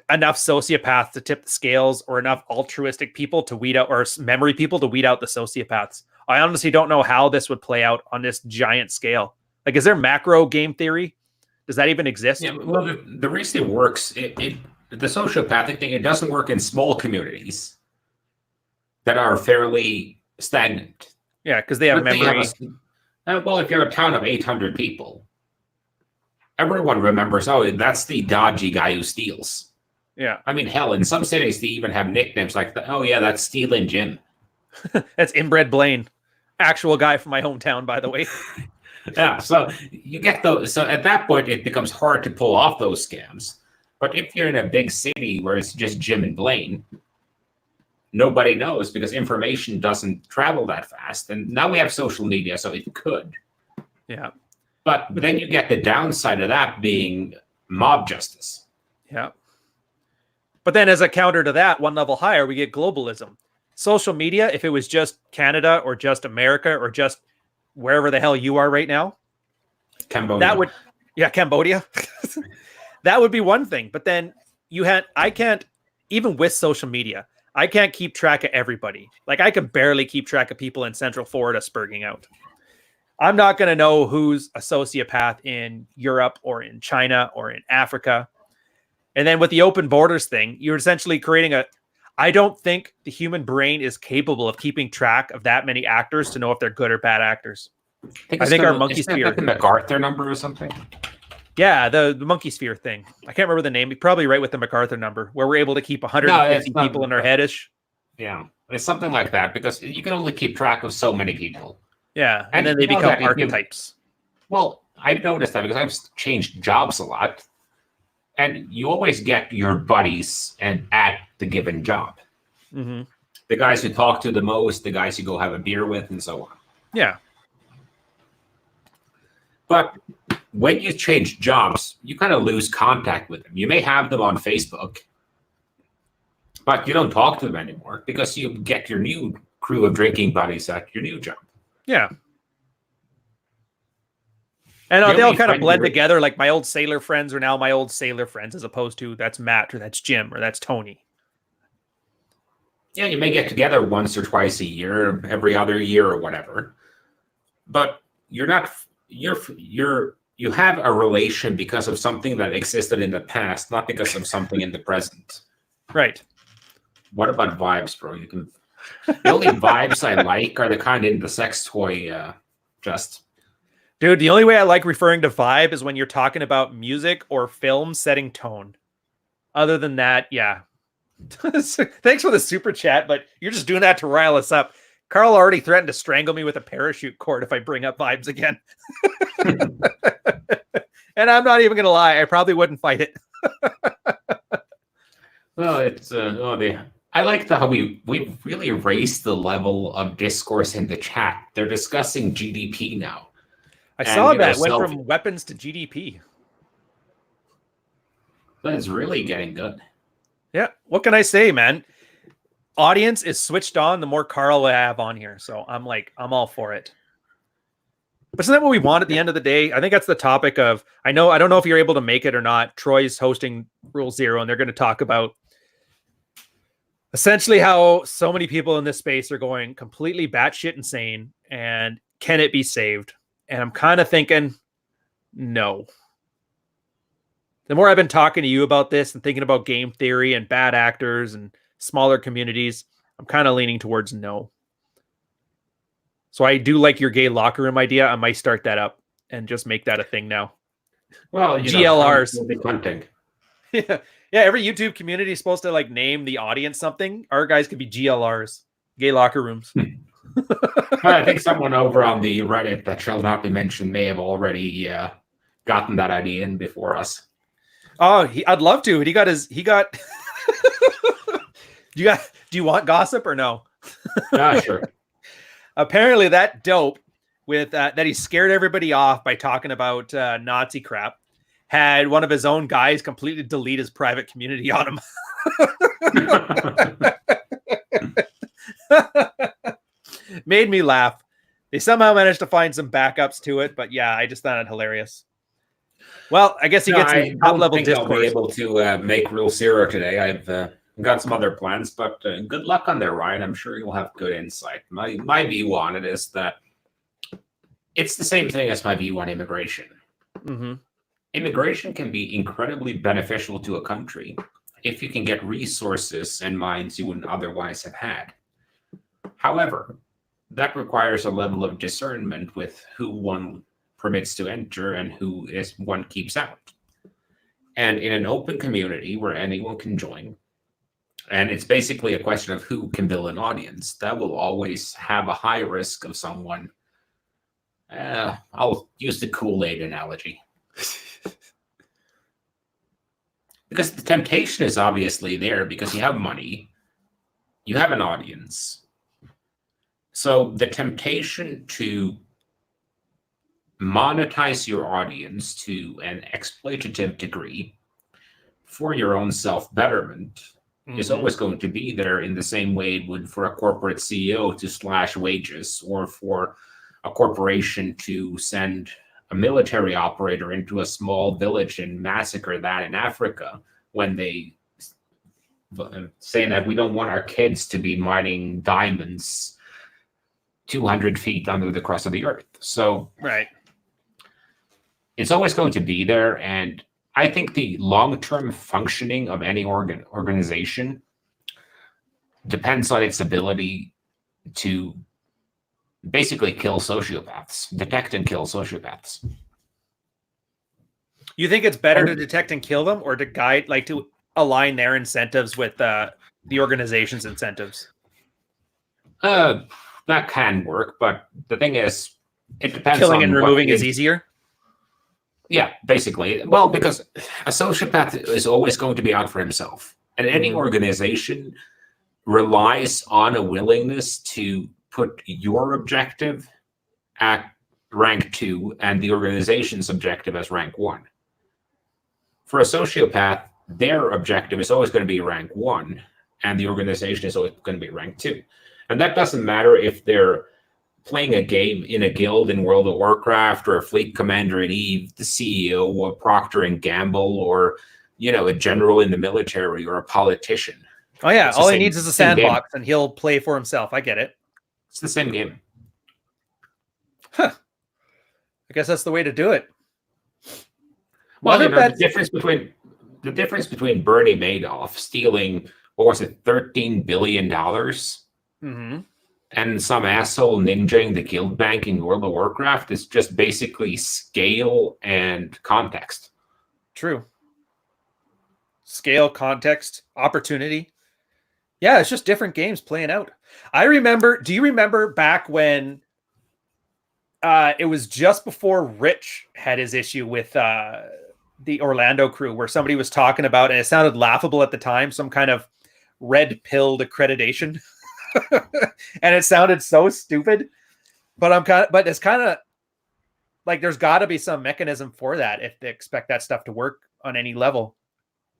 enough sociopaths to tip the scales, or enough altruistic people to weed out, or memory people to weed out the sociopaths. I honestly don't know how this would play out on this giant scale. Like, is there macro game theory? Does that even exist? Yeah, well, the reason it works, the sociopathic thing, it doesn't work in small communities that are fairly stagnant. Yeah, because they have memory. Well, if you have a town of 800 people, everyone remembers, oh, that's the dodgy guy who steals. Yeah. I mean, hell, in some cities, they even have nicknames like, oh, yeah, that's Stealing Jim. That's Inbred Blaine. Actual guy from my hometown, by the way. Yeah, so you get those. So at that point, it becomes hard to pull off those scams. But if you're in a big city where it's just Jim and Blaine, nobody knows because information doesn't travel that fast. And now we have social media, so it could. Yeah. But then you get the downside of that being mob justice. Yeah. But then as a counter to that, one level higher, we get globalism. Social media, if it was just Canada or just America or just wherever the hell you are right now, Cambodia. Cambodia. That would be one thing. But then I can't, even with social media, I can't keep track of everybody. Like, I can barely keep track of people in Central Florida spurging out. I'm not going to know who's a sociopath in Europe or in China or in Africa. And then with the open borders thing, you're essentially creating I don't think the human brain is capable of keeping track of that many actors to know if they're good or bad actors. I think our monkey sphere. Like the MacArthur number or something? Yeah, the monkey sphere thing. I can't remember the name. You're probably right with the MacArthur number, where we're able to keep 150 people in our headish. Yeah, it's something like that, because you can only keep track of so many people. Yeah, and then they become archetypes. Well, I've noticed that because I've changed jobs a lot. And you always get your buddies at the given job. Mm-hmm. The guys who talk to the most, the guys you go have a beer with, and so on. Yeah. But when you change jobs, you kind of lose contact with them. You may have them on Facebook, but you don't talk to them anymore because you get your new crew of drinking buddies at your new job. Yeah. And they all kind of blend together. Like, my old sailor friends are now my old sailor friends, as opposed to that's Matt or that's Jim or that's Tony. Yeah, you may get together once or twice a year, every other year or whatever. But you have a relation because of something that existed in the past, not because of something in the present. Right. What about vibes, bro? The only vibes I like are the kind in the sex toy Dude, the only way I like referring to vibe is when you're talking about music or film setting tone. Other than that, yeah. Thanks for the super chat, but you're just doing that to rile us up. Carl already threatened to strangle me with a parachute cord if I bring up vibes again. And I'm not even going to lie. I probably wouldn't fight it. Well, it's the I like how we've really raised the level of discourse in the chat. They're discussing GDP now. I saw that went from weapons to GDP. That is really getting good. Yeah. What can I say, man? Audience is switched on the more Carl I have on here. So I'm all for it. But isn't that what we want at the end of the day? I think that's the topic of, I don't know if you're able to make it or not. Troy's hosting Rule Zero, and they're going to talk about essentially how so many people in this space are going completely batshit insane, and can it be saved? And I'm kind of thinking, no. The more I've been talking to you about this and thinking about game theory and bad actors and smaller communities, I'm kind of leaning towards no. So I do like your gay locker room idea. I might start that up and just make that a thing now. Well, GLRs. Hunting. Yeah. Yeah, every YouTube community is supposed to like name the audience something. Our guys could be GLRs, gay locker rooms. I think someone over on the Reddit that shall not be mentioned may have already gotten that idea in before us. Oh, I'd love to. He got. Do you want gossip or no? Sure. Apparently that dope with that he scared everybody off by talking about Nazi crap had one of his own guys completely delete his private community on him. Made me laugh. They somehow managed to find some backups to it, but yeah, I just found it hilarious. Well, I guess he gets some top-level discourse. I'll be able to make Rule Zero today. I've got some other plans, but good luck on there, Ryan. I'm sure you'll have good insight. My view on it is that it's the same thing as my view on immigration. Mm-hmm. Immigration can be incredibly beneficial to a country if you can get resources and minds you wouldn't otherwise have had. However, that requires a level of discernment with who one permits to enter and who one keeps out. And in an open community where anyone can join, and it's basically a question of who can build an audience, that will always have a high risk of someone. I'll use the Kool-Aid analogy. Because the temptation is obviously there because you have money, you have an audience. So the temptation to monetize your audience to an exploitative degree for your own self-betterment is always going to be there in the same way it would for a corporate CEO to slash wages or for a corporation to send a military operator into a small village and massacre that in Africa when they saying that we don't want our kids to be mining diamonds 200 feet under the crust of the earth. So right. It's always going to be there. And I think the long-term functioning of any organization depends on its ability to basically kill sociopaths, detect and kill sociopaths. You think it's better to detect and kill them or to guide, like to align their incentives with the organization's incentives? That can work, but the thing is, it depends. Killing and removing is easier? Yeah, basically. Well, because a sociopath is always going to be out for himself. And any organization relies on a willingness to put your objective at rank 2 and the organization's objective as rank 1. For a sociopath, their objective is always going to be rank 1 and the organization is always going to be rank 2. And that doesn't matter if they're playing a game in a guild in World of Warcraft or a fleet commander in EVE, the CEO of Procter & Gamble, or, a general in the military or a politician. Oh, yeah. All he needs is a sandbox and he'll play for himself. I get it. It's the same game. Huh. I guess that's the way to do it. Well, the difference between Bernie Madoff stealing, what was it, $13 billion? And some asshole ninjaing the guild bank in World of Warcraft is just basically scale and context. True. Scale, context, opportunity. Yeah, it's just different games playing out. Do you remember back when it was just before Rich had his issue with the Orlando crew where somebody was talking about, and it sounded laughable at the time, some kind of red-pilled accreditation. And it sounded so stupid. But it's kind of like there's got to be some mechanism for that if they expect that stuff to work on any level.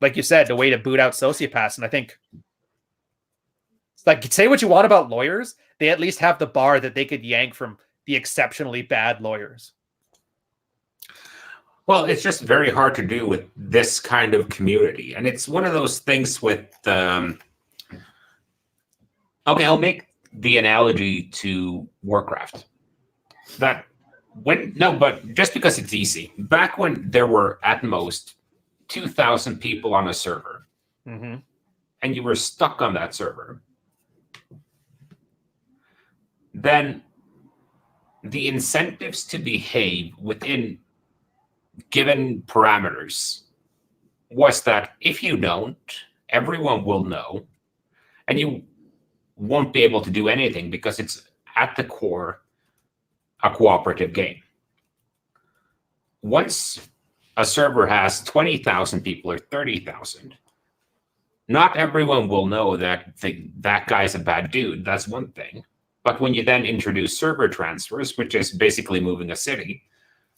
Like you said, the way to boot out sociopaths. And I think, like, say what you want about lawyers, they at least have the bar that they could yank from the exceptionally bad lawyers. Well, it's just very hard to do with this kind of community. And it's one of those things with, okay, I'll make the analogy to Warcraft. But just because it's easy. Back when there were at most 2,000 people on a server, and you were stuck on that server, then the incentives to behave within given parameters was that if you don't, everyone will know, and you won't be able to do anything because it's at the core a cooperative game. Once a server has 20,000 people or 30,000, not everyone will know that that guy's a bad dude. That's one thing. But when you then introduce server transfers, which is basically moving a city,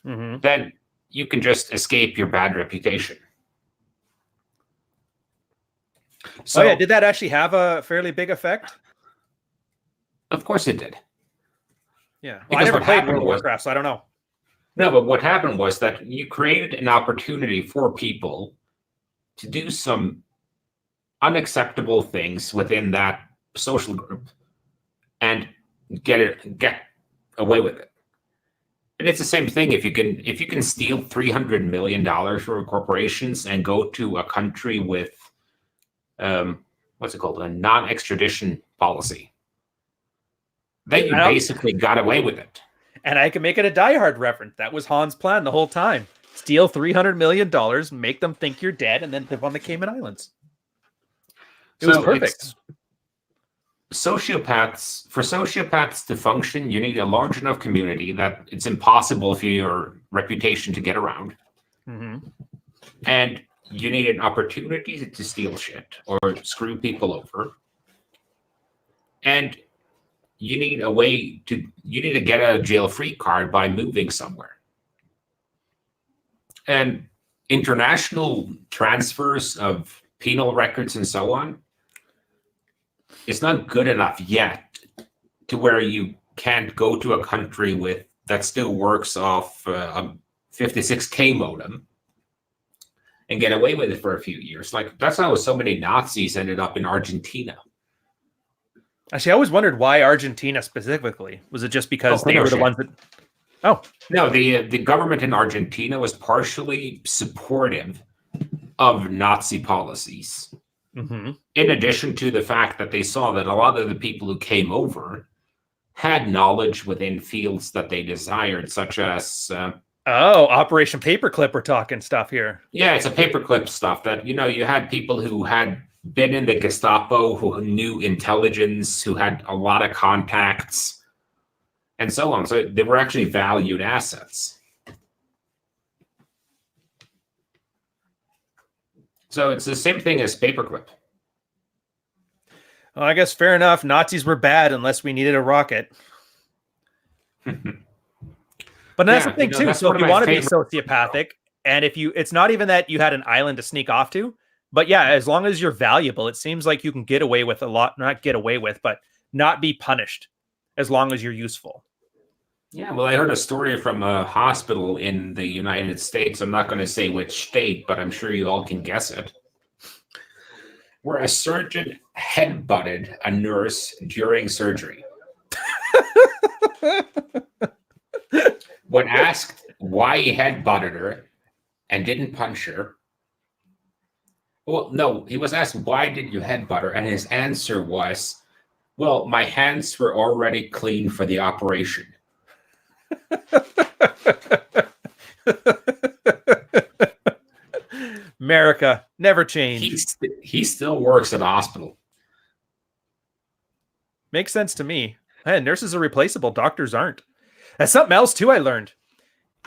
then you can just escape your bad reputation. So, did that actually have a fairly big effect? Of course it did. Yeah. Well, I never played World of Warcraft, so I don't know. No, but what happened was that you created an opportunity for people to do some unacceptable things within that social group and get away with it. And it's the same thing if you can steal $300 million from corporations and go to a country with what's it called, a non-extradition policy. Then you basically got away with it. And I can make it a Die Hard reference. That was Han's plan the whole time. Steal $300 million, make them think you're dead, and then live on the Cayman Islands. It was perfect. For sociopaths to function, you need a large enough community that it's impossible for your reputation to get around. And you need an opportunity to steal shit or screw people over. And you need to get a jail-free card by moving somewhere. And international transfers of penal records and so on, it's not good enough yet to where you can't go to a country that still works off a 56K modem and get away with it for a few years. Like, that's how so many Nazis ended up in Argentina. Actually, I always wondered why Argentina specifically. Was it just because they were the ones that... Oh. No, the government in Argentina was partially supportive of Nazi policies. In addition to the fact that they saw that a lot of the people who came over had knowledge within fields that they desired, such as... Operation Paperclip, we're talking stuff here. Yeah, it's a paperclip stuff that, you had people who had been in the Gestapo, who knew intelligence, who had a lot of contacts, and so on. So they were actually valued assets. So it's the same thing as paperclip. Well, I guess fair enough. Nazis were bad unless we needed a rocket. But that's the thing too. So if you want to be sociopathic, and it's not even that you had an island to sneak off to, but yeah, as long as you're valuable, it seems like you can get away with a lot, not get away with, but not be punished as long as you're useful. Yeah, well, I heard a story from a hospital in the United States. I'm not going to say which state, but I'm sure you all can guess it. Where a surgeon headbutted a nurse during surgery. When asked why he headbutted her and didn't punch her, well, no, he was asked, why did you headbutt her? And his answer was, well, my hands were already clean for the operation. America never changed. He still works at a hospital. Makes sense to me. Hey, nurses are replaceable. Doctors aren't. That's something else too I learned.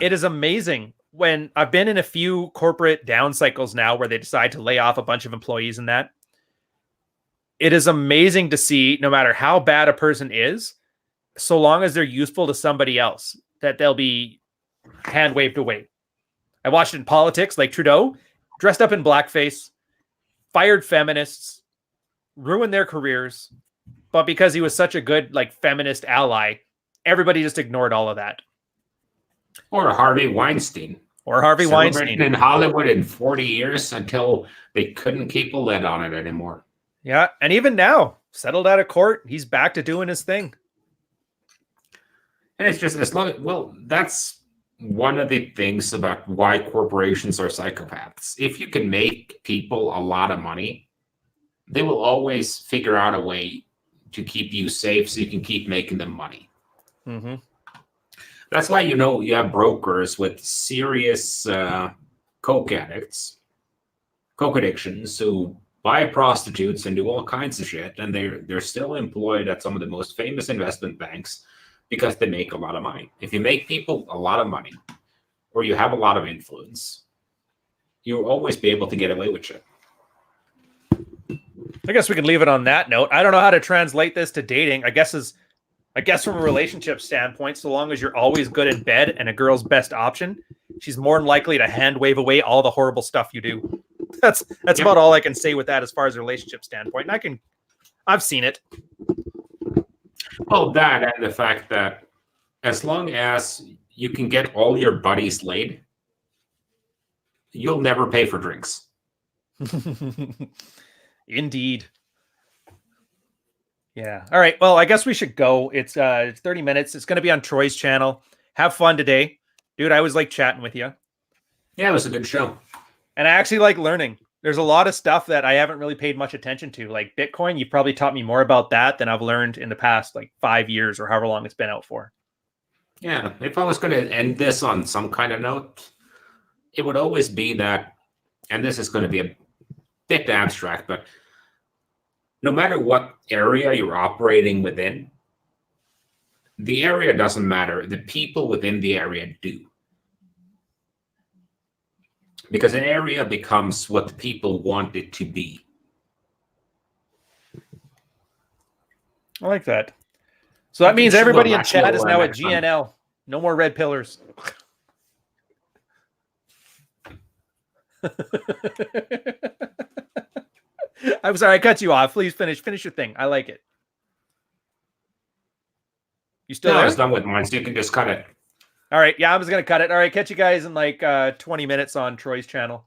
It is amazing when I've been in a few corporate down cycles now where they decide to lay off a bunch of employees and that. it is amazing to see, no matter how bad a person is, so long as they're useful to somebody else, that they'll be hand waved away. I watched it in politics, like Trudeau, dressed up in blackface, fired feminists, ruined their careers, but because he was such a good like feminist ally, everybody just ignored all of that. Or Harvey Weinstein. Or Harvey Weinstein. In Hollywood in 40 years until they couldn't keep a lid on it anymore. Yeah, and even now, settled out of court, he's back to doing his thing. And it's just as long as, well, that's one of the things about why corporations are psychopaths. If you can make people a lot of money, they will always figure out a way to keep you safe so you can keep making them money. Mm-hmm. That's why, you have brokers with serious coke addicts, coke addictions, who buy prostitutes and do all kinds of shit, and they're still employed at some of the most famous investment banks because they make a lot of money. If you make people a lot of money, or you have a lot of influence, you'll always be able to get away with shit. I guess we can leave it on that note. I don't know how to translate this to dating. I guess from a relationship standpoint, so long as you're always good in bed and a girl's best option, she's more than likely to hand wave away all the horrible stuff you do. That's about all I can say with that as far as a relationship standpoint. And I've seen it. Well, that and the fact that as long as you can get all your buddies laid, you'll never pay for drinks. Indeed. Yeah. All right. Well, I guess we should go. It's 30 minutes. It's going to be on Troy's channel. Have fun today. Dude, I always like chatting with you. Yeah, it was a good show. And I actually like learning. There's a lot of stuff that I haven't really paid much attention to. Like Bitcoin, you've probably taught me more about that than I've learned in the past, like 5 years or however long it's been out for. Yeah. If I was going to end this on some kind of note, it would always be that, and this is going to be a bit abstract, but no matter what area you're operating within, the area doesn't matter. The people within the area do. Because an area becomes what the people want it to be. I like that. So that means everybody in chat is now at GNL. No more red pillars. I'm sorry, I cut you off. Please finish your thing. I like it. You still there? I was done with mine, so you can just cut it. All right. Yeah, I was going to cut it. All right. Catch you guys in like 20 minutes on Troy's channel.